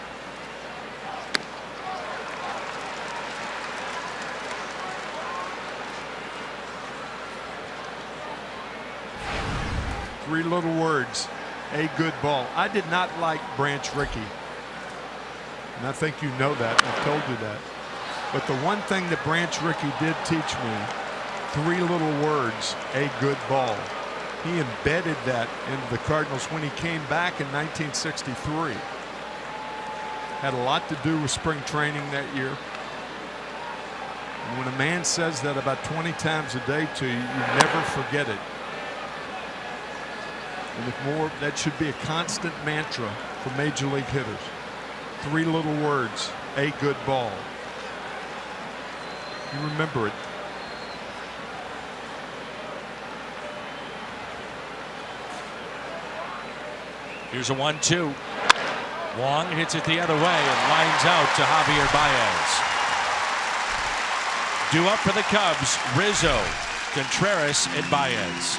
Three little words. A good ball. I did not like Branch Rickey. And I think you know that. I've told you that. But the one thing that Branch Rickey did teach me, 3 little words, a good ball. He embedded that into the Cardinals when he came back in 1963. Had a lot to do with spring training that year. And when a man says that about 20 times a day to you, you never forget it. And if more, that should be a constant mantra for major league hitters. 3 little words, a good ball. You remember it.
Here's a 1-2. Wong hits it the other way and lines out to Javier Baez. Due up for the Cubs, Rizzo, Contreras, and Baez.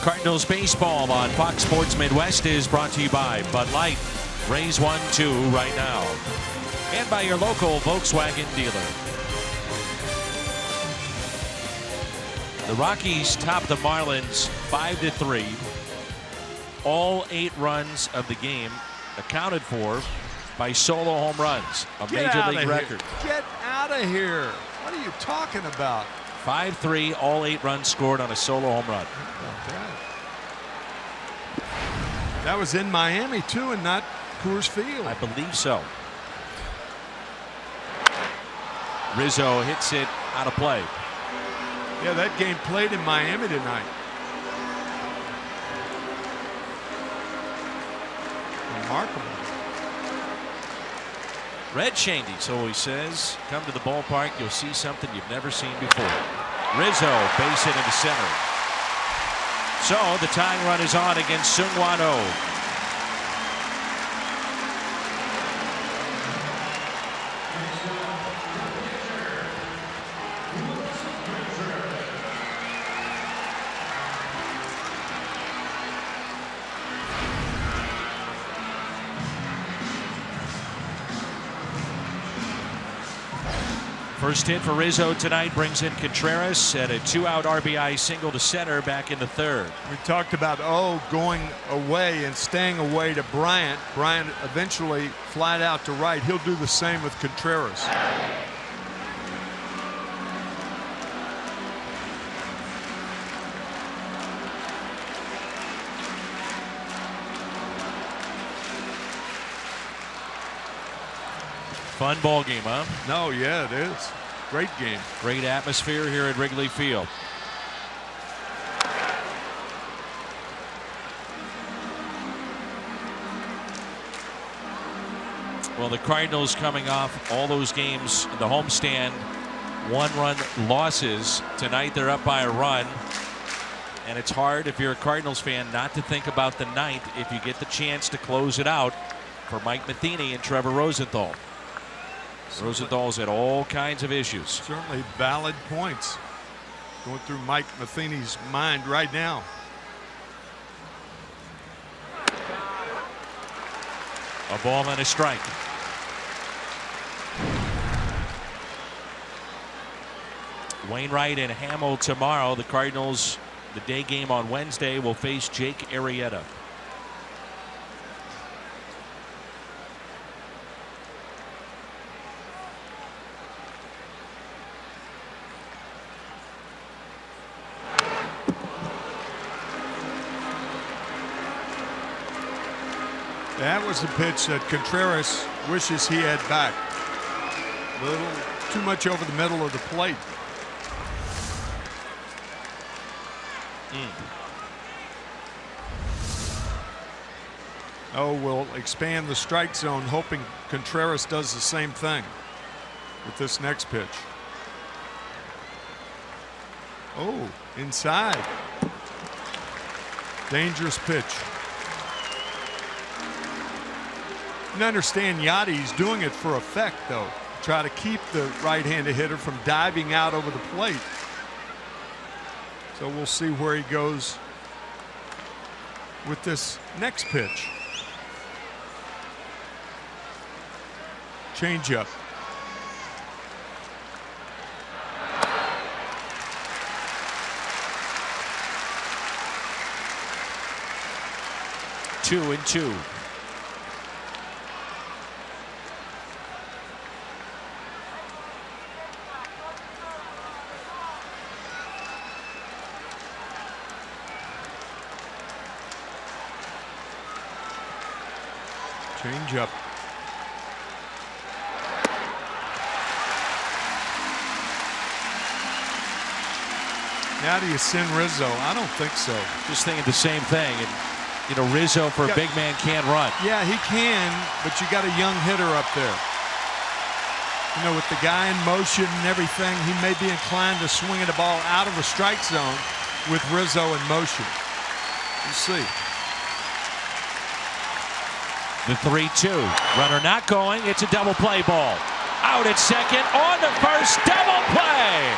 Cardinals baseball on Fox Sports Midwest is brought to you by Bud Light. Raise 1-2 right now. And by your local Volkswagen dealer. The Rockies top the Marlins 5-3. All 8 runs of the game accounted for by solo home runs, a major league record.
Get out of here. What are you talking about?
5-3, all 8 runs scored on a solo home run.
That was in Miami too, and not Coors Field.
I believe so. Rizzo hits it out of play.
Yeah, that game played in Miami tonight. Remarkable.
Red Shandy, so he says, come to the ballpark, you'll see something you've never seen before. Rizzo base hit into center. So the tying run is on against Seung-Hwan Oh. First hit for Rizzo tonight brings in Contreras at a 2-out RBI single to center back in the 3rd.
We talked about going away and staying away to Bryant. Bryant eventually flied out to right. He'll do the same with Contreras.
Fun ball game, huh?
No, yeah, it is. Great game.
Great atmosphere here at Wrigley Field. Well, the Cardinals coming off all those games, the homestand, 1-run losses. Tonight they're up by a run. And it's hard if you're a Cardinals fan not to think about the 9th if you get the chance to close it out for Mike Matheny and Trevor Rosenthal. Rosenthal's had all kinds of issues.
Certainly valid points going through Mike Matheny's mind right now.
A ball and a strike. Wainwright and Hamill tomorrow. The Cardinals, the day game on Wednesday, will face Jake Arrieta.
That was the pitch that Contreras wishes he had back. A little too much over the middle of the plate. Oh, we'll expand the strike zone, hoping Contreras does the same thing with this next pitch. Oh, inside. Dangerous pitch. You understand Yadi's doing it for effect, though. Try to keep the right-handed hitter from diving out over the plate. So we'll see where he goes with this next pitch. Changeup.
Two and two.
Changeup. Now do you send Rizzo? I don't think so.
Just thinking the same thing. And you know, Rizzo for a big man can't run.
Yeah, he can, but you got a young hitter up there. You know, with the guy in motion and everything, he may be inclined to swing the ball out of the strike zone with Rizzo in motion. We'll see.
The 3-2. Runner not going. It's a double play ball. Out at second. On to first. Double play.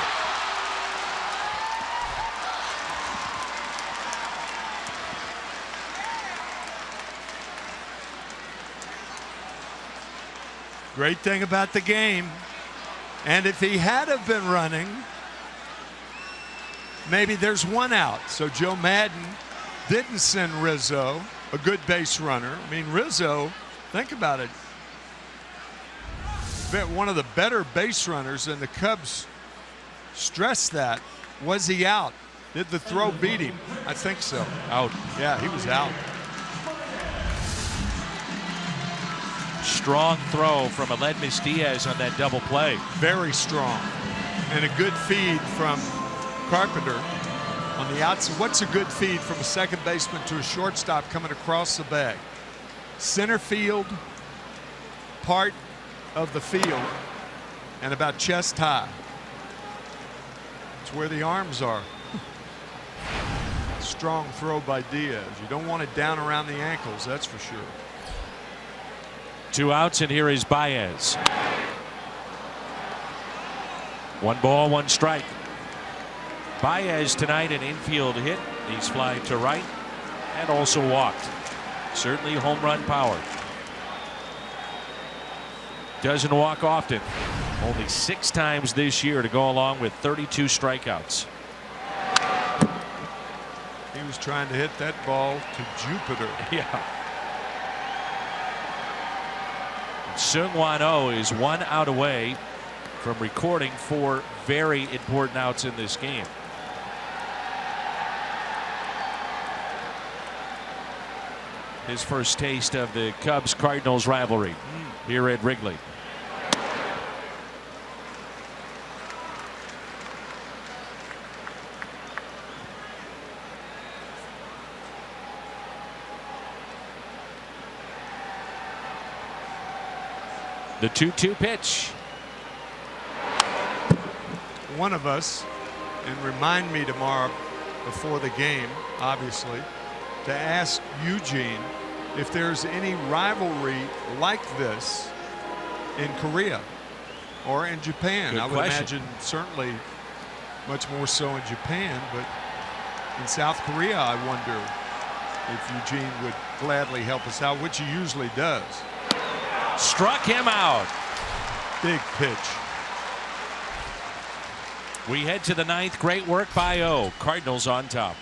Great thing about the game. And if he had have been running, maybe there's one out. So Joe Madden didn't send Rizzo, a good base runner. I mean, Rizzo, think about it, one of the better base runners, and the Cubs stressed that. Was he out? Did the throw beat him? I think so.
Out.
Yeah, he was out.
Strong throw from Aledmys Diaz on that double play.
Very strong. And a good feed from Carpenter on the outside. What's a good feed from a second baseman to a shortstop coming across the bag? Center field part of the field and about chest high. It's where the arms are. Strong throw by Diaz. You don't want it down around the ankles, that's for sure.
2 outs, and here is Baez. 1 ball, 1 strike. Baez tonight an infield hit. He's flying to right and also walked. Certainly home run power. Doesn't walk often. Only 6 times this year to go along with 32 strikeouts.
He was trying to hit that ball to Jupiter.
Yeah. Seung-Hwan Oh is 1 out away from recording 4 very important outs in this game. His first taste of the Cubs-Cardinals rivalry here at Wrigley. The 2-2 pitch.
One of us, and remind me tomorrow before the game, obviously, to ask Eugene if there's any rivalry like this in Korea or in Japan.
Good
I would
question.
imagine certainly much more so in Japan, but in South Korea, I wonder if Eugene would gladly help us out, which he usually does.
Struck him out.
Big pitch.
We head to the 9th. Great work by O. Cardinals on top.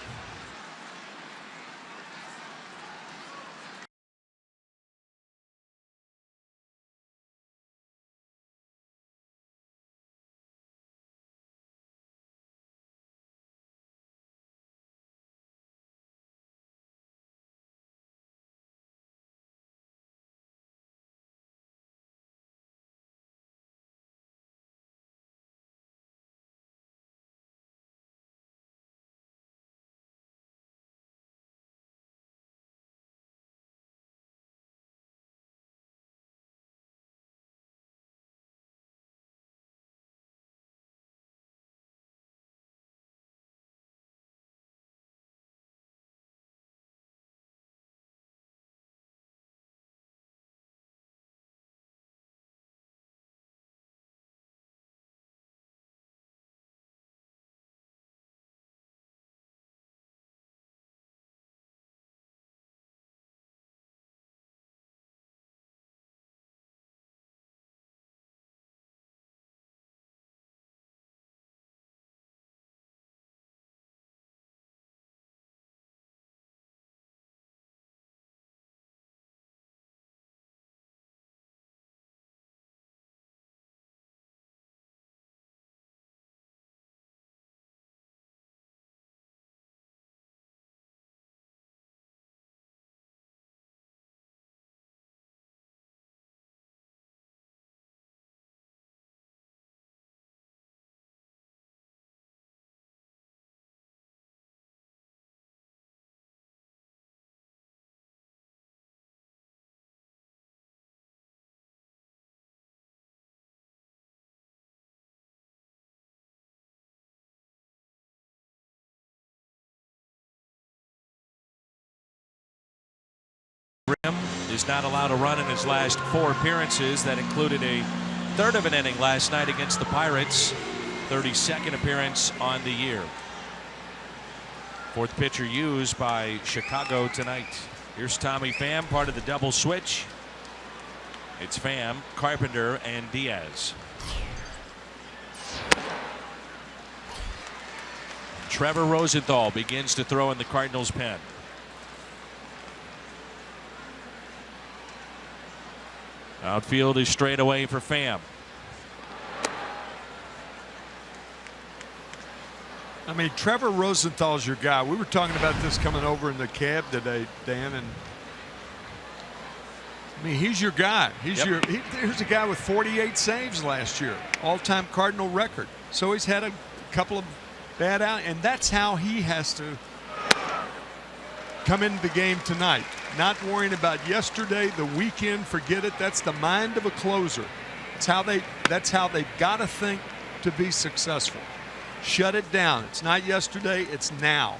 Rim is not allowed to run in his last 4 appearances. That included a 1/3 of an inning last night against the Pirates. 32nd appearance on the year. 4th pitcher used by Chicago tonight. Here's Tommy Pham, part of the double switch. It's Pham, Carpenter, and Diaz. Trevor Rosenthal begins to throw in the Cardinals' pen. Outfield is straight away for Pham.
I mean, Trevor Rosenthal's your guy. We were talking about this coming over in the cab today, Dan, and I mean, he's your guy. He's here's a guy with 48 saves last year, all-time Cardinal record. So he's had a couple of bad out, and that's how he has to come into the game tonight. Not worrying about yesterday, the weekend, forget it. That's the mind of a closer. That's how they've got to think to be successful. Shut it down. It's not yesterday, it's now.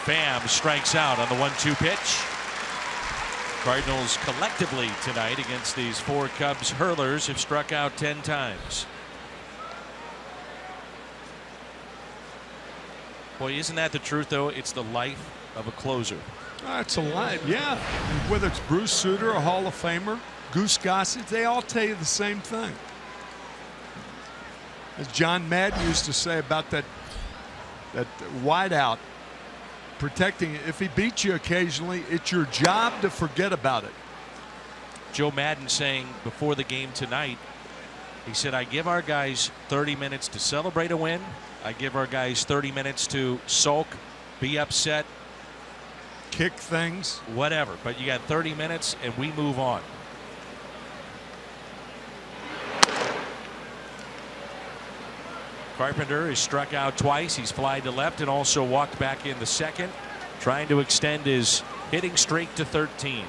Pham strikes out on the 1-2 pitch. Cardinals collectively tonight against these 4 Cubs hurlers have struck out 10 times. Boy, isn't that the truth, though? It's the life of a closer.
It's a life, yeah. And whether it's Bruce Sutter, a Hall of Famer, Goose Gossett, they all tell you the same thing. As John Madden used to say about that wideout, protecting, if he beats you occasionally, it's your job to forget about it.
Joe Madden saying before the game tonight, he said, I give our guys 30 minutes to celebrate a win. I give our guys 30 minutes to sulk, be upset,
kick things,
whatever. But you got 30 minutes and we move on. Carpenter is struck out twice. He's flied to left and also walked back in the second, trying to extend his hitting streak to 13.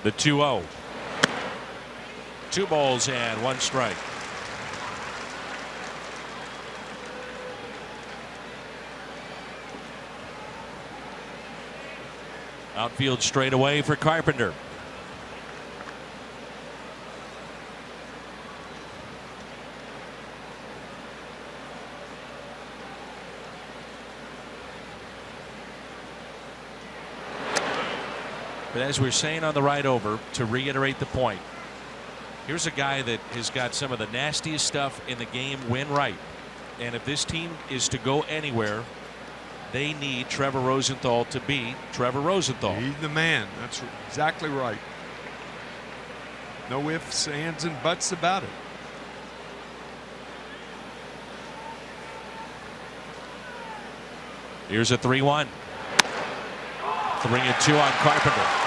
The 2-0. 2 balls and 1 strike. Outfield straight away for Carpenter. But as we're saying on the ride over, to reiterate the point, here's a guy that has got some of the nastiest stuff in the game when right. And if this team is to go anywhere, they need Trevor Rosenthal to be Trevor Rosenthal.
He's the man. That's exactly right. No ifs, ands, and buts about it.
Here's a 3-1. 3-2 on Carpenter.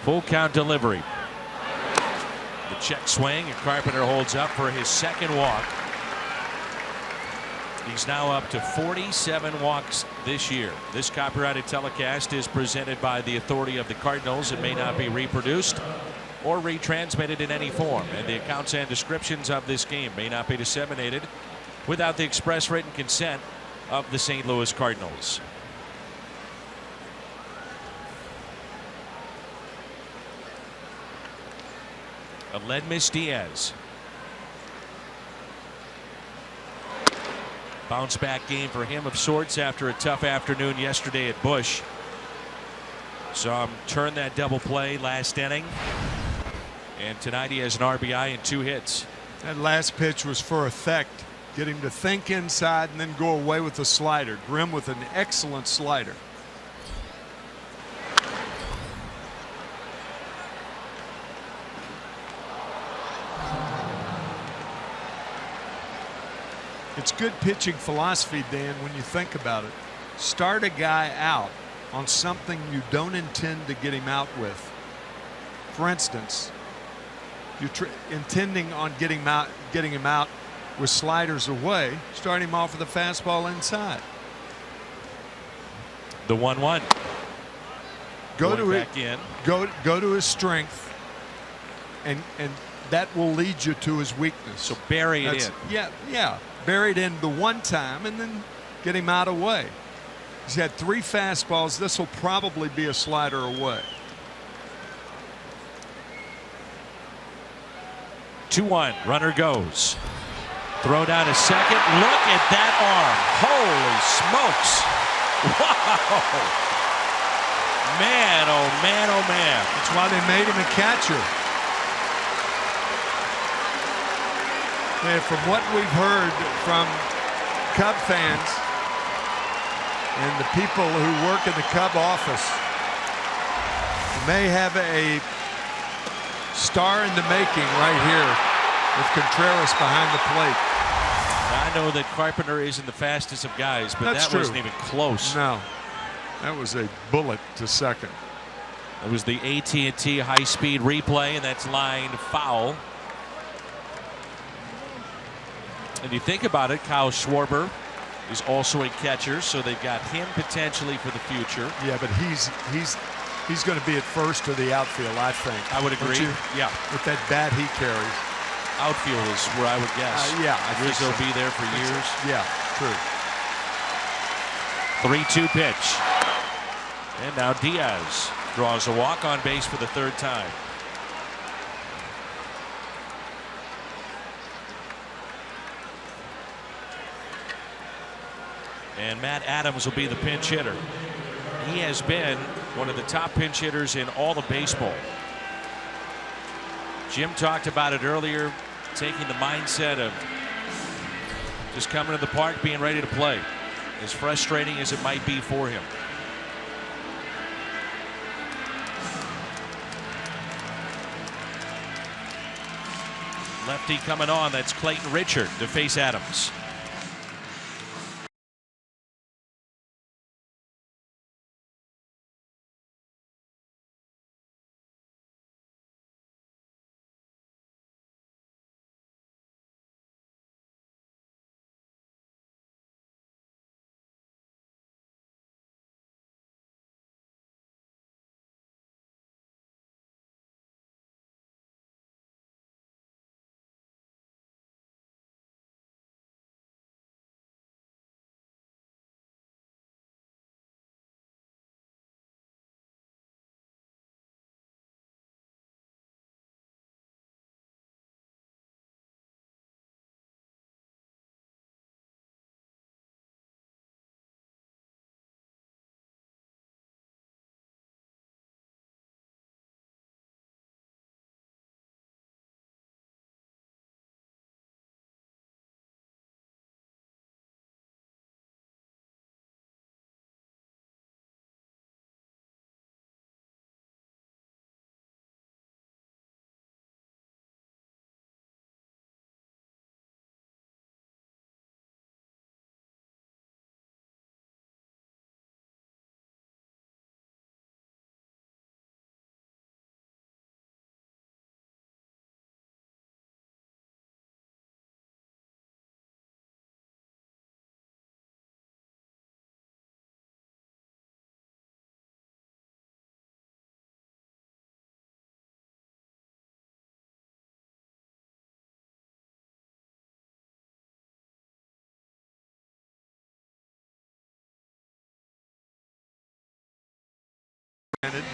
Full count delivery. The check swing, and Carpenter holds up for his second walk. He's now up to 47 walks this year. This copyrighted telecast is presented by the authority of the Cardinals. It may not be reproduced or retransmitted in any form, and the accounts and descriptions of this game may not be disseminated without the express written consent of the St. Louis Cardinals. Aledmys Diaz. Bounce back game for him of sorts after a tough afternoon yesterday at Busch. Saw him turn that double play last inning. And tonight he has an RBI and 2 hits.
That last pitch was for effect. Get him to think inside and then go away with the slider. Grimm with an excellent slider. It's good pitching philosophy, Dan, when you think about it. Start a guy out on something you don't intend to get him out with. For instance, you're intending on getting him out with sliders away. Start him off with a fastball inside.
The 1-1.
Go to it.
Back in.
Go to his strength, and that will lead you to his weakness.
So bury it in.
Yeah. Bury it in the one time, and then get him out of the way. He's had 3 fastballs. This will probably be a slider away.
2-1. Runner goes. Throw down to second. Look at that arm. Holy smokes. Wow. Man, oh man, oh man.
That's why they made him a catcher. And from what we've heard from Cub fans and the people who work in the Cub office, may have a star in the making right here with Contreras behind the plate.
I know that Carpenter isn't the fastest of guys, but
That's
that
true.
wasn't even close.
No, that was a bullet to second.
It was the AT&T high-speed replay, and that's lined foul. And you think about it, Kyle Schwarber is also a catcher, so they've got him potentially for the future.
Yeah, but he's going to be at first to the outfield, I think.
I would agree. Yeah,
with that bat he carries.
Outfield is where I would guess.
Yeah, I think
Rizzo
so.
will be there for years.
Yeah, true.
3-2 pitch. And now Diaz draws a walk on base for the 3rd time. And Matt Adams will be the pinch hitter. He has been one of the top pinch hitters in all of baseball. Jim talked about it earlier, taking the mindset of just coming to the park, being ready to play, as frustrating as it might be for him. Lefty coming on. That's Clayton Richard to face Adams.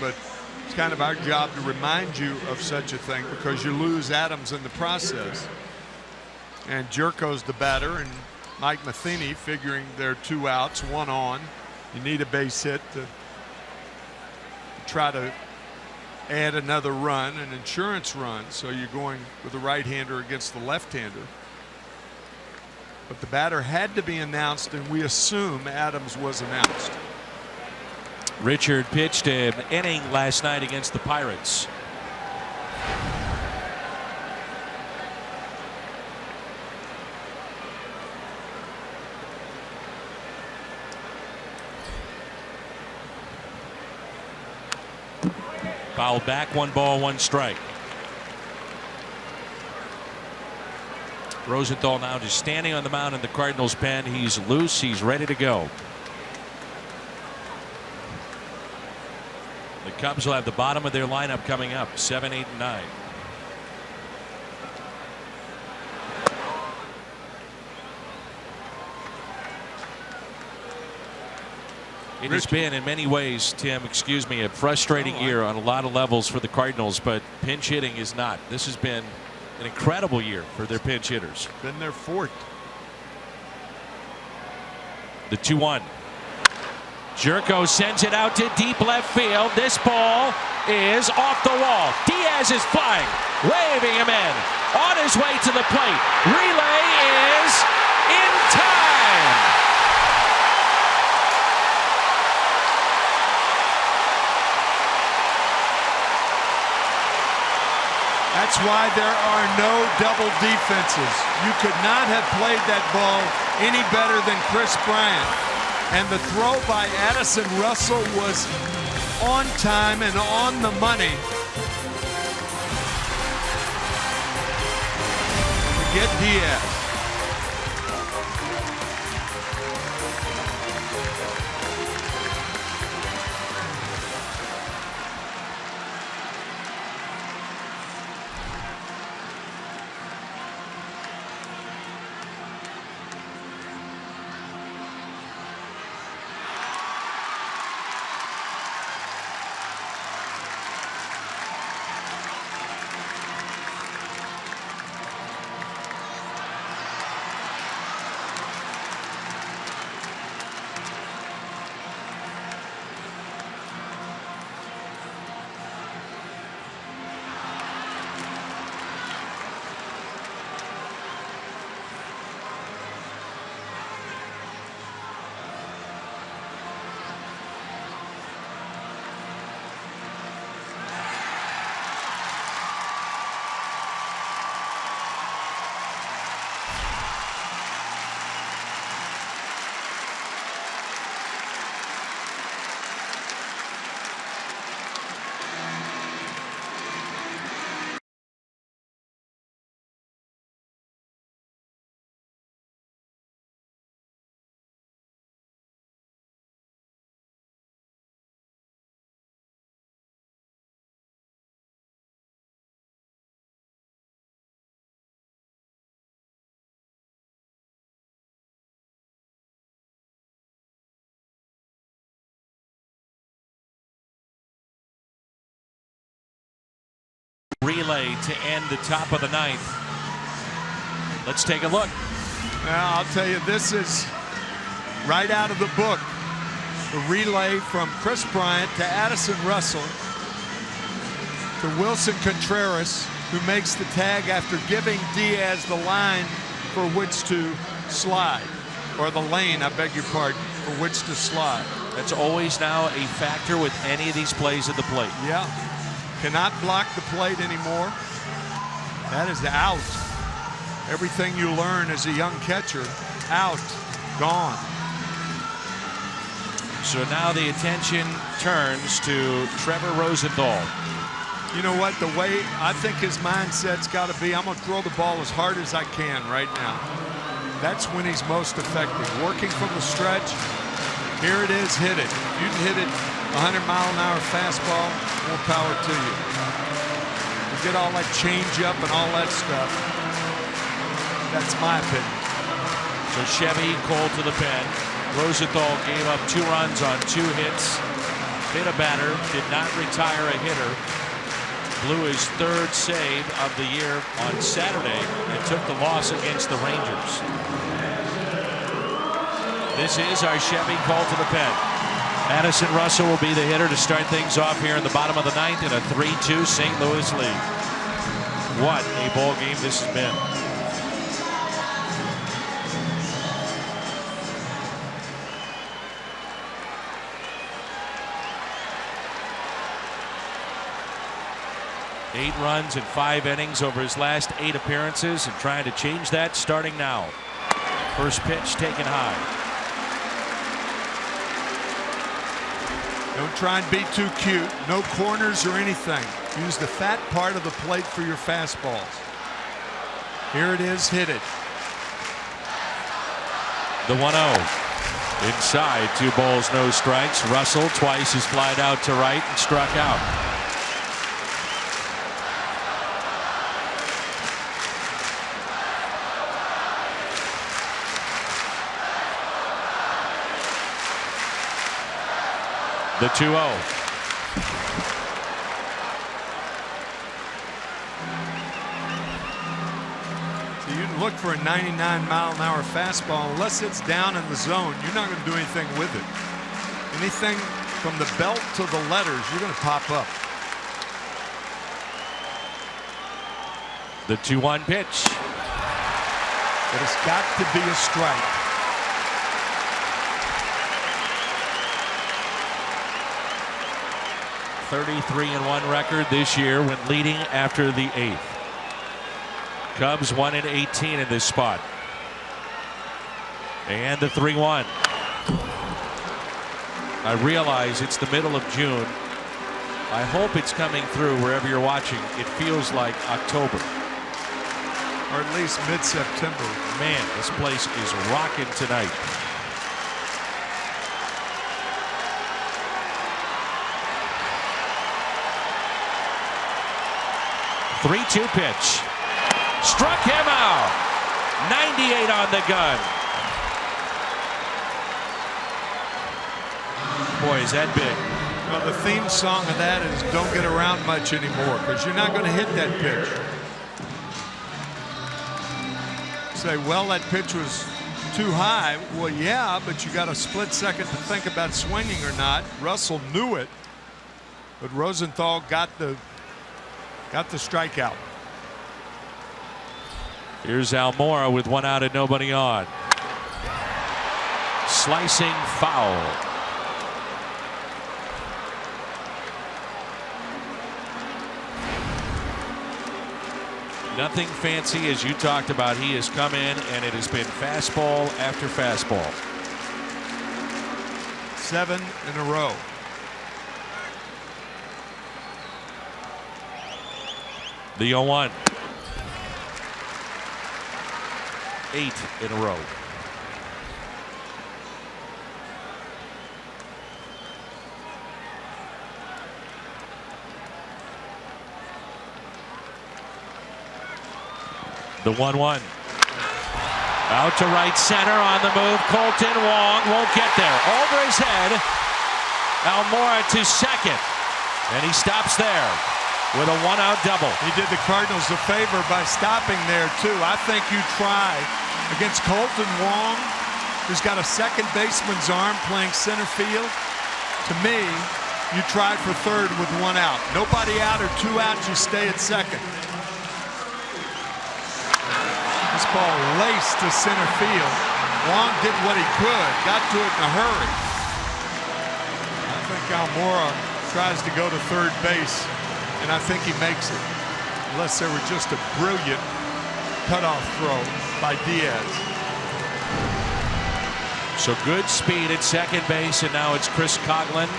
But it's kind of our job to remind you of such a thing because you lose Adams in the process. And Jerko's the batter, and Mike Matheny figuring there are 2 outs, 1 on. You need a base hit to try to add another run, an insurance run. So you're going with the right-hander against the left-hander. But the batter had to be announced, and we assume Adams was announced.
Richard pitched an inning last night against the Pirates. Fouled back, 1 ball, 1 strike. Rosenthal now just standing on the mound in the Cardinals pen. He's loose. He's ready to go. The Cubs will have the bottom of their lineup coming up, 7, 8, and 9. It has been, in many ways, Tim, excuse me, a frustrating year on a lot of levels for the Cardinals, but pinch hitting is not. This has been an incredible year for their pinch hitters.
Been their fort.
The 2-1. Jerko sends it out to deep left field. This ball is off the wall. Diaz is flying, waving him in. On his way to the plate. Relay is in time.
That's why there are no double defenses. You could not have played that ball any better than Chris Bryant. And the throw by Addison Russell was on time and on the money to get Diaz.
Relay to end the top of the ninth. Let's take a look.
Now, I'll tell you, this is right out of the book. The relay from Chris Bryant to Addison Russell to Wilson Contreras, who makes the tag after giving Diaz the line for which to slide, or the lane, I beg your pardon, for which to slide.
That's always now a factor with any of these plays at the plate.
Yeah. Cannot block the plate anymore. That is out. Everything you learn as a young catcher, out, gone.
So now the attention turns to Trevor Rosenthal.
You know what? The way I think his mindset's got to be, I'm going to throw the ball as hard as I can right now. That's when he's most effective. Working from the stretch. Here it is, hit it. You can hit it 100-mile-an-hour fastball, more power to you. You get all that change up and all that stuff. That's my opinion.
So Chevy called to the pen. Rosenthal gave up 2 runs on 2 hits. Hit a batter, did not retire a hitter. Blew his 3rd save of the year on Saturday and took the loss against the Rangers. This is our Chevy call to the pen. Addison Russell will be the hitter to start things off here in the bottom of the ninth in a 3-2 St. Louis lead. What a ball game this has been. Eight runs in 5 innings over his last 8 appearances, and trying to change that starting now. First pitch taken high.
Don't try and be too cute. No corners or anything. Use the fat part of the plate for your fastballs. Here it is, hit it.
The 1-0. Inside, 2 balls, no strikes. Russell twice is flied out to right and struck out. The 2-0.
You look for a 99-mile-an-hour fastball. Unless it's down in the zone, you're not going to do anything with it. Anything from the belt to the letters, you're going to pop up.
The 2-1 pitch.
But it's got to be a strike.
.33-1 record this year when leading after the 8th. Cubs 1-18 in this spot. And the 3-1. I realize it's the middle of June. I hope it's coming through wherever you're watching. It feels like October.
Or at least mid-September.
Man, this place is rocking tonight. Three-two pitch. Struck him out. 98 on the gun. Boy, is that big.
Well, the theme song of that is don't get around much anymore because you're not going to hit that pitch. Say, well, that pitch was too high. Well, yeah, but you got a split second to think about swinging or not. Russell knew it, but Rosenthal got the strikeout.
Here's Almora with 1 out and nobody on. Slicing foul. Nothing fancy, as you talked about. He has come in and it has been fastball after fastball.
7 in a row.
The 0-1. 8 in a row. The 1-1. Out to right center on the move. Colton Wong won't get there. Over his head. Almora to second. And he stops there with a 1-out double.
He did the Cardinals a favor by stopping there, too. I think you try against Colton Wong, who's got a second baseman's arm playing center field. To me, you try for third with 1 out. Nobody out or 2 outs, you stay at second. This ball laced to center field. Wong did what he could, got to it in a hurry. I think Almora tries to go to third base, and I think he makes it. Unless there were just a brilliant cutoff throw by Diaz.
So good speed at second base, and now it's Chris Coghlan,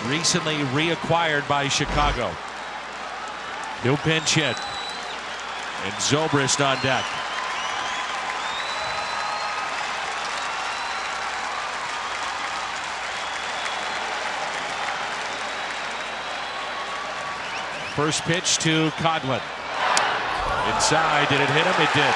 recently reacquired by Chicago. New pinch hit, and Zobrist on deck. First pitch to Coghlan. Inside, did it hit him? It did.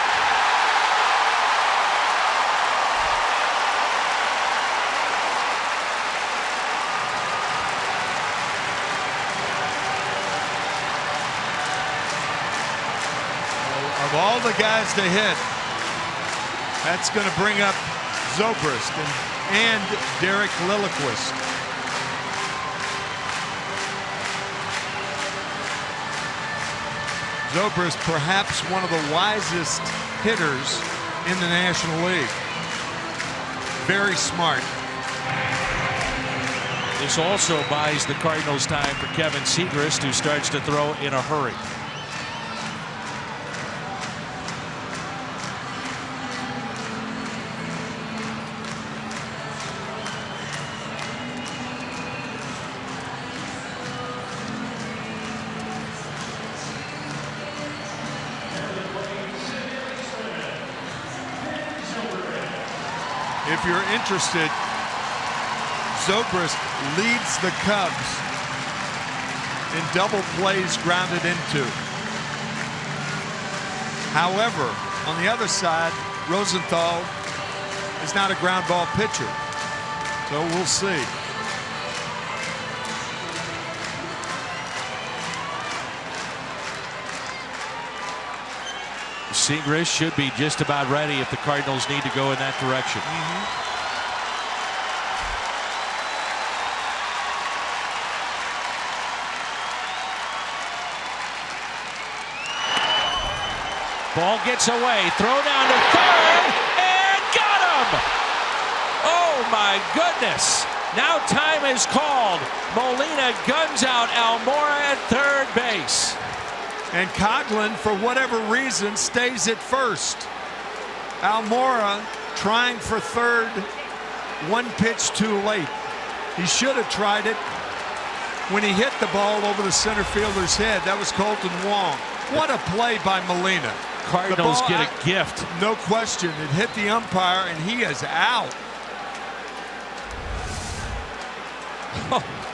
Of all the guys to hit, that's going to bring up Zobrist and Derek Lilliquist. Zobrist, perhaps one of the wisest hitters in the National League. Very smart.
This also buys the Cardinals time for Kevin Segrist, who starts to throw in a hurry.
If you're interested, Zobrist leads the Cubs in double plays grounded into. However, on the other side, Rosenthal is not a ground ball pitcher. So we'll see.
Segrist should be just about ready if the Cardinals need to go in that direction. Ball gets away, throw down to third, and got him! Oh my goodness! Now time is called. Molina guns out Almora at third base.
And Coughlin, for whatever reason, stays at first. Almora trying for third, one pitch too late. He should have tried it when he hit the ball over the center fielder's head. That was Colton Wong. What a play by Molina.
Cardinals get a gift.
No question. It hit the umpire, and he is out.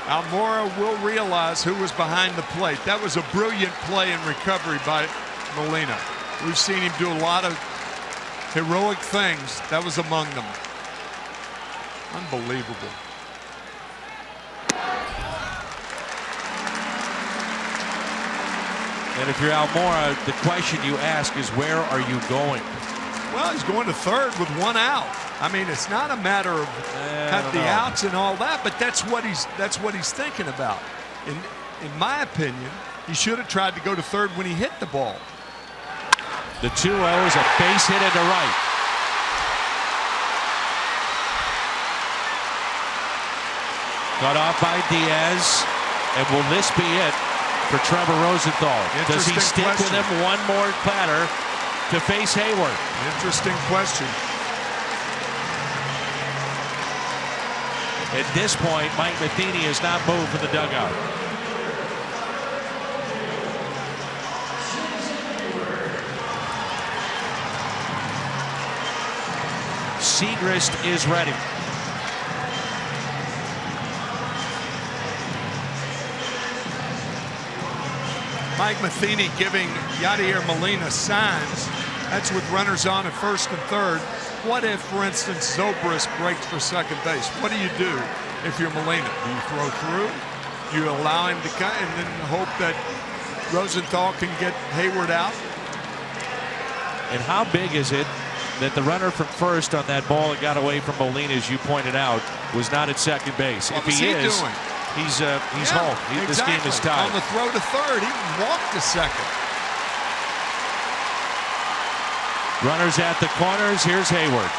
Almora will realize who was behind the plate. That was a brilliant play and recovery by Molina. We've seen him do a lot of heroic things. That was among them. Unbelievable.
And if you're Almora, the question you ask is, where are you going?
Well, he's going to third with one out. I mean, it's not a matter of the outs and all that, but that's what he's thinking about. In my opinion, he should have tried to go to third when he hit the ball.
The 2-0 is a base hit into right. Cut off by Diaz, and will this be it for Trevor Rosenthal? Does he stick with him one more batter to face Hayward?
Interesting question.
At this point, Mike Matheny has not moved from the dugout. Segrist is ready.
Mike Matheny giving Yadier Molina signs. That's with runners on at first and third. What if, for instance, Zobrist breaks for second base? What do you do if you're Molina? Do you throw through? You allow him to cut and then hope that Rosenthal can get Hayward out?
And how big is it that the runner from first on that ball that got away from Molina, as you pointed out, was not at second base?
What
if he is,
doing?
he's home.
Exactly.
This game is tied.
On the throw to third, he walked to second.
Runners at the corners. Here's Hayward.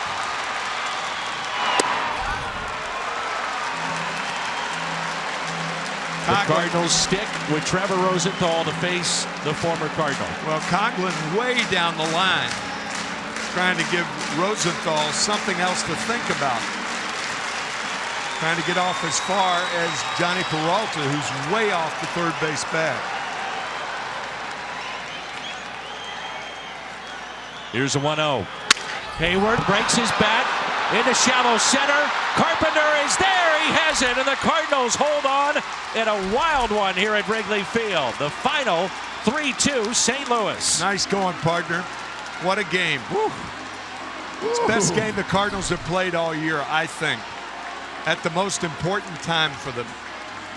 The Cardinals stick with Trevor Rosenthal to face the former Cardinal.
Well, Coughlin way down the line, trying to give Rosenthal something else to think about. Trying to get off as far as Johnny Peralta, who's way off the third base bag.
Here's a 1-0. Hayward breaks his bat into shallow center. Carpenter is there. He has it, and the Cardinals hold on in a wild one here at Wrigley Field. The final 3-2 St. Louis.
Nice going, partner. What a game. Woo. It's the best game the Cardinals have played all year, I think, at the most important time for them.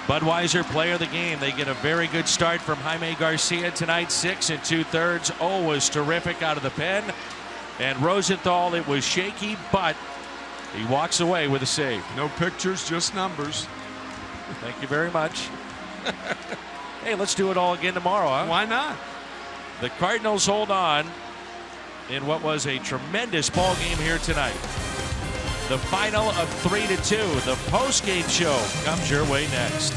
Budweiser player of the game. They get a very good start from Jaime Garcia tonight. 6 2/3. Oh, was terrific out of the pen. And Rosenthal, it was shaky, but he walks away with a save.
No pictures, just numbers.
Thank you very much. Hey, let's do it all again tomorrow, huh?
Why not?
The Cardinals hold on in what was a tremendous ball game here tonight. The final of 3-2. The post-game show comes your way next.